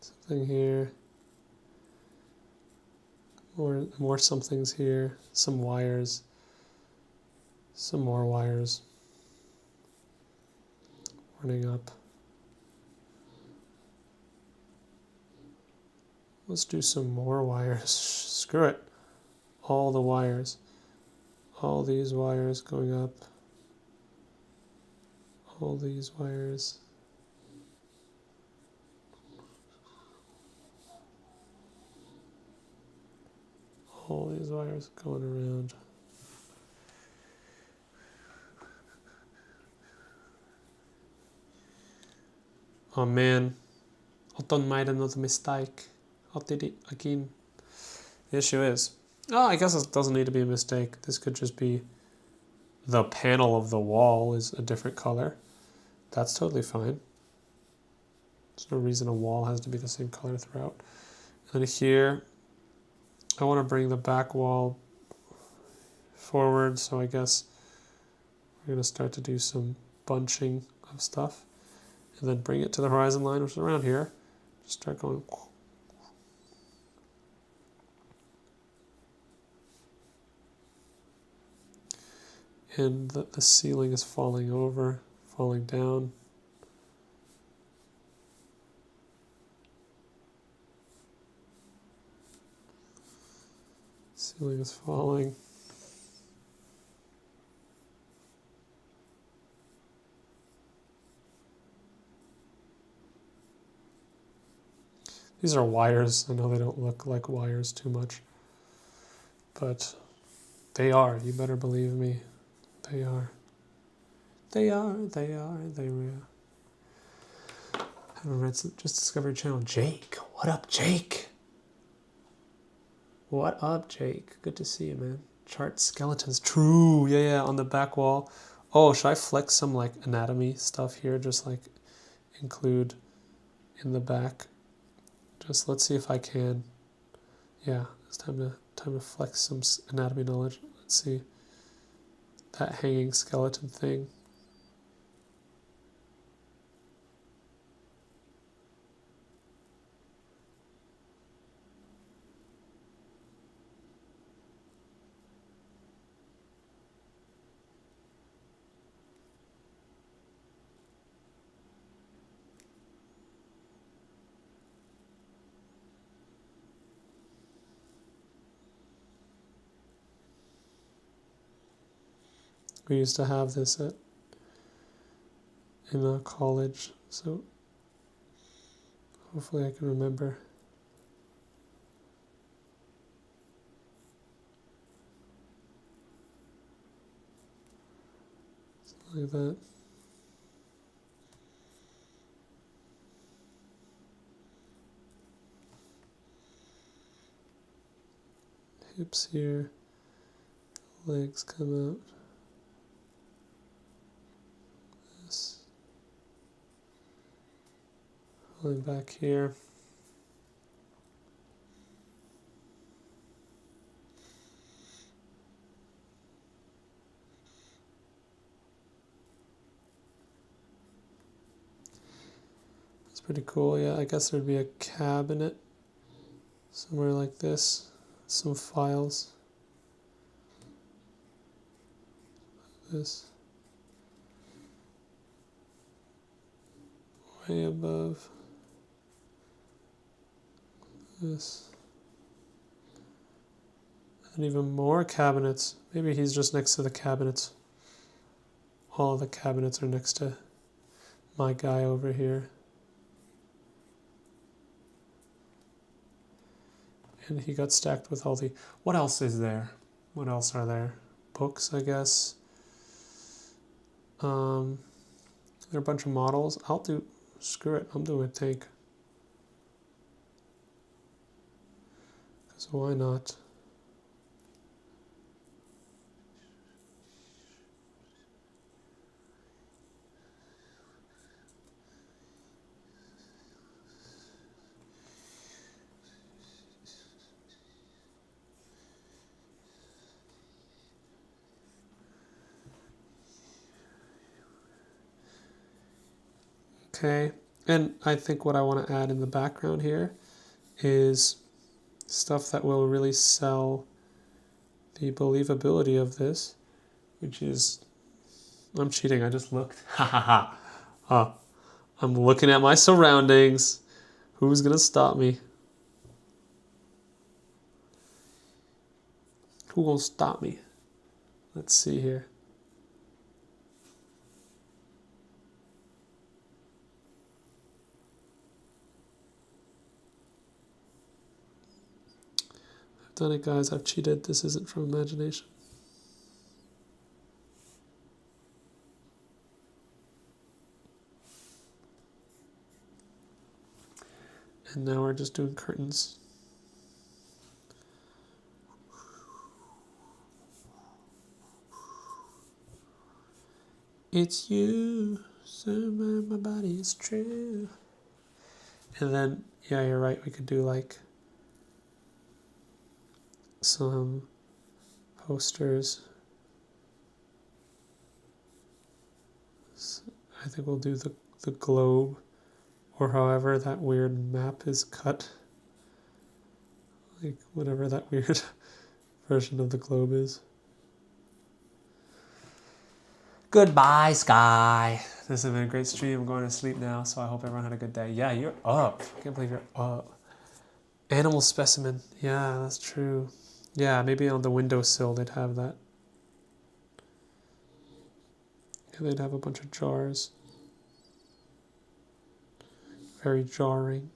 Something here. More somethings here. Some wires. Some more wires running up. Let's do some more wires. Screw it. All the wires. All these wires going up. All these wires. All these wires going around. Oh man, I done made another mistake. I did it again. The issue is, oh, I guess it doesn't need to be a mistake. This could just be the panel of the wall is a different color. That's totally fine. There's no reason a wall has to be the same color throughout. And then here, I want to bring the back wall forward, so I guess we're going to start to do some bunching of stuff. And then bring it to the horizon line, which is around here. Just start going. And the ceiling is falling over, falling down. Ceiling is falling. These are wires. I know they don't look like wires too much, but they are. You better believe me. They are. They are. They are. They are. Haven't read some, just Discovery Channel. Jake. What up, Jake? What up, Jake? Good to see you, man. Chart skeletons. True. Yeah, yeah. On the back wall. Oh, should I flex some like anatomy stuff here? Just like include in the back. Just let's see if I can. Yeah, it's time to flex some anatomy knowledge. Let's see. That hanging skeleton thing. We used to have this in college, so hopefully I can remember. Something like that. Hips here, legs come out. This. Pulling back here. That's pretty cool. Yeah, I guess there'd be a cabinet somewhere like this. Some files. This. Way above. This. And even more cabinets. Maybe he's just next to the cabinets. All of the cabinets are next to my guy over here. And he got stacked with all the... What else is there? What else are there? Books, I guess. There are a bunch of models. I'll do... Screw it. I'm doing a tank. Because why not? Okay, and I think what I want to add in the background here is stuff that will really sell the believability of this. which is, I'm cheating, I just looked. Ha ha ha. I'm looking at my surroundings. Who's gonna stop me? Who gonna stop me? Let's see here. I've done it, guys. I've cheated. This isn't from imagination. And now we're just doing curtains. It's you, so my body is true. And then, yeah, you're right. We could do like some posters. So I think we'll do the globe, or however that weird map is cut. Like whatever that weird version of the globe is. Goodbye, Sky. This has been a great stream. I'm going to sleep now, so I hope everyone had a good day. Yeah, you're up. I can't believe you're up. Animal specimen. Yeah, that's true. Yeah, maybe on the windowsill they'd have that. Yeah, they'd have a bunch of jars. Very jarring.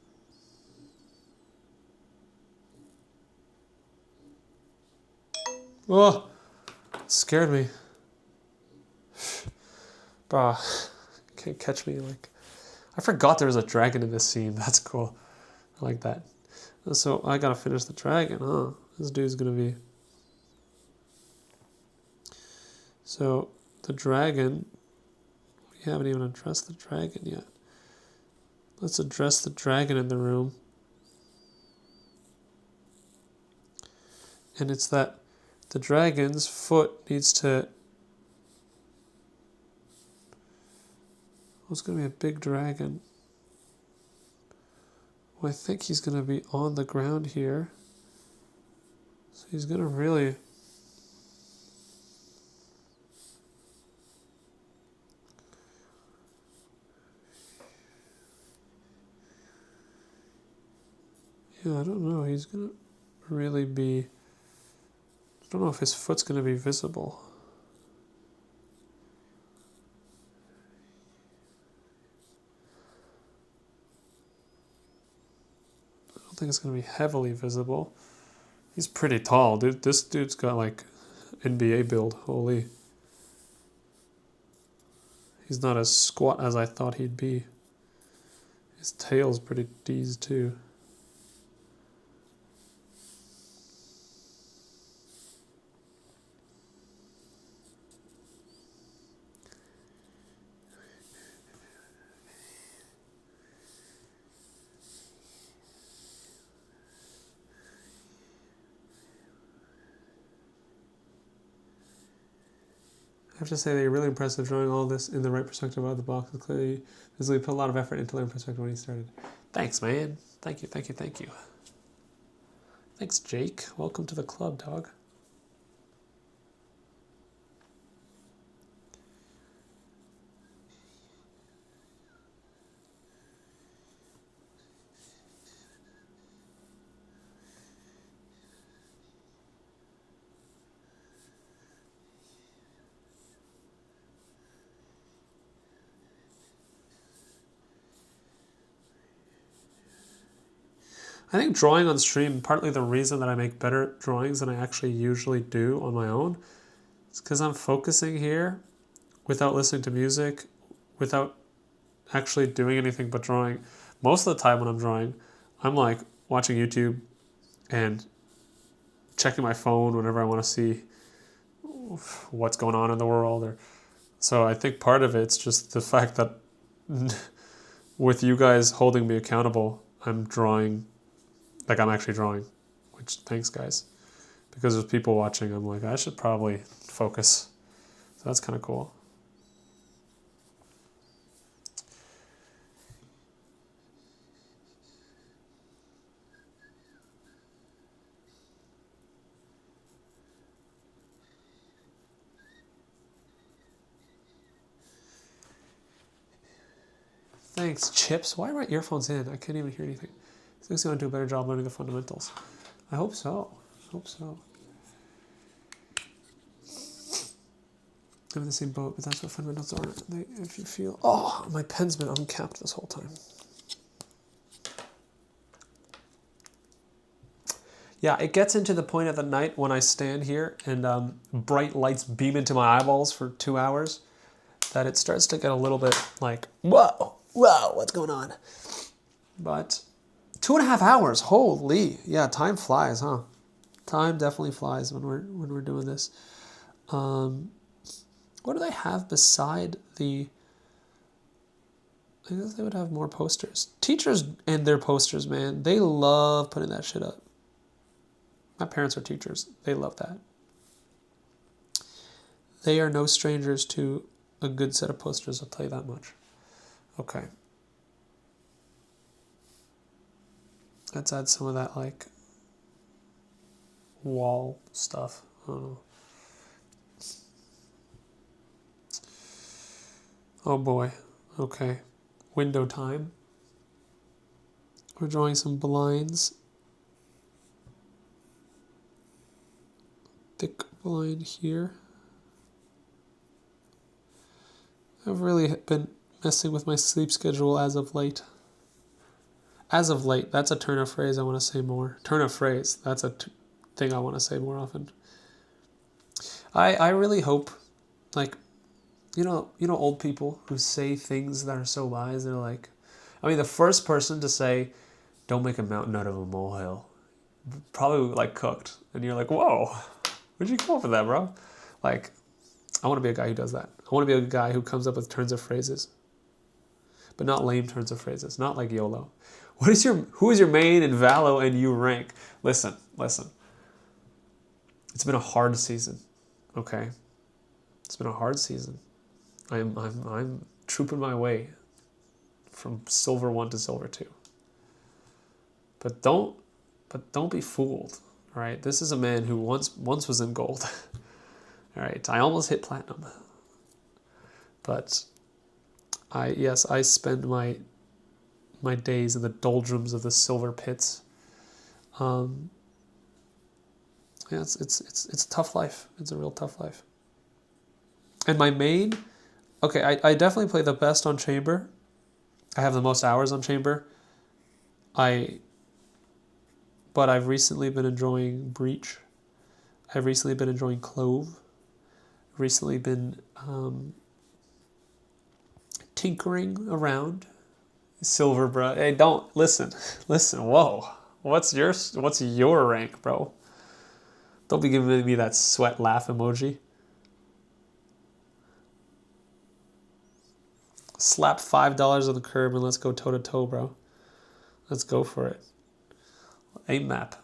Oh, scared me. Bruh, can't catch me. Like, I forgot there was a dragon in this scene. That's cool. I like that. So I gotta finish the dragon, huh? This dude's gonna be. So the dragon. We haven't even addressed the dragon yet. Let's address the dragon in the room. And it's that the dragon's foot needs to. Oh, it's gonna be a big dragon. Well, I think he's gonna be on the ground here. So he's gonna really. Yeah, I don't know. He's gonna really be. I don't know if his foot's gonna be visible. I don't think it's gonna be heavily visible. He's pretty tall, dude. This dude's got like NBA build. Holy. He's not as squat as I thought he'd be. His tail's pretty deezed too. I have to say that you're really impressive drawing all this in the right perspective out of the box. Clearly, visibly put a lot of effort into learning perspective when you started. Thanks, man. Thank you, thank you, thank you. Thanks, Jake. Welcome to the club, dog. I think drawing on stream, partly the reason that I make better drawings than I actually usually do on my own, is because I'm focusing here without listening to music, without actually doing anything but drawing. Most of the time when I'm drawing, I'm like watching YouTube and checking my phone whenever I want to see what's going on in the world. Or so I think part of it's just the fact that with you guys holding me accountable, I'm drawing. Like I'm actually drawing, which thanks guys. Because there's people watching, I'm like, I should probably focus. So that's kind of cool. Thanks. Chips? Why are my earphones in? I can't even hear anything. I think it's going to do a better job learning the fundamentals. I hope so. I hope so. I'm in the same boat, but that's what fundamentals are. If you feel... Oh, my pen's been uncapped this whole time. Yeah, it gets into the point of the night when I stand here and bright lights beam into my eyeballs for 2 hours that it starts to get a little bit like, whoa, what's going on? But 2.5 hours, holy, yeah, time flies, huh? Time definitely flies when we're doing this. What do they have beside the... I guess they would have more posters. Teachers and their posters, man, they love putting that shit up. My parents are teachers. They love that. They are no strangers to a good set of posters, I'll tell you that much. Okay. Let's add some of that, like, wall stuff. I don't know. Oh boy. Okay. Window time. We're drawing some blinds. Thick blind here. I've really been messing with my sleep schedule as of late. As of late, that's a turn of phrase I want to say more. Turn of phrase, that's a thing I want to say more often. I really hope, like, you know old people who say things that are so wise, they're like, I mean, the first person to say, don't make a mountain out of a molehill, probably like cooked. And you're like, whoa, where'd you come up with that, bro? Like, I want to be a guy who does that. I want to be a guy who comes up with turns of phrases, but not lame turns of phrases, not like YOLO. Who is your main and Valo and you rank? Listen. It's been a hard season, okay? It's been a hard season. I'm trooping my way from silver 1 to silver 2. But don't be fooled, all right? This is a man who once was in gold. All right, I almost hit platinum. But I spend my days in the doldrums of the silver pits. Yeah, it's a tough life. It's a real tough life. And my main, okay, I definitely play the best on chamber. I have the most hours on chamber. But I've recently been enjoying breach. I've recently been enjoying clove. I've recently been tinkering around. Silver, bro. Hey, don't listen. Whoa, what's your rank, bro? Don't be giving me that sweat laugh emoji. Slap $5 on the curb and let's go toe to toe, bro. Let's go for it. Aim map.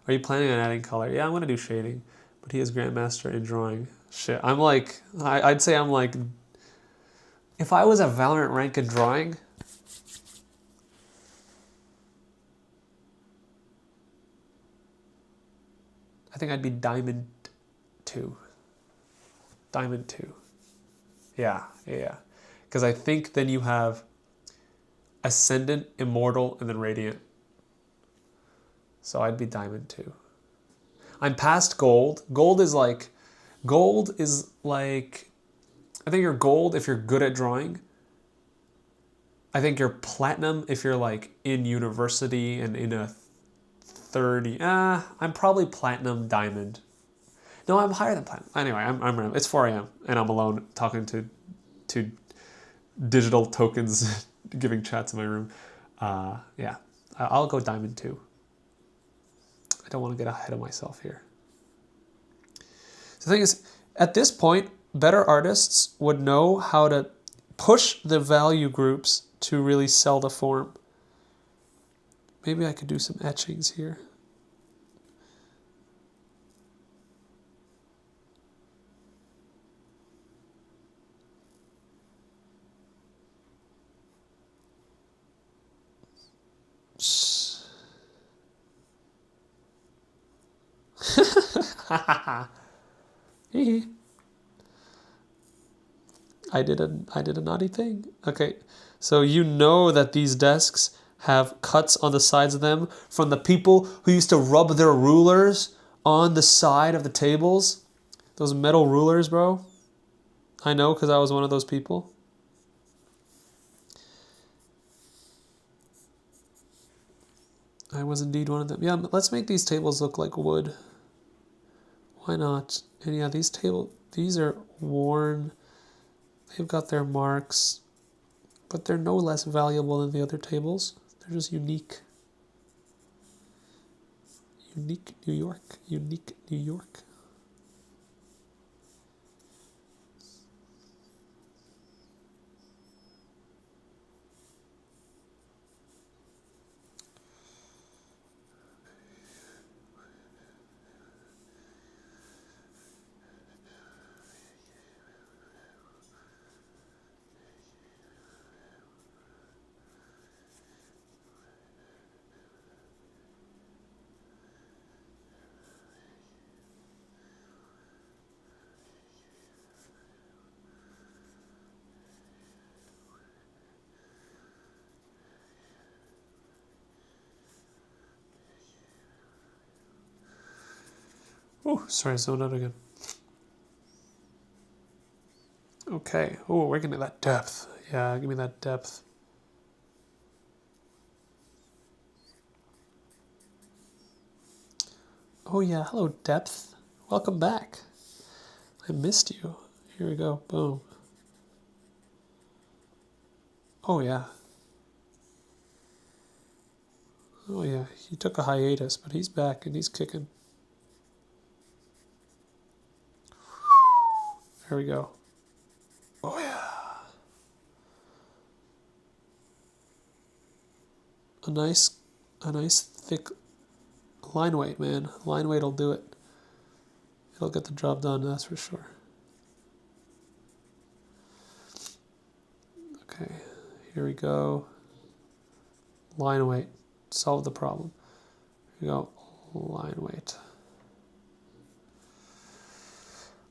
Are you planning on adding color? Yeah, I'm gonna do shading, but he is grandmaster in drawing. Shit, I'm like, I'd say I'm like, if I was a Valorant rank in drawing, I think I'd be Diamond 2. Diamond 2. Yeah. Because I think then you have Ascendant, Immortal, and then Radiant. So I'd be Diamond 2. I'm past Gold. Gold is like, I think you're Gold if you're good at drawing. I think you're Platinum if you're like in university and in a 30. I'm probably Platinum Diamond. No, I'm higher than Platinum. Anyway, I'm it's 4 a.m. and I'm alone talking to digital tokens giving chats in my room. Yeah, I'll go Diamond 2. I don't want to get ahead of myself here. The thing is, at this point, better artists would know how to push the value groups to really sell the form. Maybe I could do some etchings here. I did a naughty thing. Okay, So you know that these desks have cuts on the sides of them from the people who used to rub their rulers on the side of the tables. Those metal rulers, bro. I know because I was one of those people. I was indeed one of them. Yeah, let's make these tables look like wood. Why not? And yeah, these are worn. They've got their marks, but they're no less valuable than the other tables. They're just unique. Unique New York. Unique New York. Oh, sorry, zoned out again. Okay. Oh, we're getting that depth. Yeah, give me that depth. Oh yeah, hello depth. Welcome back. I missed you. Here we go. Boom. Oh yeah. Oh yeah. He took a hiatus, but he's back and he's kicking. There we go. Oh yeah. A nice thick line weight, man. Line weight will do it. It'll get the job done, that's for sure. Okay, here we go. Line weight. Solve the problem. Here we go. Line weight.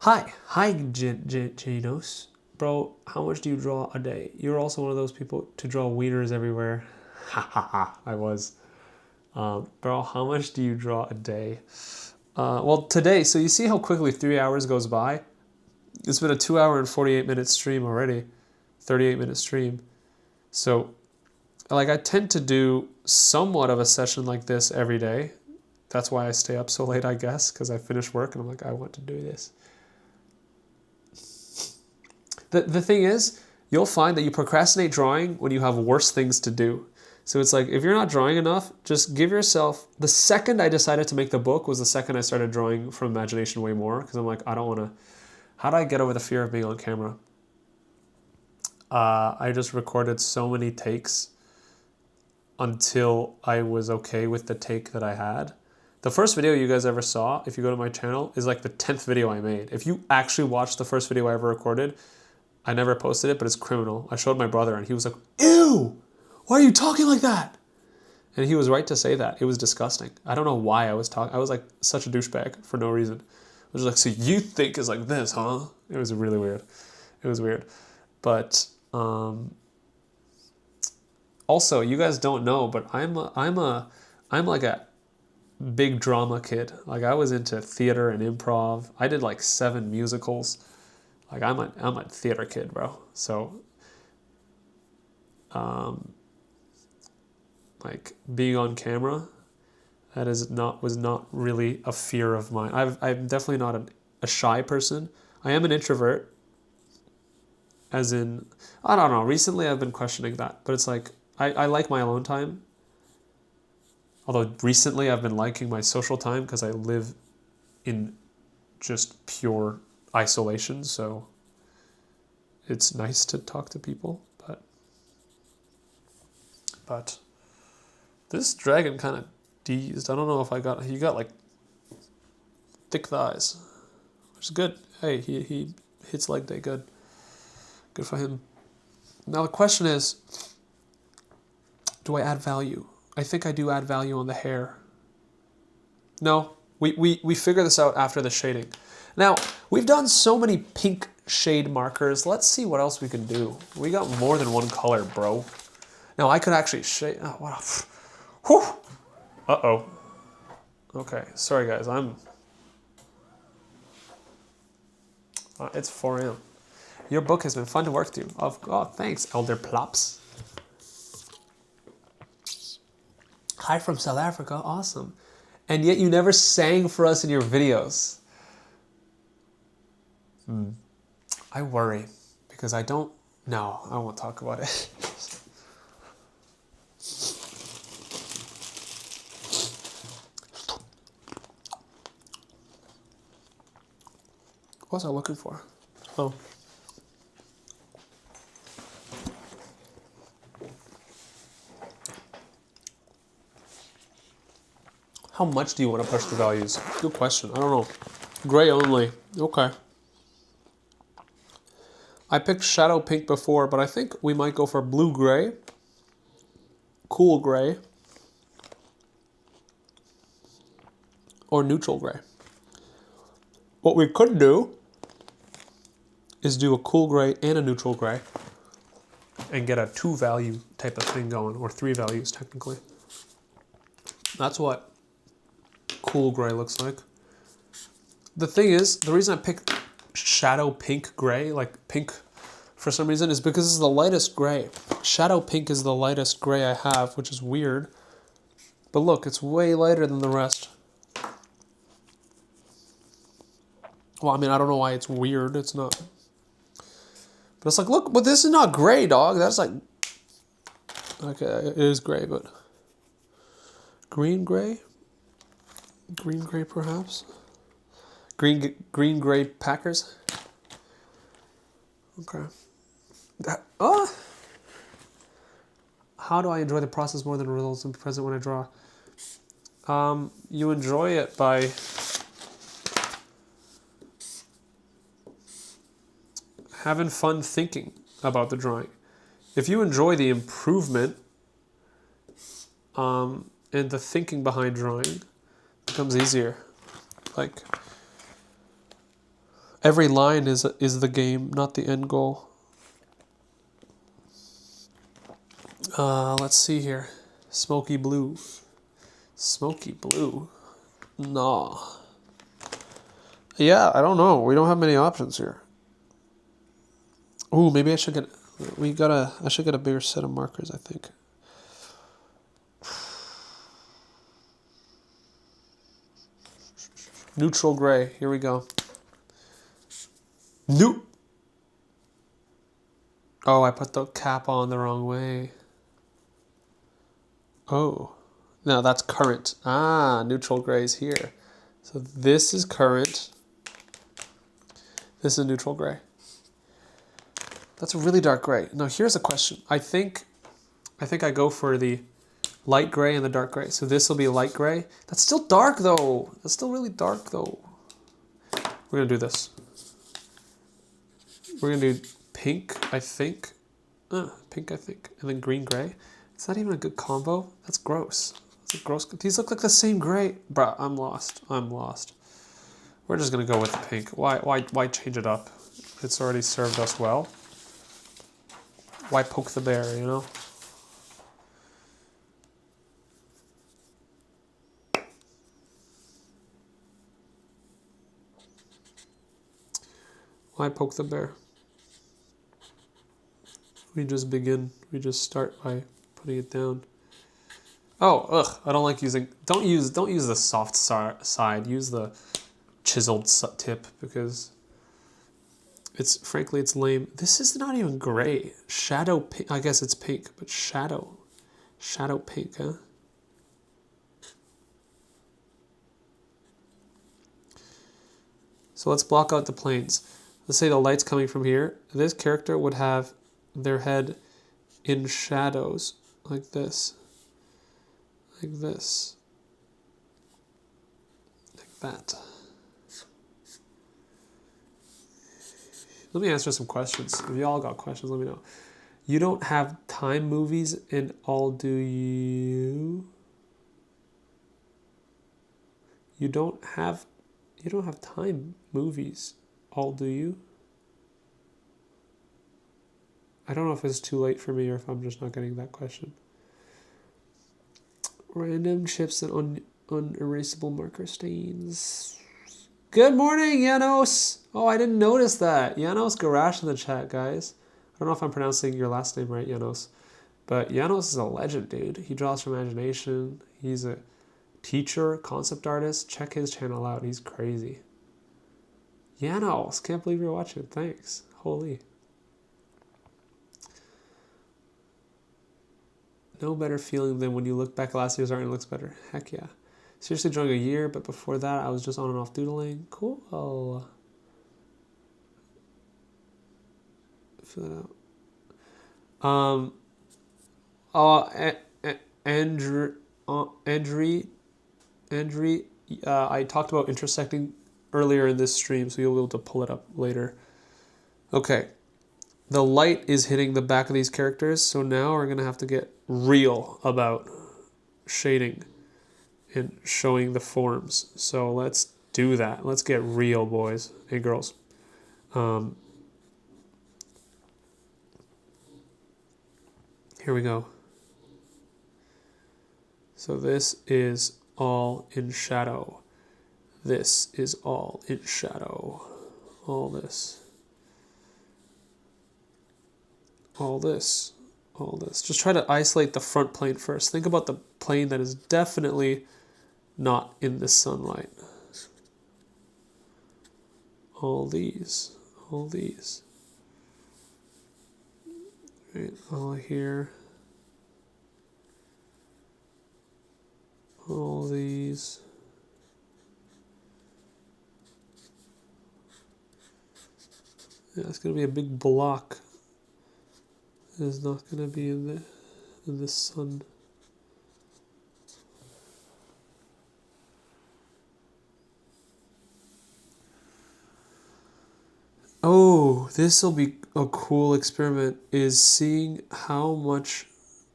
Hi, Janos. Bro, how much do you draw a day? You're also one of those people to draw wieners everywhere. Ha ha ha, I was. Bro, how much do you draw a day? Well, today, so you see how quickly 3 hours goes by? It's been a 2 hour and 48 minute stream already. 38-minute stream. So, like, I tend to do somewhat of a session like this every day. That's why I stay up so late, I guess, because I finish work and I'm like, I want to do this. The thing is, you'll find that you procrastinate drawing when you have worse things to do. So it's like, if you're not drawing enough, just give yourself... The second I decided to make the book was the second I started drawing from imagination way more, because I'm like, I don't want to... How do I get over the fear of being on camera? I just recorded so many takes until I was okay with the take that I had. The first video you guys ever saw, if you go to my channel, is like the 10th video I made. If you actually watched the first video I ever recorded, I never posted it, but it's criminal. I showed my brother and he was like, ew, why are you talking like that? And he was right to say that. It was disgusting. I don't know why I was talking. I was like such a douchebag for no reason. I was like, so you think is like this, huh? It was really weird. It was weird. But also, you guys don't know, but I'm like a big drama kid. Like, I was into theater and improv. I did like 7 musicals. Like, I'm a theater kid, bro. So, like, being on camera, was not really a fear of mine. I'm definitely not a shy person. I am an introvert, as in, I don't know. Recently, I've been questioning that, but it's like, I like my alone time. Although recently, I've been liking my social time because I live in just pure isolation, so it's nice to talk to people, but this dragon kind of deezed. I don't know if he got like thick thighs, which is good. Hey, he hits leg day, good for him. Now the question is, do I add value? I think I do add value on the hair. No, we figure this out after the shading. Now, we've done so many pink shade markers. Let's see what else we can do. We got more than one color, bro. Now I could actually shade. Oh, wow. Whew. Uh-oh. Okay, sorry guys. It's 4 a.m. Your book has been fun to work through. Oh, thanks, Elder Plops. Hi from South Africa. Awesome. And yet you never sang for us in your videos. I worry because I don't. No, I won't talk about it. What was I looking for? Oh. How much do you want to push the values? Good question. I don't know. Gray only. Okay. I picked shadow pink before, but I think we might go for blue gray, cool gray, or neutral gray. What we could do is do a cool gray and a neutral gray and get a 2-value type of thing going, or 3 values technically. That's what cool gray looks like. The thing is, the reason I picked shadow pink gray, like pink for some reason, is because it's the lightest gray. Shadow pink is the lightest gray I have, which is weird. But look, it's way lighter than the rest. Well, I mean, I don't know why it's weird. It's not. But it's like, look, but this is not gray, dog. That's like, okay, it is gray, but green gray? Green gray, perhaps? Green gray Packers? Okay. How do I enjoy the process more than the results in present when I draw? You enjoy it by having fun thinking about the drawing. If you enjoy the improvement and the thinking behind drawing, it becomes easier. Like, every line is the game, not the end goal. Let's see here. Smoky blue. Smoky blue? Nah. Yeah, I don't know. We don't have many options here. Ooh, maybe I should get... I should get a bigger set of markers, I think. Neutral gray. Here we go. Nope. Oh, I put the cap on the wrong way. Oh. No, that's current. Ah, neutral gray is here. So this is current. This is neutral gray. That's a really dark gray. Now here's a question. I think I go for the light gray and the dark gray. So this will be light gray. That's still dark though. That's still really dark though. We're gonna do this. We're gonna do pink, I think. Pink, I think. And then green gray. It's not even a good combo. That's gross. That's a gross. These look like the same gray. Bruh, I'm lost. I'm lost. We're just gonna go with pink. Why change it up? It's already served us well. Why poke the bear, you know? Why poke the bear? We just begin. We just start by putting it down. Oh, ugh! I don't like using. Don't use the soft side. Use the chiseled tip because frankly it's lame. This is not even gray. Shadow pink. I guess it's pink, but shadow pink, huh? So let's block out the planes. Let's say the light's coming from here. This character would have their head in shadows like this. Like this. Like that. Let me answer some questions. If y'all got questions, let me know. You don't have time movies in all, do you? You don't have time movies all, do you? I don't know if it's too late for me or if I'm just not getting that question. Random chips and unerasable marker stains. Good morning, Janos. Oh, I didn't notice that. Janos Garash in the chat, guys. I don't know if I'm pronouncing your last name right, Janos. But Janos is a legend, dude. He draws from imagination. He's a teacher, concept artist. Check his channel out. He's crazy. Janos, can't believe you're watching. Thanks. Holy. No better feeling than when you look back at last year's art and it looks better. Heck yeah. Seriously drawing a year, but before that I was just on and off doodling. Cool. Fill it out. Andrew, I talked about intersecting earlier in this stream, so you'll be able to pull it up later. Okay. The light is hitting the back of these characters, so now we're going to have to get real about shading and showing the forms. So let's do that. Let's get real, boys and girls. Here we go. So this is all in shadow. This is all in shadow. All this. All this. All this. Just try to isolate the front plane first. Think about the plane that is definitely not in the sunlight. All these. All these. Right, all here. All these. Yeah, it's gonna be a big block. It's not gonna be in the sun. Oh, this will be a cool experiment, is seeing how much...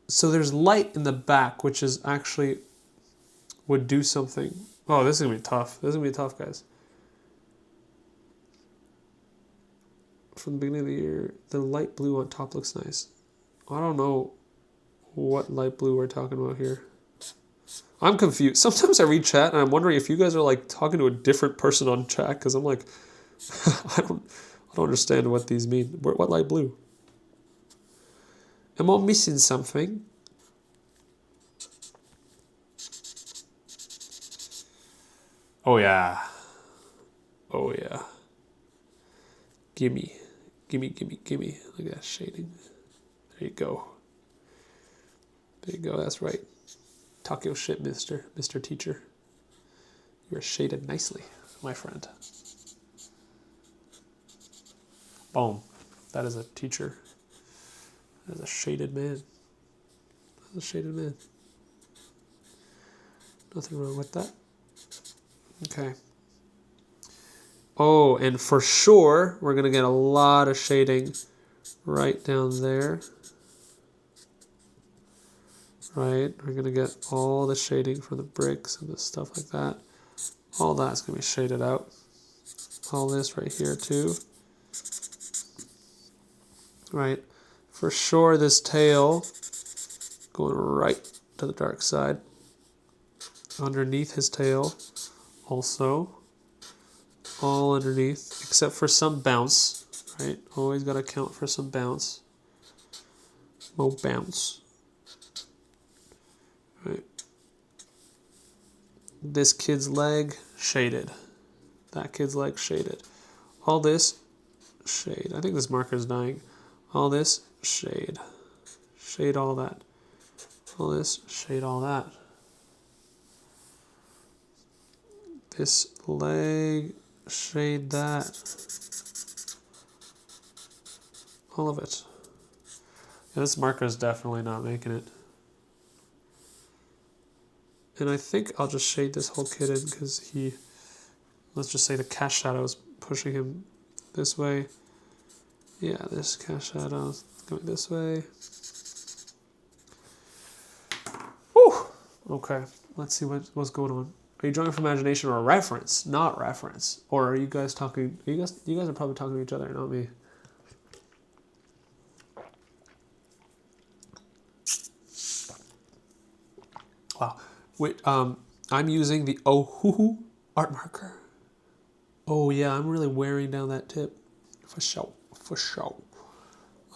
So there's light in the back, which is actually would do something. Oh, this is going to be tough. This is going to be tough, guys. From the beginning of the year, the light blue on top looks nice. I don't know what light blue we're talking about here. I'm confused. Sometimes I read chat and I'm wondering if you guys are like talking to a different person on chat, because I'm like, I don't understand what these mean. What light blue? Am I missing something? Oh yeah. Oh yeah. Gimme. Gimme, gimme, gimme. Look at that shading. There you go. There you go, that's right. Talk your shit, Mr. Teacher. You're shaded nicely, my friend. Boom. That is a teacher. That is a shaded man. That is a shaded man. Nothing wrong with that. Okay. Oh, and for sure, we're going to get a lot of shading right down there. Right? We're going to get all the shading from the bricks and the stuff like that. All that's going to be shaded out. All this right here too. Right? For sure, this tail going right to the dark side. Underneath his tail also. All underneath, except for some bounce, right? Always got to account for some bounce. No bounce. Right. This kid's leg, shaded. That kid's leg, shaded. All this, shade. I think this marker is dying. All this, shade. Shade all that. All this, shade all that. This leg, shade that. All of it. Yeah, this marker is definitely not making it. And I think I'll just shade this whole kid in because he, let's just say the cast shadow is pushing him this way. Yeah, this cast shadow is going this way. Whew. Okay, let's see what's going on. Are you drawing from imagination or reference? Not reference. Or are you guys talking? You guys are probably talking to each other, not me. Wow. Wait, I'm using the Ohuhu art marker. Oh yeah, I'm really wearing down that tip. For sure, for sure.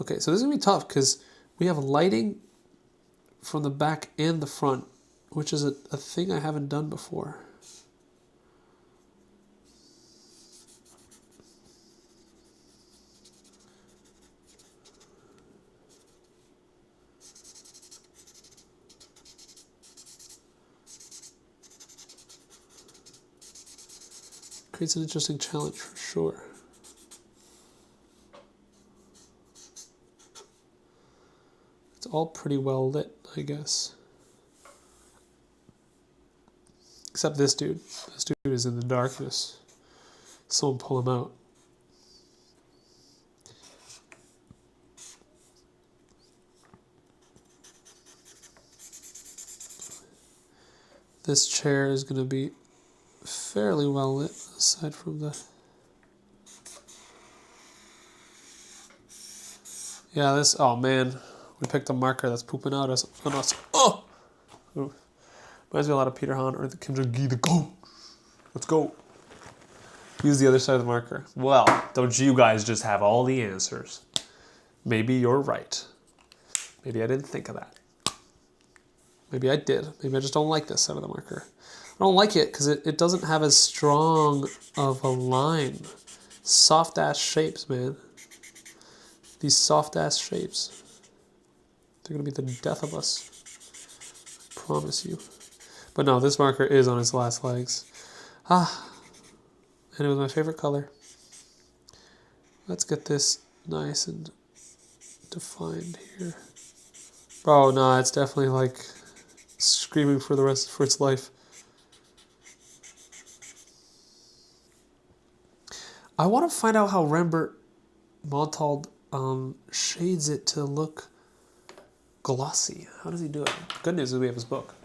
Okay, so this is gonna be tough because we have lighting from the back and the front, which is a thing I haven't done before. Creates an interesting challenge for sure. It's all pretty well lit, I guess. Except this dude. This dude is in the darkness. Someone pull him out. This chair is going to be fairly well lit, aside from the... Yeah, this... Oh, man. We picked a marker that's pooping out on us. Oh! Ooh. Reminds me a lot of Peter Han or the Kim Jong-gi, the go! Let's go! Use the other side of the marker. Well, don't you guys just have all the answers? Maybe you're right. Maybe I didn't think of that. Maybe I did. Maybe I just don't like this side of the marker. I don't like it because it doesn't have as strong of a line. Soft-ass shapes, man. These soft-ass shapes. They're going to be the death of us. I promise you. But no, this marker is on its last legs. Ah. And it was my favorite color. Let's get this nice and defined here. Oh, no, it's definitely like screaming for its life. I want to find out how Rembert Montalд shades it to look glossy. How does he do it? Good news is we have his book.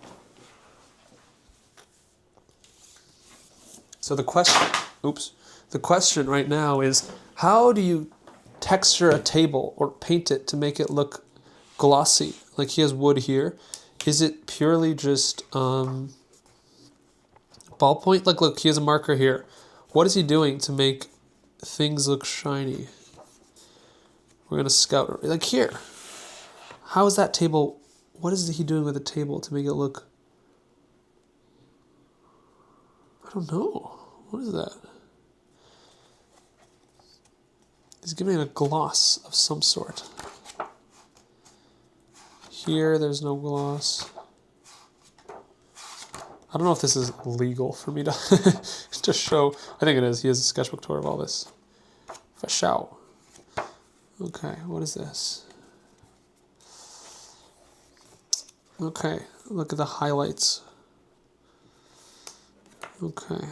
So the question right now is, how do you texture a table or paint it to make it look glossy? Like he has wood here. Is it purely just ballpoint? Like, look, he has a marker here. What is he doing to make things look shiny? We're going to scout. Like here. How is that table... What is he doing with the table to make it look... I don't know. What is that? He's giving it a gloss of some sort. Here, there's no gloss. I don't know if this is legal for me to to show. I think it is. He has a sketchbook tour of all this. For sure. Okay, what is this? Okay, look at the highlights. Okay.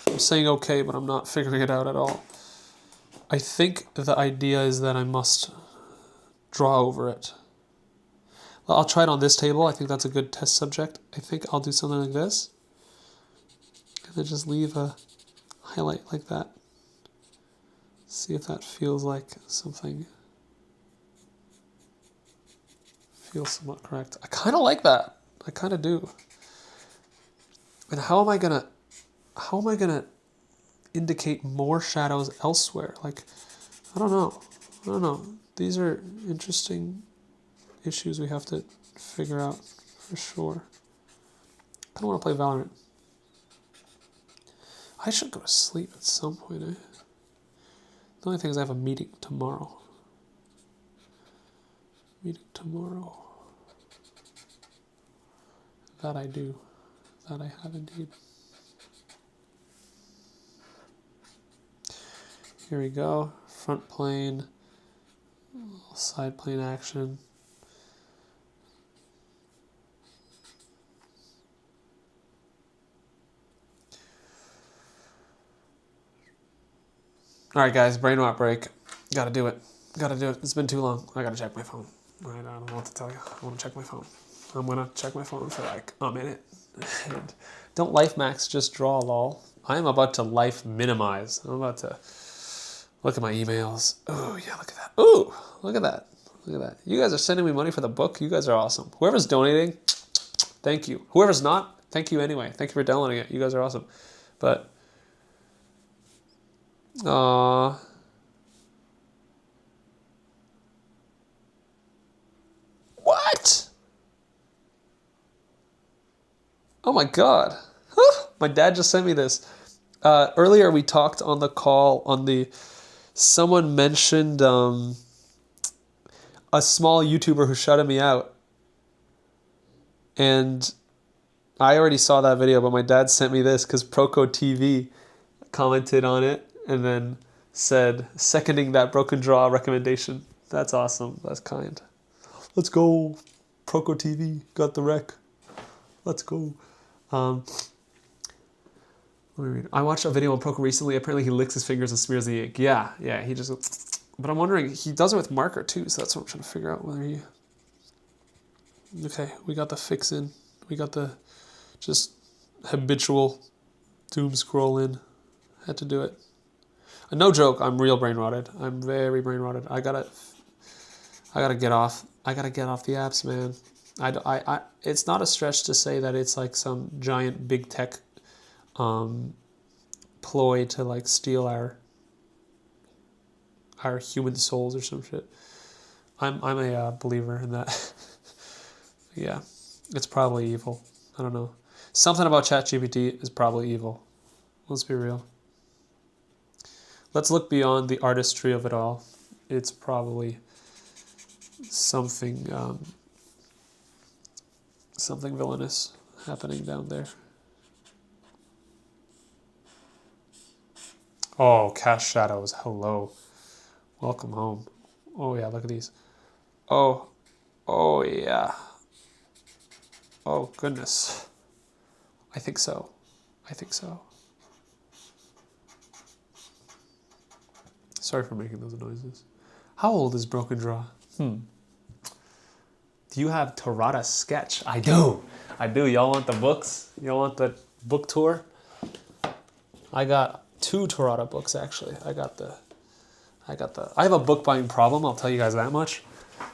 I'm saying okay, but I'm not figuring it out at all. I think the idea is that I must draw over it. Well, I'll try it on this table. I think that's a good test subject. I think I'll do something like this. And then just leave a highlight like that. See if that feels like something. Feels somewhat correct. I kind of like that. I kind of do. And how am I gonna indicate more shadows elsewhere? Like, I don't know. These are interesting issues we have to figure out for sure. I don't want to play Valorant. I should go to sleep at some point, eh? The only thing is I have a meeting tomorrow. That I do. That I have indeed. Here we go. Front plane. Side plane action. All right, guys, brain rot break. Gotta do it. It's been too long. I gotta check my phone. I don't know what to tell you. I want to check my phone. I'm gonna check my phone for like a minute. And don't life max, just draw, lol. I am about to life minimize. I'm about to look at my emails. Oh, yeah, look at that. Ooh, look at that. Look at that. You guys are sending me money for the book. You guys are awesome. Whoever's donating, Thank you. Whoever's not, thank you anyway. Thank you for downloading it. You guys are awesome. But, what? Oh my God. My dad just sent me this. Earlier we talked on the call someone mentioned a small YouTuber who shouted me out. And I already saw that video, but my dad sent me this because Proco TV commented on it and then said, seconding that broken draw recommendation. That's awesome. That's kind. Let's go. Proco TV got the rec. Let's go. Let me read. I watched a video on Proco recently. Apparently he licks his fingers and smears the ink. Yeah, he just... But I'm wondering, he does it with marker too, so that's what I'm trying to figure out whether he... Okay, we got the fix in. We got the just habitual doom scroll in. Had to do it. And no joke, I'm real brain rotted. I'm very brain rotted. I gotta get off. I gotta get off the apps, man. It's not a stretch to say that it's like some giant big tech ploy to like steal our human souls or some shit. I'm a believer in that. Yeah, it's probably evil. I don't know. Something about ChatGPT is probably evil. Let's be real. Let's look beyond the artistry of it all. It's probably something something villainous happening down there. Oh, Cast Shadows, hello. Welcome home. Oh yeah, look at these. Oh yeah. Oh goodness. I think so. Sorry for making those noises. How old is Broken Draw? Do you have Tarada Sketch? I do. Y'all want the books? Y'all want the book tour? I got 2 Tarada books actually. I have a book buying problem, I'll tell you guys that much.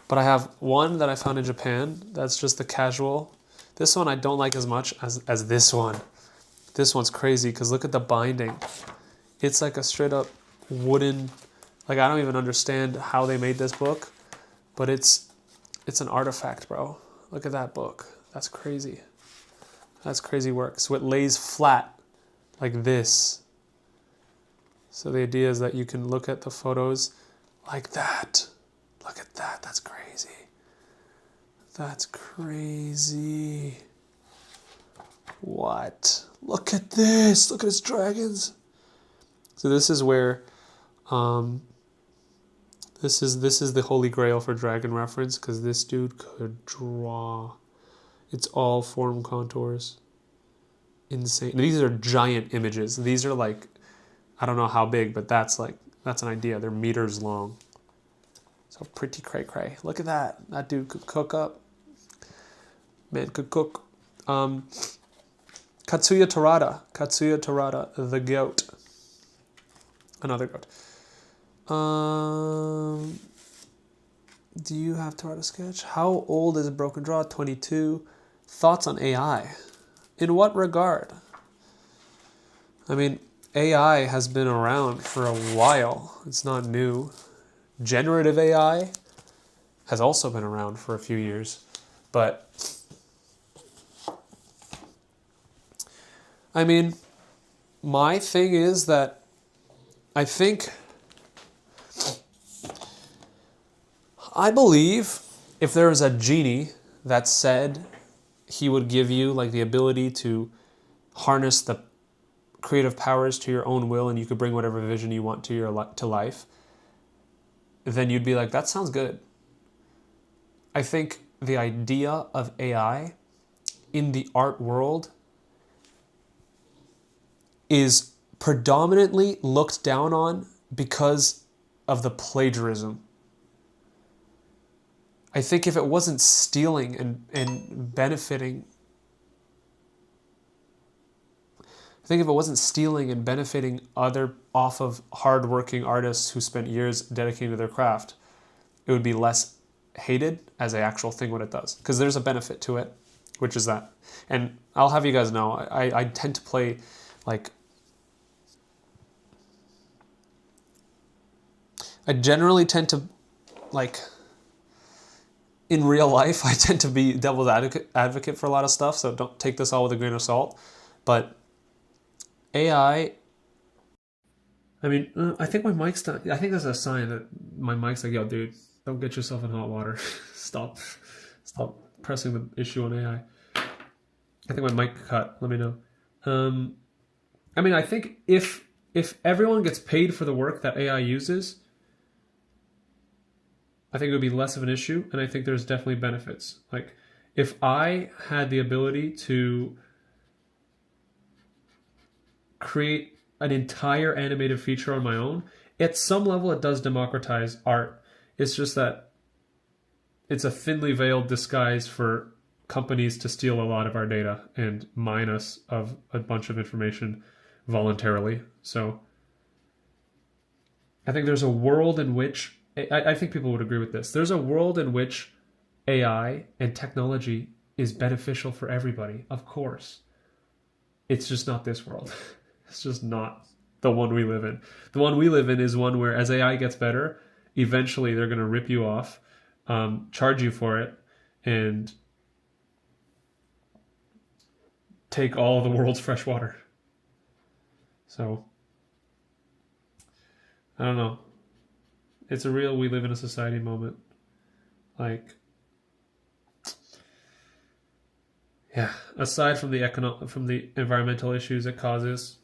But I have one that I found in Japan. That's just the casual. This one I don't like as much as this one. This one's crazy because look at the binding. It's like a straight up wooden, like I don't even understand how they made this book, but it's an artifact, bro. Look at that book. That's crazy. That's crazy work. So it lays flat like this. So the idea is that you can look at the photos like that. Look at that. That's crazy. That's crazy. What? Look at this. Look at his dragons. So this is where this is the holy grail for dragon reference because this dude could draw. It's all form contours. Insane. These are giant images. These are like, I don't know how big, but that's an idea. They're meters long. So pretty cray-cray. Look at that. That dude could cook up. Man could cook. Katsuya Tarada, the goat. Another goat. Do you have Tarada Sketch? How old is Broken Draw? 22. Thoughts on AI? In what regard? I mean, AI has been around for a while. It's not new. Generative AI has also been around for a few years. But, I mean, my thing is that I believe if there was a genie that said he would give you like the ability to harness the creative powers to your own will and you could bring whatever vision you want to life, then you'd be like, that sounds good. I think the idea of AI in the art world is predominantly looked down on because of the plagiarism. I think if it wasn't stealing and benefiting, other off of hardworking artists who spent years dedicating to their craft, it would be less hated as an actual thing when it does. Because there's a benefit to it. which is that. And I'll have you guys know, I tend to play like, I generally tend to like, in real life, I tend to be devil's advocate for a lot of stuff, so don't take this all with a grain of salt. But AI, I mean, I think my mic's done. I think that's a sign that my mic's like, yo, dude, don't get yourself in hot water. Stop pressing the issue on AI. I think my mic cut. Let me know. I mean, I think if everyone gets paid for the work that AI uses, I think it would be less of an issue, and I think there's definitely benefits. Like, if I had the ability to create an entire animated feature on my own, at some level it does democratize art. It's just that it's a thinly veiled disguise for companies to steal a lot of our data and mine us of a bunch of information voluntarily. So I think there's a world in which, I think people would agree with this, there's a world in which AI and technology is beneficial for everybody, of course. It's just not this world. It's just not the one we live in. The one we live in is one where as AI gets better, eventually they're going to rip you off, charge you for it, and take all of the world's fresh water. So, I don't know. It's a real we live in a society moment. Like, yeah, aside from the environmental issues it causes,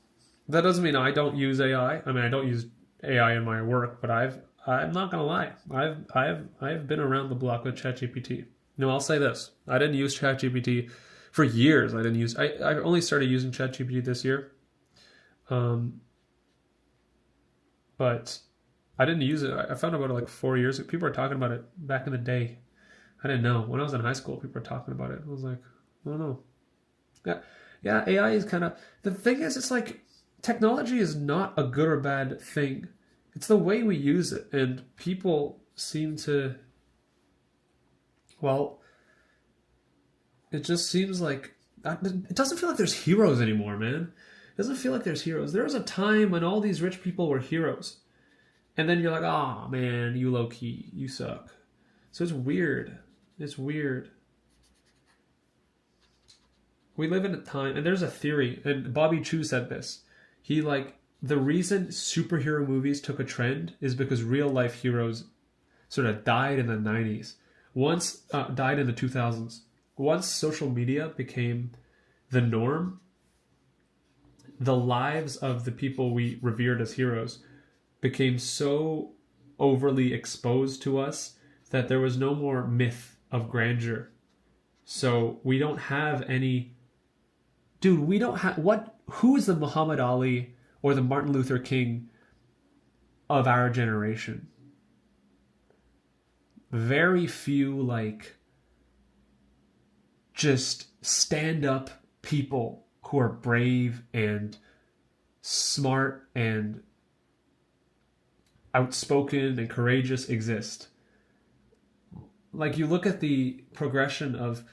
that doesn't mean I don't use AI. I mean, I don't use AI in my work, but I'm not gonna lie. I've been around the block with ChatGPT. No, I'll say this. I didn't use ChatGPT for years. I only started using ChatGPT this year. But I didn't use it. I found out about it like 4 years ago. People were talking about it back in the day. I didn't know. When I was in high school, people were talking about it. I was like, I don't know. Yeah, AI is kind of... The thing is, it's like, technology is not a good or bad thing. It's the way we use it. And people seem to... Well, it just seems like... It doesn't feel like there's heroes anymore, man. It doesn't feel like there's heroes. There was a time when all these rich people were heroes. And then you're like, oh, man, you low-key. You suck. So it's weird. It's weird. We live in a time, and there's a theory, and Bobby Chu said this. He, like, the reason superhero movies took a trend is because real-life heroes sort of died in the 90s. Died in the 2000s. Once social media became the norm, the lives of the people we revered as heroes became so overly exposed to us that there was no more myth of grandeur. So we don't have any... Dude, we don't have... Who is the Muhammad Ali or the Martin Luther King of our generation? Very few, like, just stand-up people who are brave and smart and outspoken and courageous exist. Like, you look at the progression of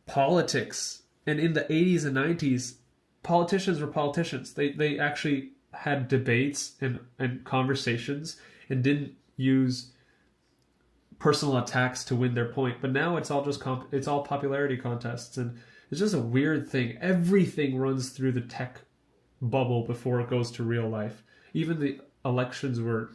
politics, and in the 80s and 90s, politicians were politicians. They actually had debates and conversations and didn't use personal attacks to win their point. But now it's all just it's all popularity contests, and it's just a weird thing. Everything runs through the tech bubble before it goes to real life. Even the elections were...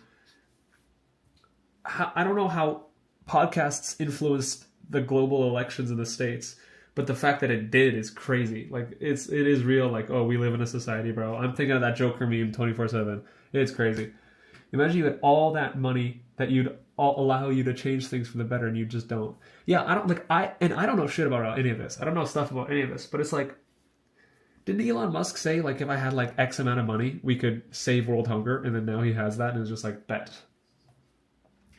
I don't know how podcasts influenced the global elections in the States, but the fact that it did is crazy. Like, it is real. Like, oh, we live in a society, bro. I'm thinking of that Joker meme 24/7. It's crazy. Imagine you had all that money that you'd allow you to change things for the better, and you just don't. Yeah, I don't know shit about any of this. I don't know stuff about any of this, but it's like, didn't Elon Musk say, like, if I had like X amount of money, we could save world hunger? And then now he has that, and it's just like, bet.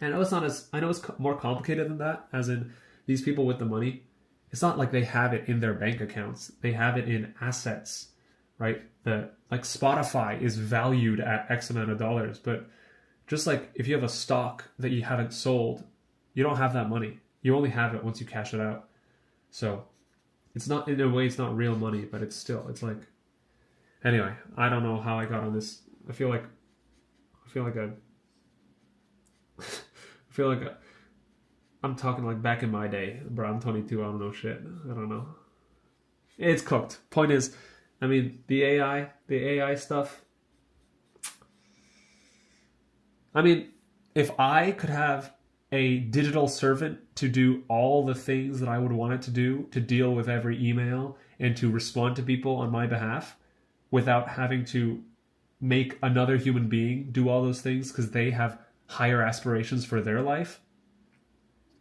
I know it's more complicated than that, as in these people with the money. It's not like they have it in their bank accounts. They have it in assets, right? Like Spotify is valued at X amount of dollars, but just like if you have a stock that you haven't sold, you don't have that money. You only have it once you cash it out. So It's not, in a way, it's not real money, but it's still, it's like, anyway, I don't know how I got on this. I feel like I feel like I'm talking like back in my day, bro. I'm 22. I don't know shit. I don't know. It's cooked. Point is, I mean, the AI stuff. I mean, if I could have a digital servant to do all the things that I would want it to do, to deal with every email and to respond to people on my behalf without having to make another human being do all those things because they have higher aspirations for their life,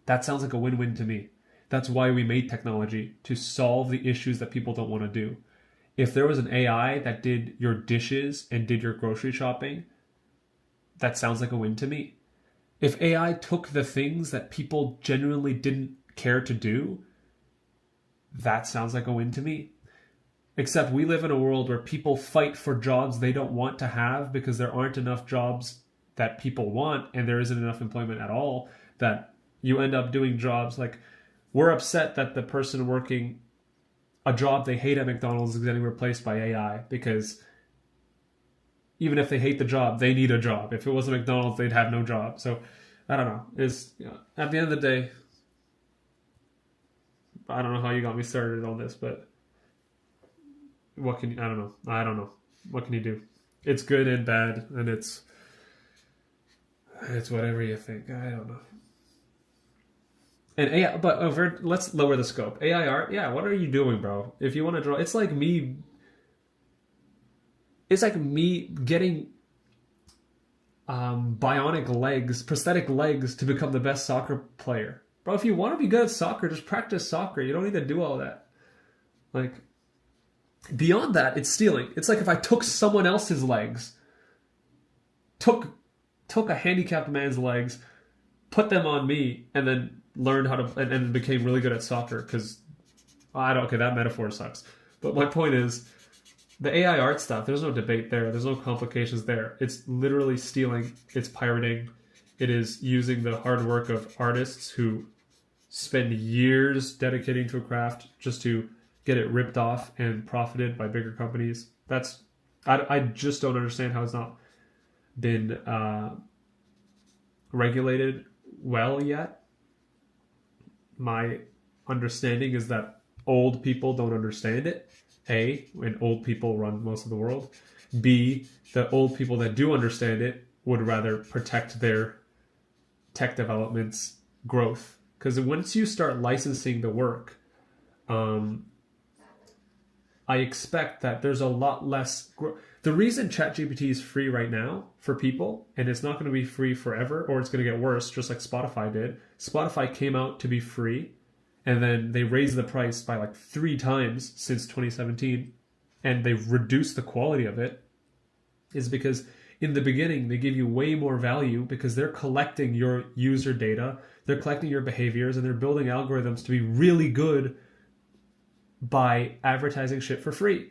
that sounds like a win-win to me. That's why we made technology, to solve the issues that people don't want to do. If there was an AI that did your dishes and did your grocery shopping, that sounds like a win to me. If AI took the things that people genuinely didn't care to do, that sounds like a win to me. Except we live in a world where people fight for jobs they don't want to have because there aren't enough jobs that people want and there isn't enough employment at all, that you end up doing jobs like, we're upset that the person working a job they hate at McDonald's is getting replaced by AI because even if they hate the job, they need a job. If it wasn't McDonald's, they'd have no job. So I don't know. At the end of the day, I don't know how you got me started on this, but what can you, I don't know. What can you do? It's good and bad, and it's whatever you think. I don't know. And AI, but let's lower the scope. AI art, yeah. What are you doing, bro? If you want to draw, it's like me. It's like me getting bionic legs, prosthetic legs, to become the best soccer player, bro. If you want to be good at soccer, just practice soccer. You don't need to do all that. Like, beyond that, it's stealing. It's like if I took someone else's legs, took a handicapped man's legs, put them on me, and then learned how to and became really good at soccer because okay, that metaphor sucks. But my point is, the AI art stuff, there's no debate there. There's no complications there. It's literally stealing. It's pirating. It is using the hard work of artists who spend years dedicating to a craft just to get it ripped off and profited by bigger companies. I just don't understand how it's not been regulated well yet. My understanding is that old people don't understand it. A, when old people run most of the world. B, the old people that do understand it would rather protect their tech development's growth. Because once you start licensing the work, I expect that there's a lot less the reason ChatGPT is free right now for people, and it's not going to be free forever, or it's going to get worse, just like Spotify did. Spotify came out to be free, and then they raised the price by like 3 times since 2017, and they've reduced the quality of it, is because in the beginning they give you way more value because they're collecting your user data, they're collecting your behaviors, and they're building algorithms to be really good by advertising shit for free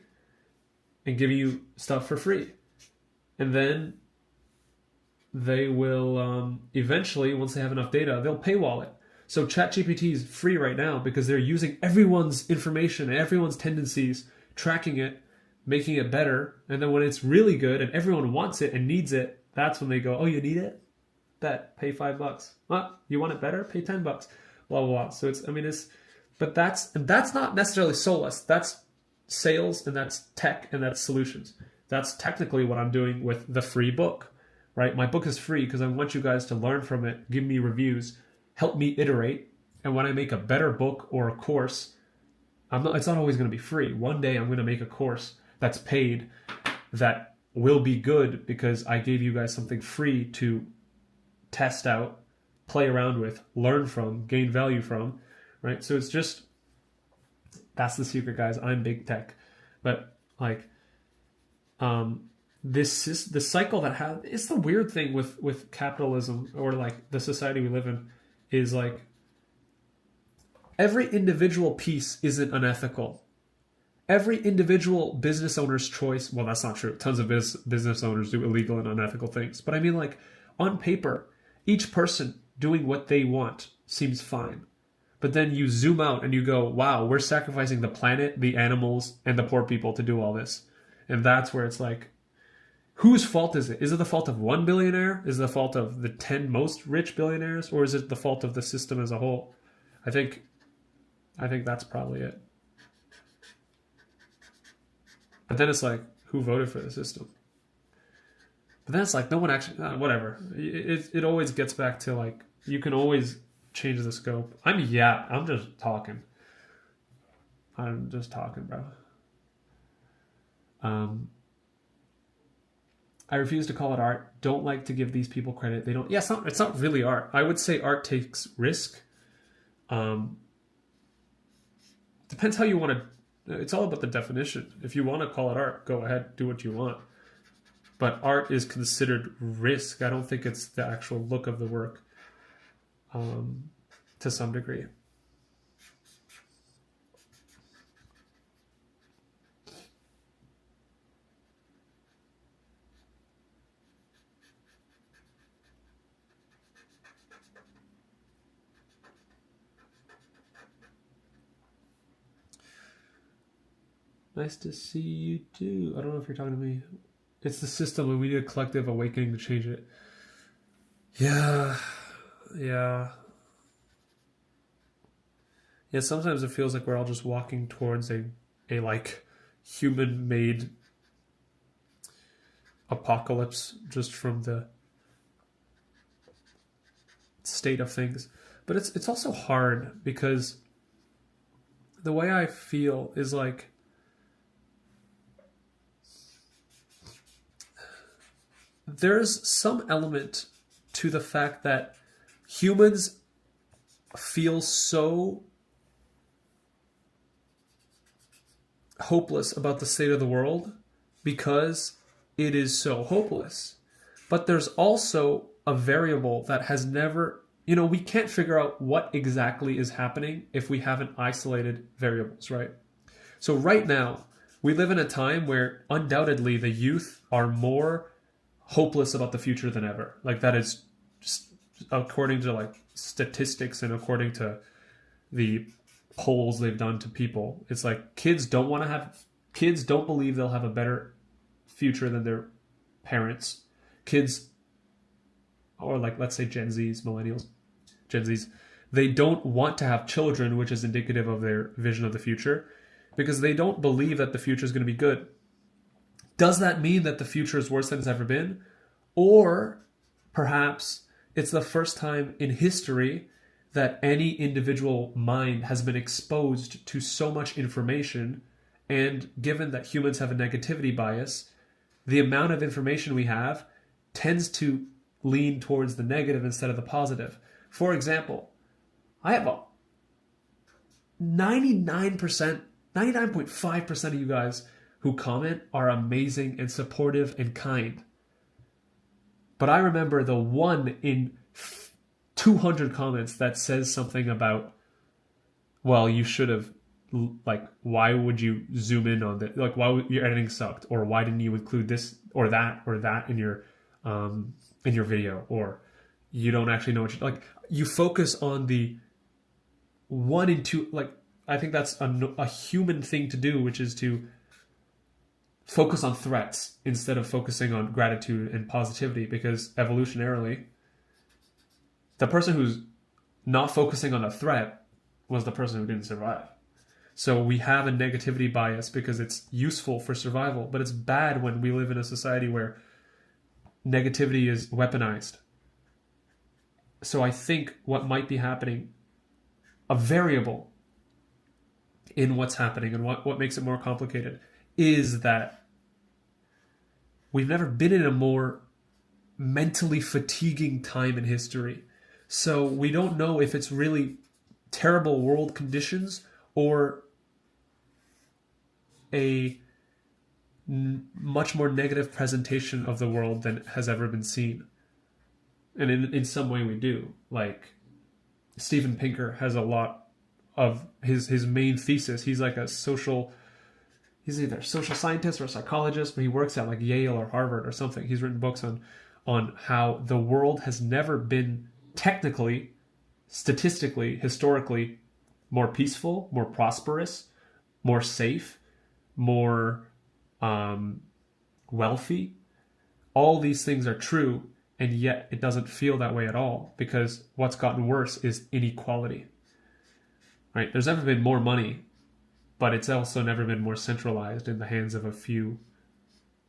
and giving you stuff for free. And then they will eventually, once they have enough data, they'll paywall it. So ChatGPT is free right now because they're using everyone's information and everyone's tendencies, tracking it, making it better. And then when it's really good and everyone wants it and needs it, that's when they go, oh, you need it? Bet, pay $5. What? You want it better? Pay $10. Blah, blah, blah. So but that's not necessarily soulless. That's sales, and that's tech, and that's solutions. That's technically what I'm doing with the free book, right? My book is free because I want you guys to learn from it, give me reviews, help me iterate. And when I make a better book or a course, it's not always going to be free. One day I'm going to make a course that's paid that will be good because I gave you guys something free to test out, play around with, learn from, gain value from, right? So it's just, that's the secret, guys. I'm big tech. But like, this is the cycle that it's the weird thing with capitalism, or like the society we live in, is like every individual piece isn't unethical. Every individual business owner's choice, well, that's not true. Tons of business owners do illegal and unethical things. But I mean, like, on paper, each person doing what they want seems fine. But then you zoom out and you go, wow, we're sacrificing the planet, the animals, and the poor people to do all this. And that's where it's like, whose fault is it? Is it the fault of one billionaire? Is it the fault of the 10 most rich billionaires? Or is it the fault of the system as a whole? I think that's probably it. But then it's like, who voted for the system? But then it's like, no one actually, whatever. It always gets back to like, you can always change the scope. I'm just talking. Bro. I refuse to call it art. Don't like to give these people credit. They don't. Yeah, it's not really art. I would say art takes risk. Depends how you want to. It's all about the definition. If you want to call it art, go ahead, do what you want. But art is considered risk. I don't think it's the actual look of the work. To some degree. Nice to see you too. I don't know if you're talking to me. It's the system and we need a collective awakening to change it. Yeah. Yeah, sometimes it feels like we're all just walking towards a like human-made apocalypse just from the state of things. But it's also hard because the way I feel is like there's some element to the fact that humans feel so hopeless about the state of the world because it is so hopeless. But there's also a variable that has never, we can't figure out what exactly is happening if we haven't isolated variables, right? So right now, we live in a time where undoubtedly the youth are more hopeless about the future than ever. Like that is just according to like statistics and according to the polls they've done to people. It's like kids don't believe they'll have a better future than their parents. Kids, or like let's say Gen Zs, they don't want to have children, which is indicative of their vision of the future, because they don't believe that the future is going to be good. Does that mean that the future is worse than it's ever been? Or perhaps it's the first time in history that any individual mind has been exposed to so much information, and given that humans have a negativity bias, the amount of information we have tends to lean towards the negative instead of the positive. For example, I have a 99.5% of you guys who comment are amazing and supportive and kind. But I remember the one in 200 comments that says something about, well, you should have, like, why would you zoom in on that? Like, why your editing sucked, or why didn't you include this or that in your video, or you don't actually know what you like. You focus on the 1 in 2. Like, I think that's a human thing to do, which is to focus on threats instead of focusing on gratitude and positivity, because evolutionarily, the person who's not focusing on a threat was the person who didn't survive. So we have a negativity bias because it's useful for survival, but it's bad when we live in a society where negativity is weaponized. So I think what might be happening, a variable in what's happening and what makes it more complicated, is that we've never been in a more mentally fatiguing time in history. So we don't know if it's really terrible world conditions or a much more negative presentation of the world than has ever been seen. And in some way we do. Like, Steven Pinker has a lot of his main thesis. He's like he's either a social scientist or a psychologist, but he works at like Yale or Harvard or something. He's written books on how the world has never been technically, statistically, historically more peaceful, more prosperous, more safe, more wealthy. All these things are true, and yet it doesn't feel that way at all, because what's gotten worse is inequality. Right? There's never been more money, but it's also never been more centralized in the hands of a few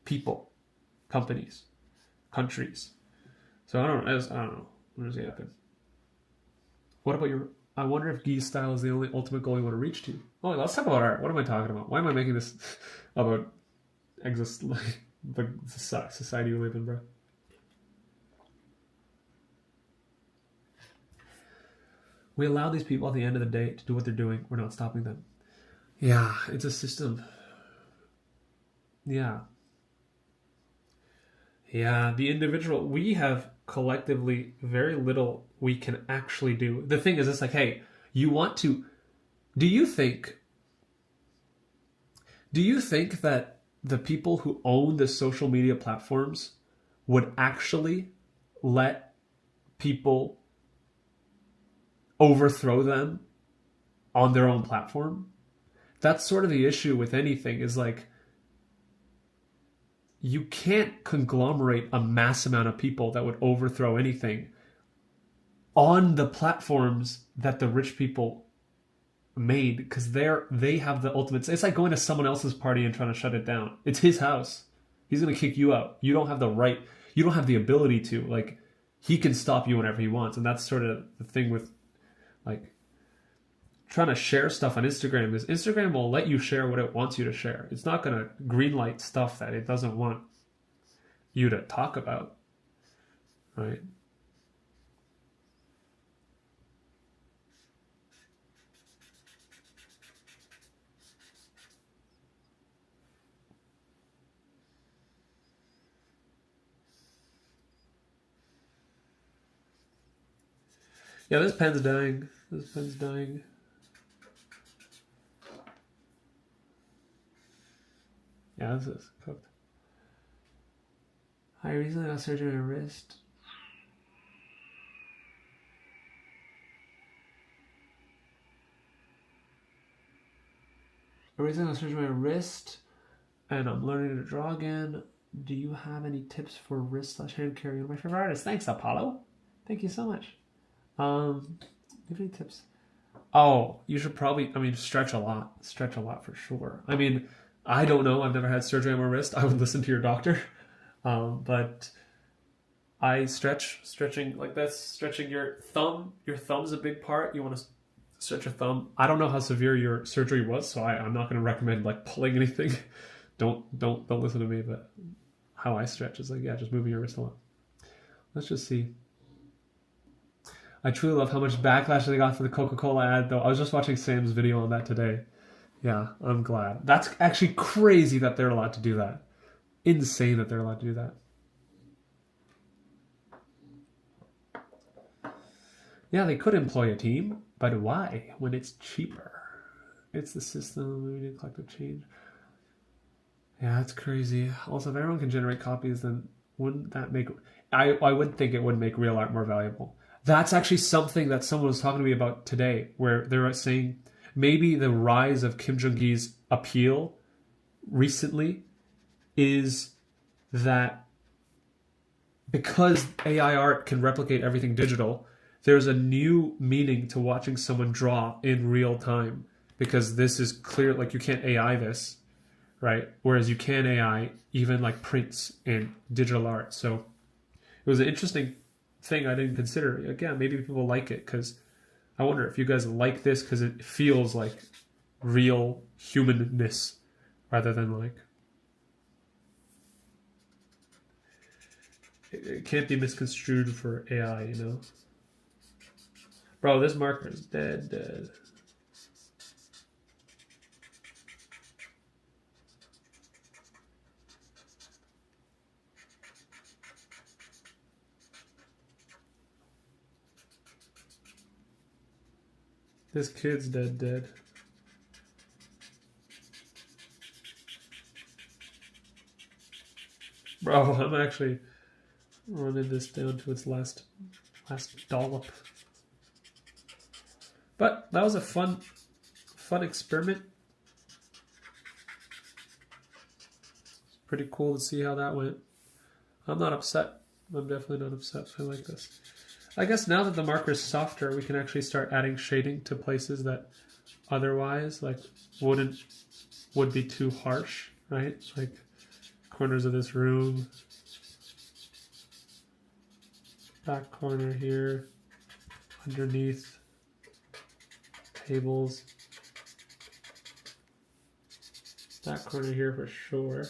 people, companies, countries. So I don't know. Where does it happen? What about your... I wonder if Guy's style is the only ultimate goal you want to reach to. Oh, let's talk about art. What am I talking about? Why am I making this about the society we live in, bro? We allow these people at the end of the day to do what they're doing. We're not stopping them. Yeah, it's a system. Yeah. Yeah, the individual, we have collectively very little we can actually do. The thing is, it's like, hey, you want to... Do you think that the people who own the social media platforms would actually let people overthrow them on their own platform? That's sort of the issue with anything, is like, you can't conglomerate a mass amount of people that would overthrow anything on the platforms that the rich people made, because they have the ultimate... It's like going to someone else's party and trying to shut it down. It's his house. He's going to kick you out. You don't have the right, you don't have the ability to. Like, he can stop you whenever he wants. And that's sort of the thing with, like, trying to share stuff on Instagram, is Instagram will let you share what it wants you to share. It's not going to greenlight stuff that it doesn't want you to talk about, right? Yeah, this pen's dying. This pen's dying. Yeah, this is cooked. I recently got surgery on my wrist. And I'm learning to draw again. Do you have any tips for wrist/hand carry on my favorite artist? Thanks, Apollo. Thank you so much. Give any tips? Oh, you should probably, stretch a lot. Stretch a lot for sure. I don't know. I've never had surgery on my wrist. I would listen to your doctor. But I stretching like this, stretching your thumb. Your thumb's a big part. You want to stretch your thumb. I don't know how severe your surgery was, so I'm not going to recommend like pulling anything. Don't listen to me. But how I stretch is like, yeah, just moving your wrist a lot. Let's just see. I truly love how much backlash they got for the Coca-Cola ad, though. I was just watching Sam's video on that today. Yeah, I'm glad. That's actually crazy that they're allowed to do that. Insane that they're allowed to do that. Yeah, they could employ a team, but why when it's cheaper? It's the system. We need collective change. Yeah, that's crazy. Also, if everyone can generate copies, then wouldn't that make... I would think it would make real art more valuable. That's actually something that someone was talking to me about today, where they were saying maybe the rise of Kim Jong-il's appeal recently is that because AI art can replicate everything digital, there's a new meaning to watching someone draw in real time, because this is clear, like you can't AI this, right? Whereas you can AI even like prints and digital art. So it was an interesting thing I didn't consider. Again, maybe people like it because I wonder if you guys like this because it feels like real humanness rather than like... It can't be misconstrued for AI, you know? Bro, this marker is dead. This kid's dead. Bro, I'm actually running this down to its last dollop. But that was a fun experiment. Pretty cool to see how that went. I'm not upset. I'm definitely not upset. I like this. I guess now that the marker is softer, we can actually start adding shading to places that otherwise like would be too harsh, right? Like corners of this room, back corner here, underneath tables, that corner here for sure.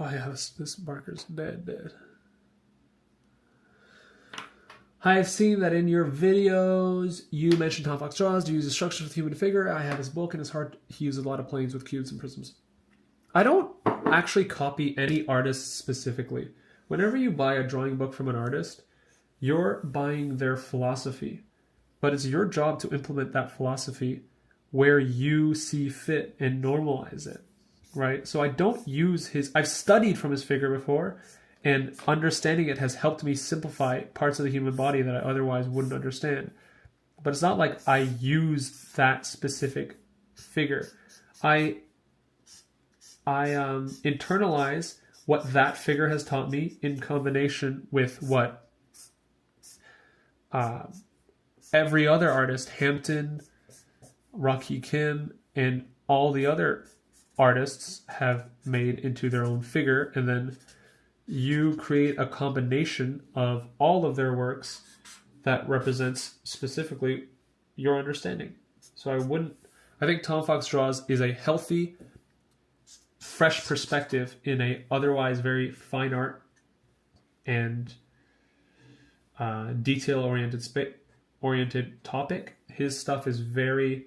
Oh yeah, this marker's dead. I've seen that in your videos, you mentioned Tom Fox draws to use instructions with human figure. I have his book and his heart. He uses a lot of planes with cubes and prisms. I don't actually copy any artist specifically. Whenever you buy a drawing book from an artist, you're buying their philosophy. But it's your job to implement that philosophy where you see fit and normalize it, right? So I don't use I've studied from his figure before, and understanding it has helped me simplify parts of the human body that I otherwise wouldn't understand. But it's not like I use that specific figure. I internalize what that figure has taught me in combination with what every other artist, Hampton, Rocky Kim, and all the other artists have made into their own figure, and then you create a combination of all of their works that represents specifically your understanding. So I think Tom Fox Draws is a healthy, fresh perspective in a otherwise very fine art and detail-oriented topic. His stuff is very,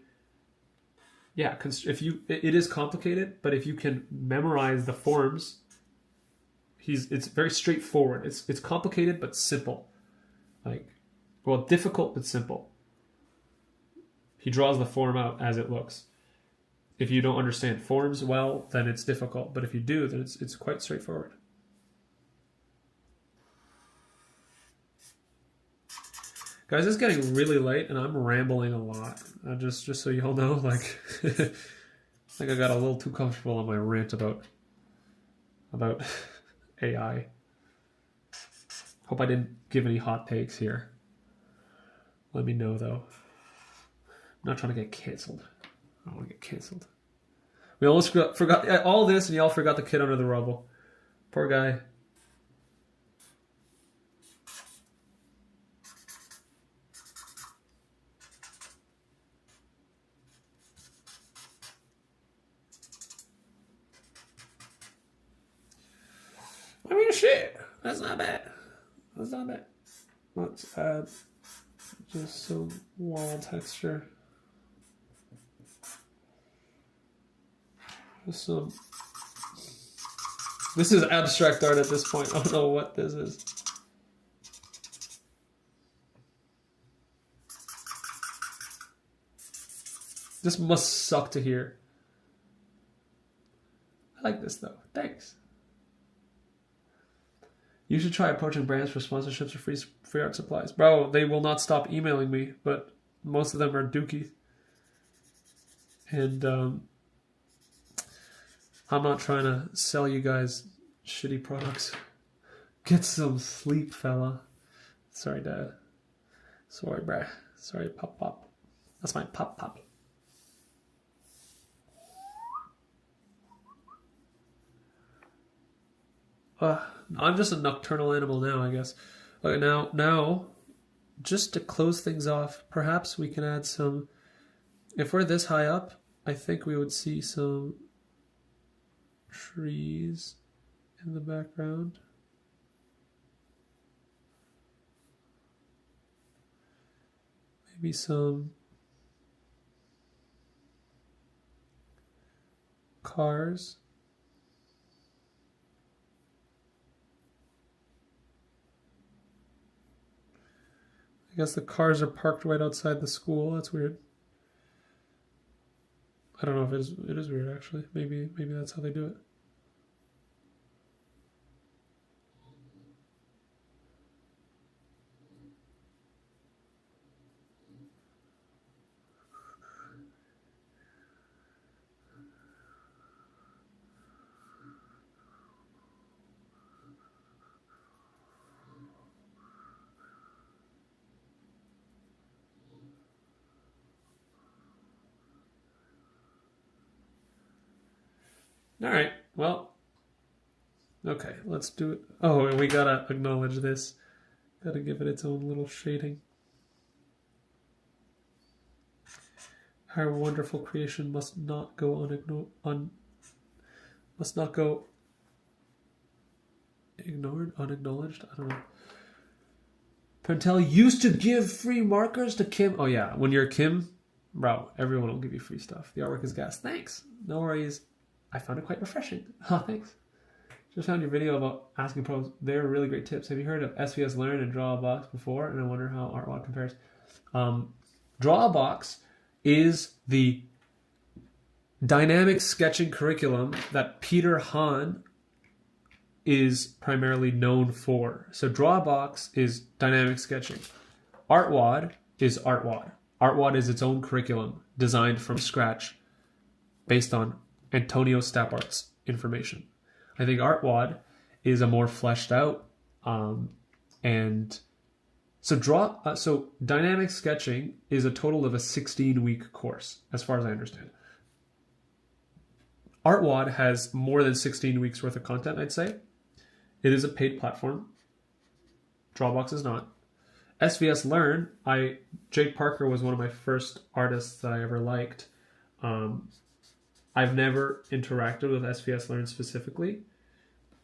it is complicated, but if you can memorize the forms, it's very straightforward. It's complicated but simple. Difficult but simple. He draws the form out as it looks. If you don't understand forms well, then it's difficult. But if you do, then it's quite straightforward. Guys, it's getting really late and I'm rambling a lot. Just so you all know, I think I got a little too comfortable on my rant about AI. Hope I didn't give any hot takes here. Let me know though. I'm not trying to get canceled. I don't want to get canceled. We almost forgot all this, and y'all forgot the kid under the rubble. Poor guy. I mean, shit. That's not bad. Let's add just some wall texture. This is abstract art at this point. I don't know what this is. This must suck to hear. I like this though. Thanks. You should try approaching brands for sponsorships or free art supplies. Bro, they will not stop emailing me, but most of them are dookie. And I'm not trying to sell you guys shitty products. Get some sleep, fella. Sorry, Dad. Sorry, bruh. Sorry, Pop. That's my Pop. I'm just a nocturnal animal now, I guess. Okay, now, just to close things off, perhaps we can add some... If we're this high up, I think we would see some trees in the background. Maybe some cars. I guess the cars are parked right outside the school. That's weird. I don't know if it is weird actually. Maybe that's how they do it. All right. Well, okay. Let's do it. Oh, and we gotta acknowledge this. Gotta give it its own little shading. Our wonderful creation must not go must not go ignored, unacknowledged. I don't know. Pentel used to give free markers to Kim. Oh yeah, when you're Kim, bro, everyone will give you free stuff. The artwork is gas. Thanks. No worries. I found it quite refreshing. Oh, thanks. Just found your video about asking pros. They're really great tips. Have you heard of SVS Learn and Draw a Box before? And I wonder how ArtWad compares. Draw a Box is the dynamic sketching curriculum that Peter Hahn is primarily known for. So Draw a Box is dynamic sketching. ArtWad is ArtWad. ArtWad is its own curriculum designed from scratch based on Antonio Stapart's information. I think ArtWad is a more fleshed out and so dynamic sketching is a total of a 16-week course, as far as I understand. ArtWad has more than 16 weeks worth of content, I'd say. It is a paid platform. Drawbox is not. SVS Learn, Jake Parker was one of my first artists that I ever liked. I've never interacted with SVS Learn specifically,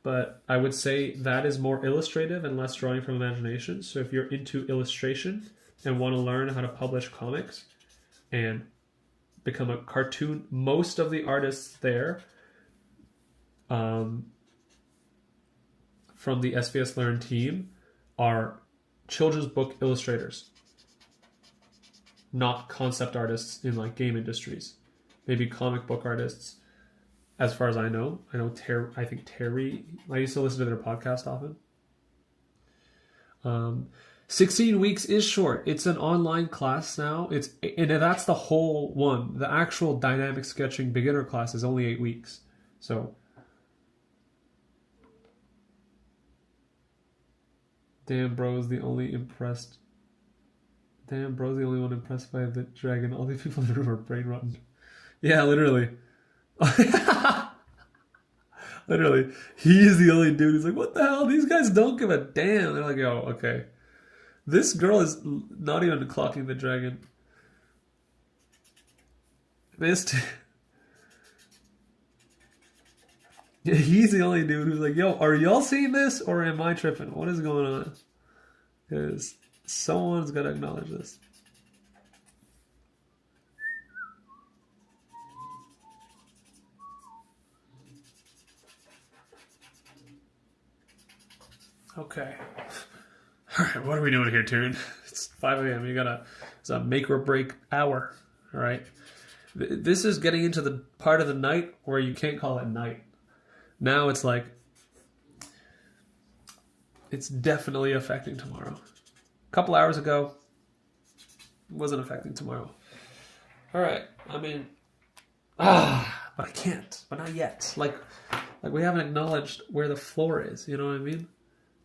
but I would say that is more illustrative and less drawing from imagination. So if you're into illustration and want to learn how to publish comics and become a cartoon, most of the artists there from the SVS Learn team are children's book illustrators, not concept artists in like game industries. Maybe comic book artists, as far as I know. I think Terry, I used to listen to their podcast often. 16 weeks is short. It's an online class now. And that's the whole one. The actual dynamic sketching beginner class is only 8 weeks. So damn bro's the only one impressed by the dragon. All these people in the room are brain rotten. Yeah, literally. Literally. He is the only dude who's like, what the hell? These guys don't give a damn. They're like, oh, okay. This girl is not even clocking the dragon. He's the only dude who's like, yo, are y'all seeing this or am I tripping? What is going on? Because someone's got to acknowledge this. Okay. All right, what are we doing here, Tyrion? It's 5 a.m. It's a make or break hour. All right. This is getting into the part of the night where you can't call it night. Now it's like, it's definitely affecting tomorrow. A couple hours ago, it wasn't affecting tomorrow. All right. I mean, but I can't. But not yet. Like we haven't acknowledged where the floor is. You know what I mean?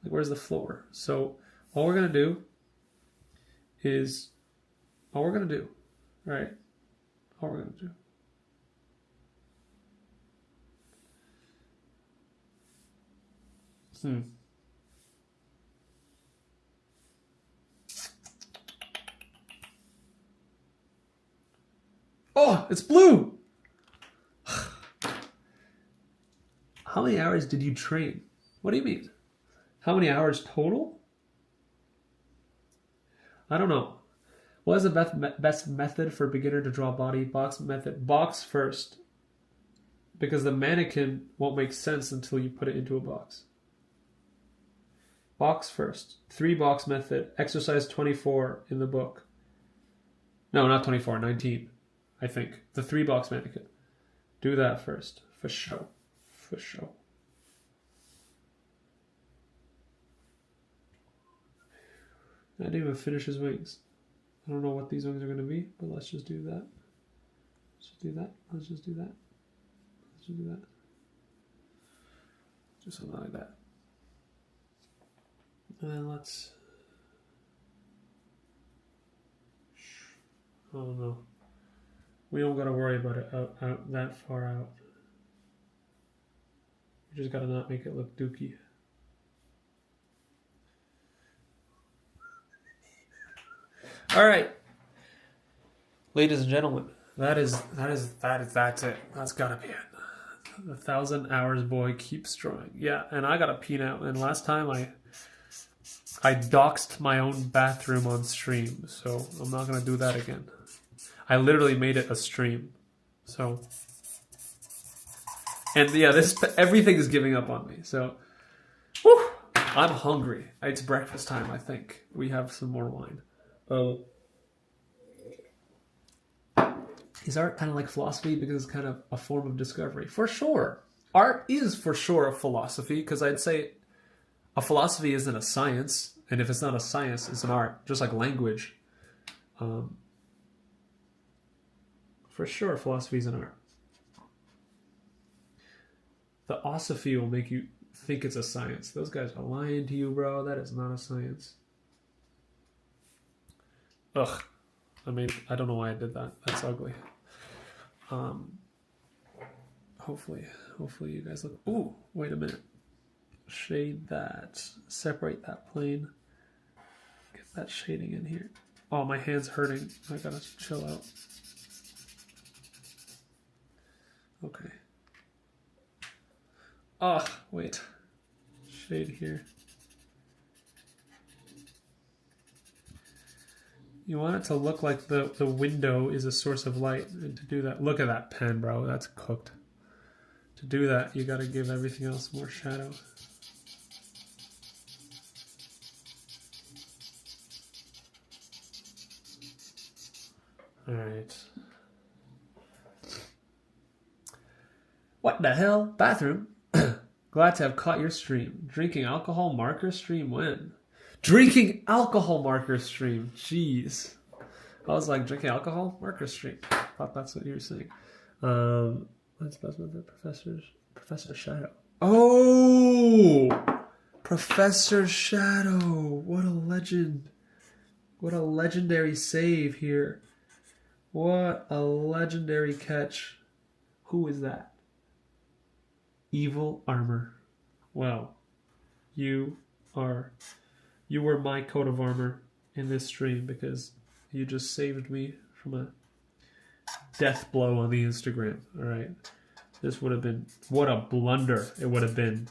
Like, where's the floor? So all we're going to do is, right? All we're going to do. Oh, it's blue! How many hours did you train? What do you mean? How many hours total? I don't know. What is the best method for a beginner to draw body? Box method. Box first. Because the mannequin won't make sense until you put it into a box. Box first. 3-box method. Exercise 24 in the book. No, not 24. 19. I think. The 3-box mannequin. Do that first. For show. For show. I didn't even finish his wings. I don't know what these wings are going to be, but let's just do that. Let's just do that. Let's just do that. Let's just do that. Just something like that. And then let's... Oh no. We don't got to worry about it out that far out. You just gotta not make it look dookie. All right, ladies and gentlemen, that's it. That's gotta be it. The 1,000 hours boy keeps drawing. Yeah, and I gotta pee now. And last time I doxed my own bathroom on stream, so I'm not gonna do that again. I literally made it a stream. So, and yeah, everything is giving up on me. So, whew, I'm hungry. It's breakfast time. I think we have some more wine. Is art kind of like philosophy because it's kind of a form of discovery? For sure. Art is for sure a philosophy, because I'd say a philosophy isn't a science, and if it's not a science, it's an art, just like language. For sure, philosophy is an art. The osophy will make you think it's a science. Those guys are lying to you, bro. That is not a science. Ugh. I don't know why I did that. That's ugly. Hopefully you guys look. Ooh, wait a minute. Shade that. Separate that plane. Get that shading in here. Oh, my hand's hurting. I gotta chill out. Okay. Oh, wait. Shade here. You want it to look like the window is a source of light. And to do that, look at that pen, bro. That's cooked. To do that, you got to give everything else more shadow. All right. What the hell? Bathroom? Glad to have caught your stream. Drinking alcohol marker stream when? Drinking alcohol marker stream. Jeez. I was like, drinking alcohol marker stream. Thought that's what you were saying. What's best with the Professor Shadow? Oh! Professor Shadow. What a legend. What a legendary save here. What a legendary catch. Who is that? Evil Armor. Well, you were my coat of armor in this stream because you just saved me from a death blow on the Instagram. All right. This would have been, what a blunder it would have been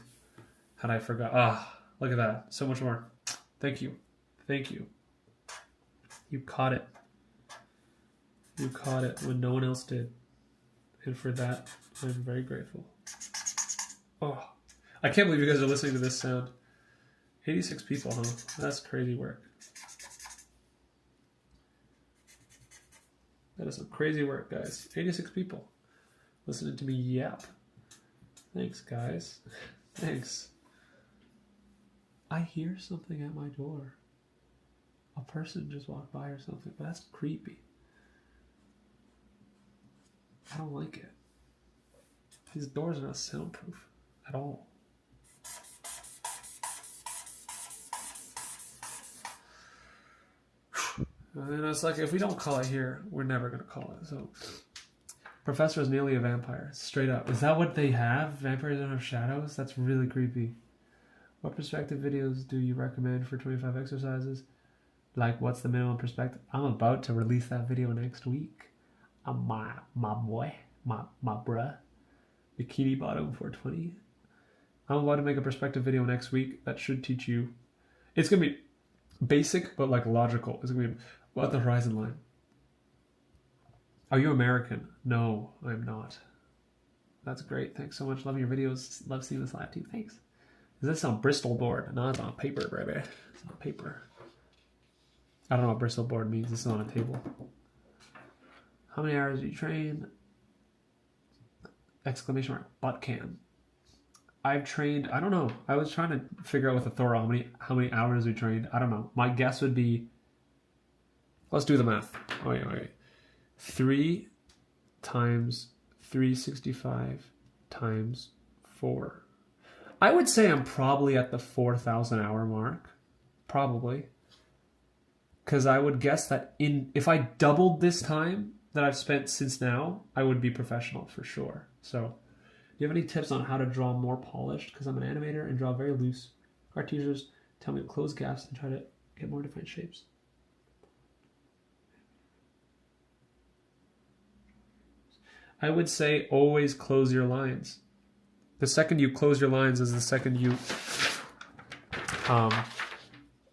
had I forgot. Ah, look at that. So much more. Thank you. Thank you. You caught it. You caught it when no one else did. And for that, I'm very grateful. Oh, I can't believe you guys are listening to this sound. 86 people, huh? That's crazy work. That is some crazy work, guys. 86 people listening to me yap. Thanks, guys. Thanks. I hear something at my door. A person just walked by or something, but that's creepy. I don't like it. These doors are not soundproof at all. And it's like, if we don't call it here, we're never going to call it. So, Professor is nearly a vampire. Straight up. Is that what they have? Vampires don't have shadows? That's really creepy. What perspective videos do you recommend for 25 exercises? Like, what's the minimum perspective? I'm about to release that video next week. My boy, my bruh. Bikini bottom 420. I'm about to make a perspective video next week that should teach you. It's going to be basic, but like logical. It's going to be about the horizon line. Are you American? No, I'm not. That's great. Thanks so much. Love your videos. Love seeing this live too. Thanks. Is this on Bristol board? No, it's on paper, baby. It's on paper. I don't know what Bristol board means. This is on a table. How many hours do you train? Exclamation mark. Butt can. I've trained, I don't know. I was trying to figure out with Athora how many hours we trained. I don't know. My guess would be, let's do the math. Okay. 3 times 365 times 4. I would say I'm probably at the 4,000 hour mark. Probably. Because I would guess that if I doubled this time that I've spent since now, I would be professional for sure. So you have any tips on how to draw more polished? Because I'm an animator and draw very loose. Art teachers tell me to close gaps and try to get more defined shapes. I would say always close your lines. The second you close your lines is the second you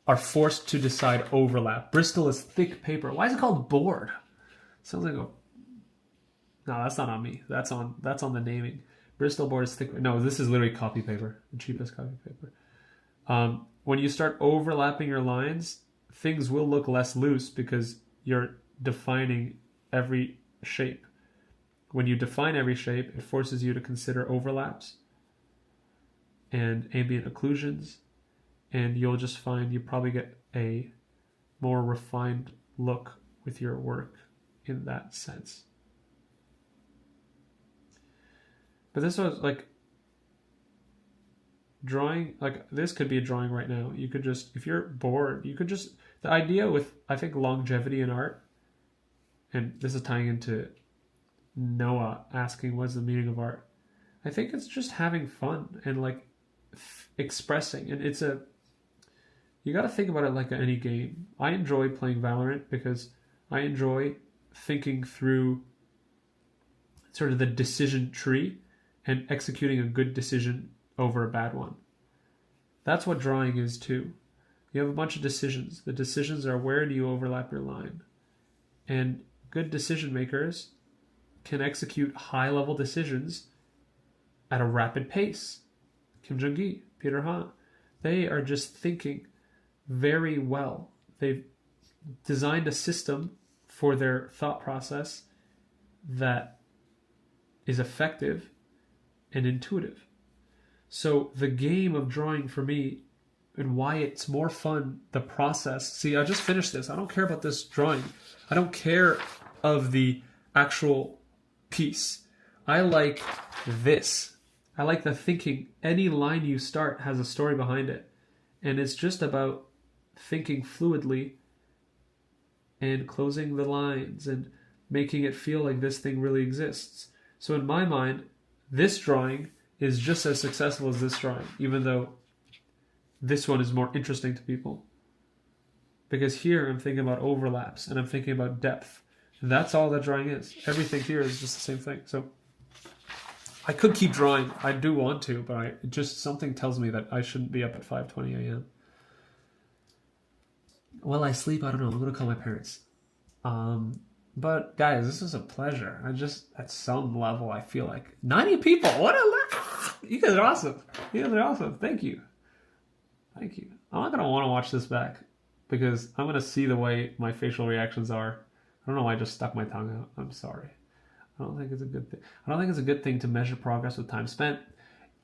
are forced to decide overlap. Bristol is thick paper. Why is it called board? Sounds like a... No, that's not on me. That's on the naming. Bristol board is thick. No, this is literally copy paper. The cheapest copy paper. When you start overlapping your lines, things will look less loose because you're defining every shape. When you define every shape, it forces you to consider overlaps and ambient occlusions, and you'll just find you probably get a more refined look with your work in that sense. But this was like drawing, like this could be a drawing right now. You could just, if you're bored, you could just, the idea with, I think, longevity in art, and this is tying into Noah asking what's the meaning of art. I think it's just having fun and like expressing, and it's a, you got to think about it like any game. I enjoy playing Valorant because I enjoy thinking through sort of the decision tree and executing a good decision over a bad one. That's what drawing is too. You have a bunch of decisions. The decisions are, where do you overlap your line? And good decision makers can execute high-level decisions at a rapid pace. Kim Jong-gi, Peter Han, they are just thinking very well. They've designed a system for their thought process that is effective and intuitive. So the game of drawing for me, and why it's more fun, the process. See, I just finished this. I don't care about this drawing. I don't care of the actual piece. I like this. I like the thinking. Any line you start has a story behind it. And it's just about thinking fluidly and closing the lines and making it feel like this thing really exists. So in my mind, this drawing is just as successful as this drawing, even though this one is more interesting to people. Because here I'm thinking about overlaps and I'm thinking about depth. And that's all that drawing is. Everything here is just the same thing. So I could keep drawing. I do want to, but just something tells me that I shouldn't be up at 5:20 a.m. Well, I sleep. I don't know. I'm going to call my parents. But guys, this is a pleasure. I just, at some level, I feel like 90 people. What a you guys are awesome. You guys are awesome. Thank you. Thank you. I'm not going to want to watch this back because I'm going to see the way my facial reactions are. I don't know why I just stuck my tongue out. I'm sorry. I don't think it's a good thing. I don't think it's a good thing to measure progress with time spent.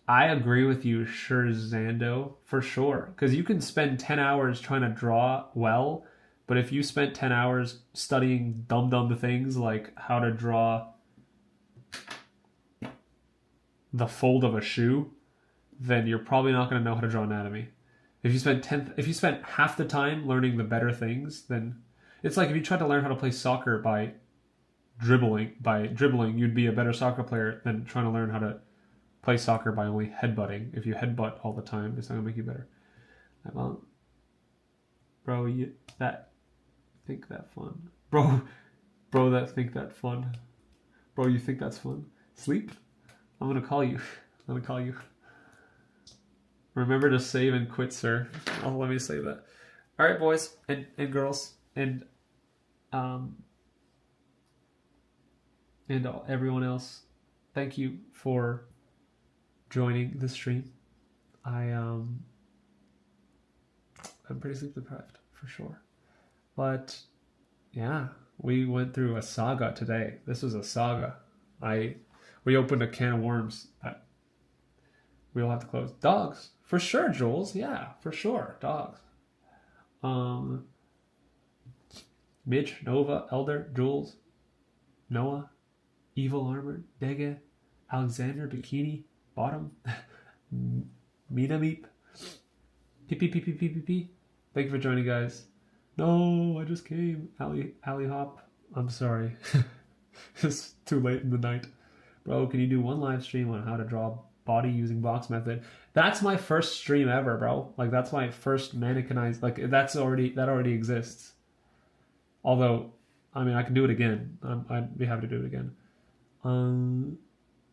I agree with you, sure, Zando, for sure. Because you can spend 10 hours trying to draw well, but if you spent 10 hours studying dumb things like how to draw the fold of a shoe, then you're probably not going to know how to draw anatomy. If you spent half the time learning the better things, then it's like if you tried to learn how to play soccer by dribbling, you'd be a better soccer player than trying to learn how to play soccer by only headbutting. If you headbutt all the time, it's not going to make you better. Bro, you that think that fun. Bro, that think that fun. Bro, you think that's fun? Sleep? I'm going to call you. Remember to save and quit, sir. Oh, let me say that. All right, boys and girls and everyone else. Thank you for joining the stream. I'm pretty sleep deprived for sure. But yeah, we went through a saga today. This was a saga. We opened a can of worms that we'll have to close. Dogs. For sure, Jules. Yeah, for sure. Dogs. Mitch, Nova, Elder, Jules, Noah, Evil Armored, Dege, Alexander, Bikini, Bottom, Mina Meep, Pee. Thank you for joining, guys. No, I just came. Ali Hop. I'm sorry. It's too late in the night. Bro, can you do one live stream on how to draw body using box method? That's my first stream ever, bro. Like, that's my first mannequinized. Like, that already exists. Although, I mean, I can do it again. I'd be happy to do it again.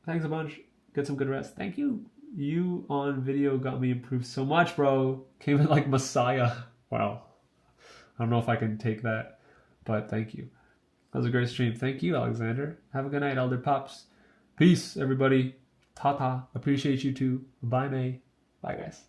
Thanks a bunch. Get some good rest. Thank you. You on video got me improved so much, bro. Came in like Messiah. Wow. I don't know if I can take that, but thank you. That was a great stream. Thank you, Alexander. Have a good night, Elder Pops. Peace, everybody. Ta-ta. Appreciate you too. Bye, May. Bye, guys.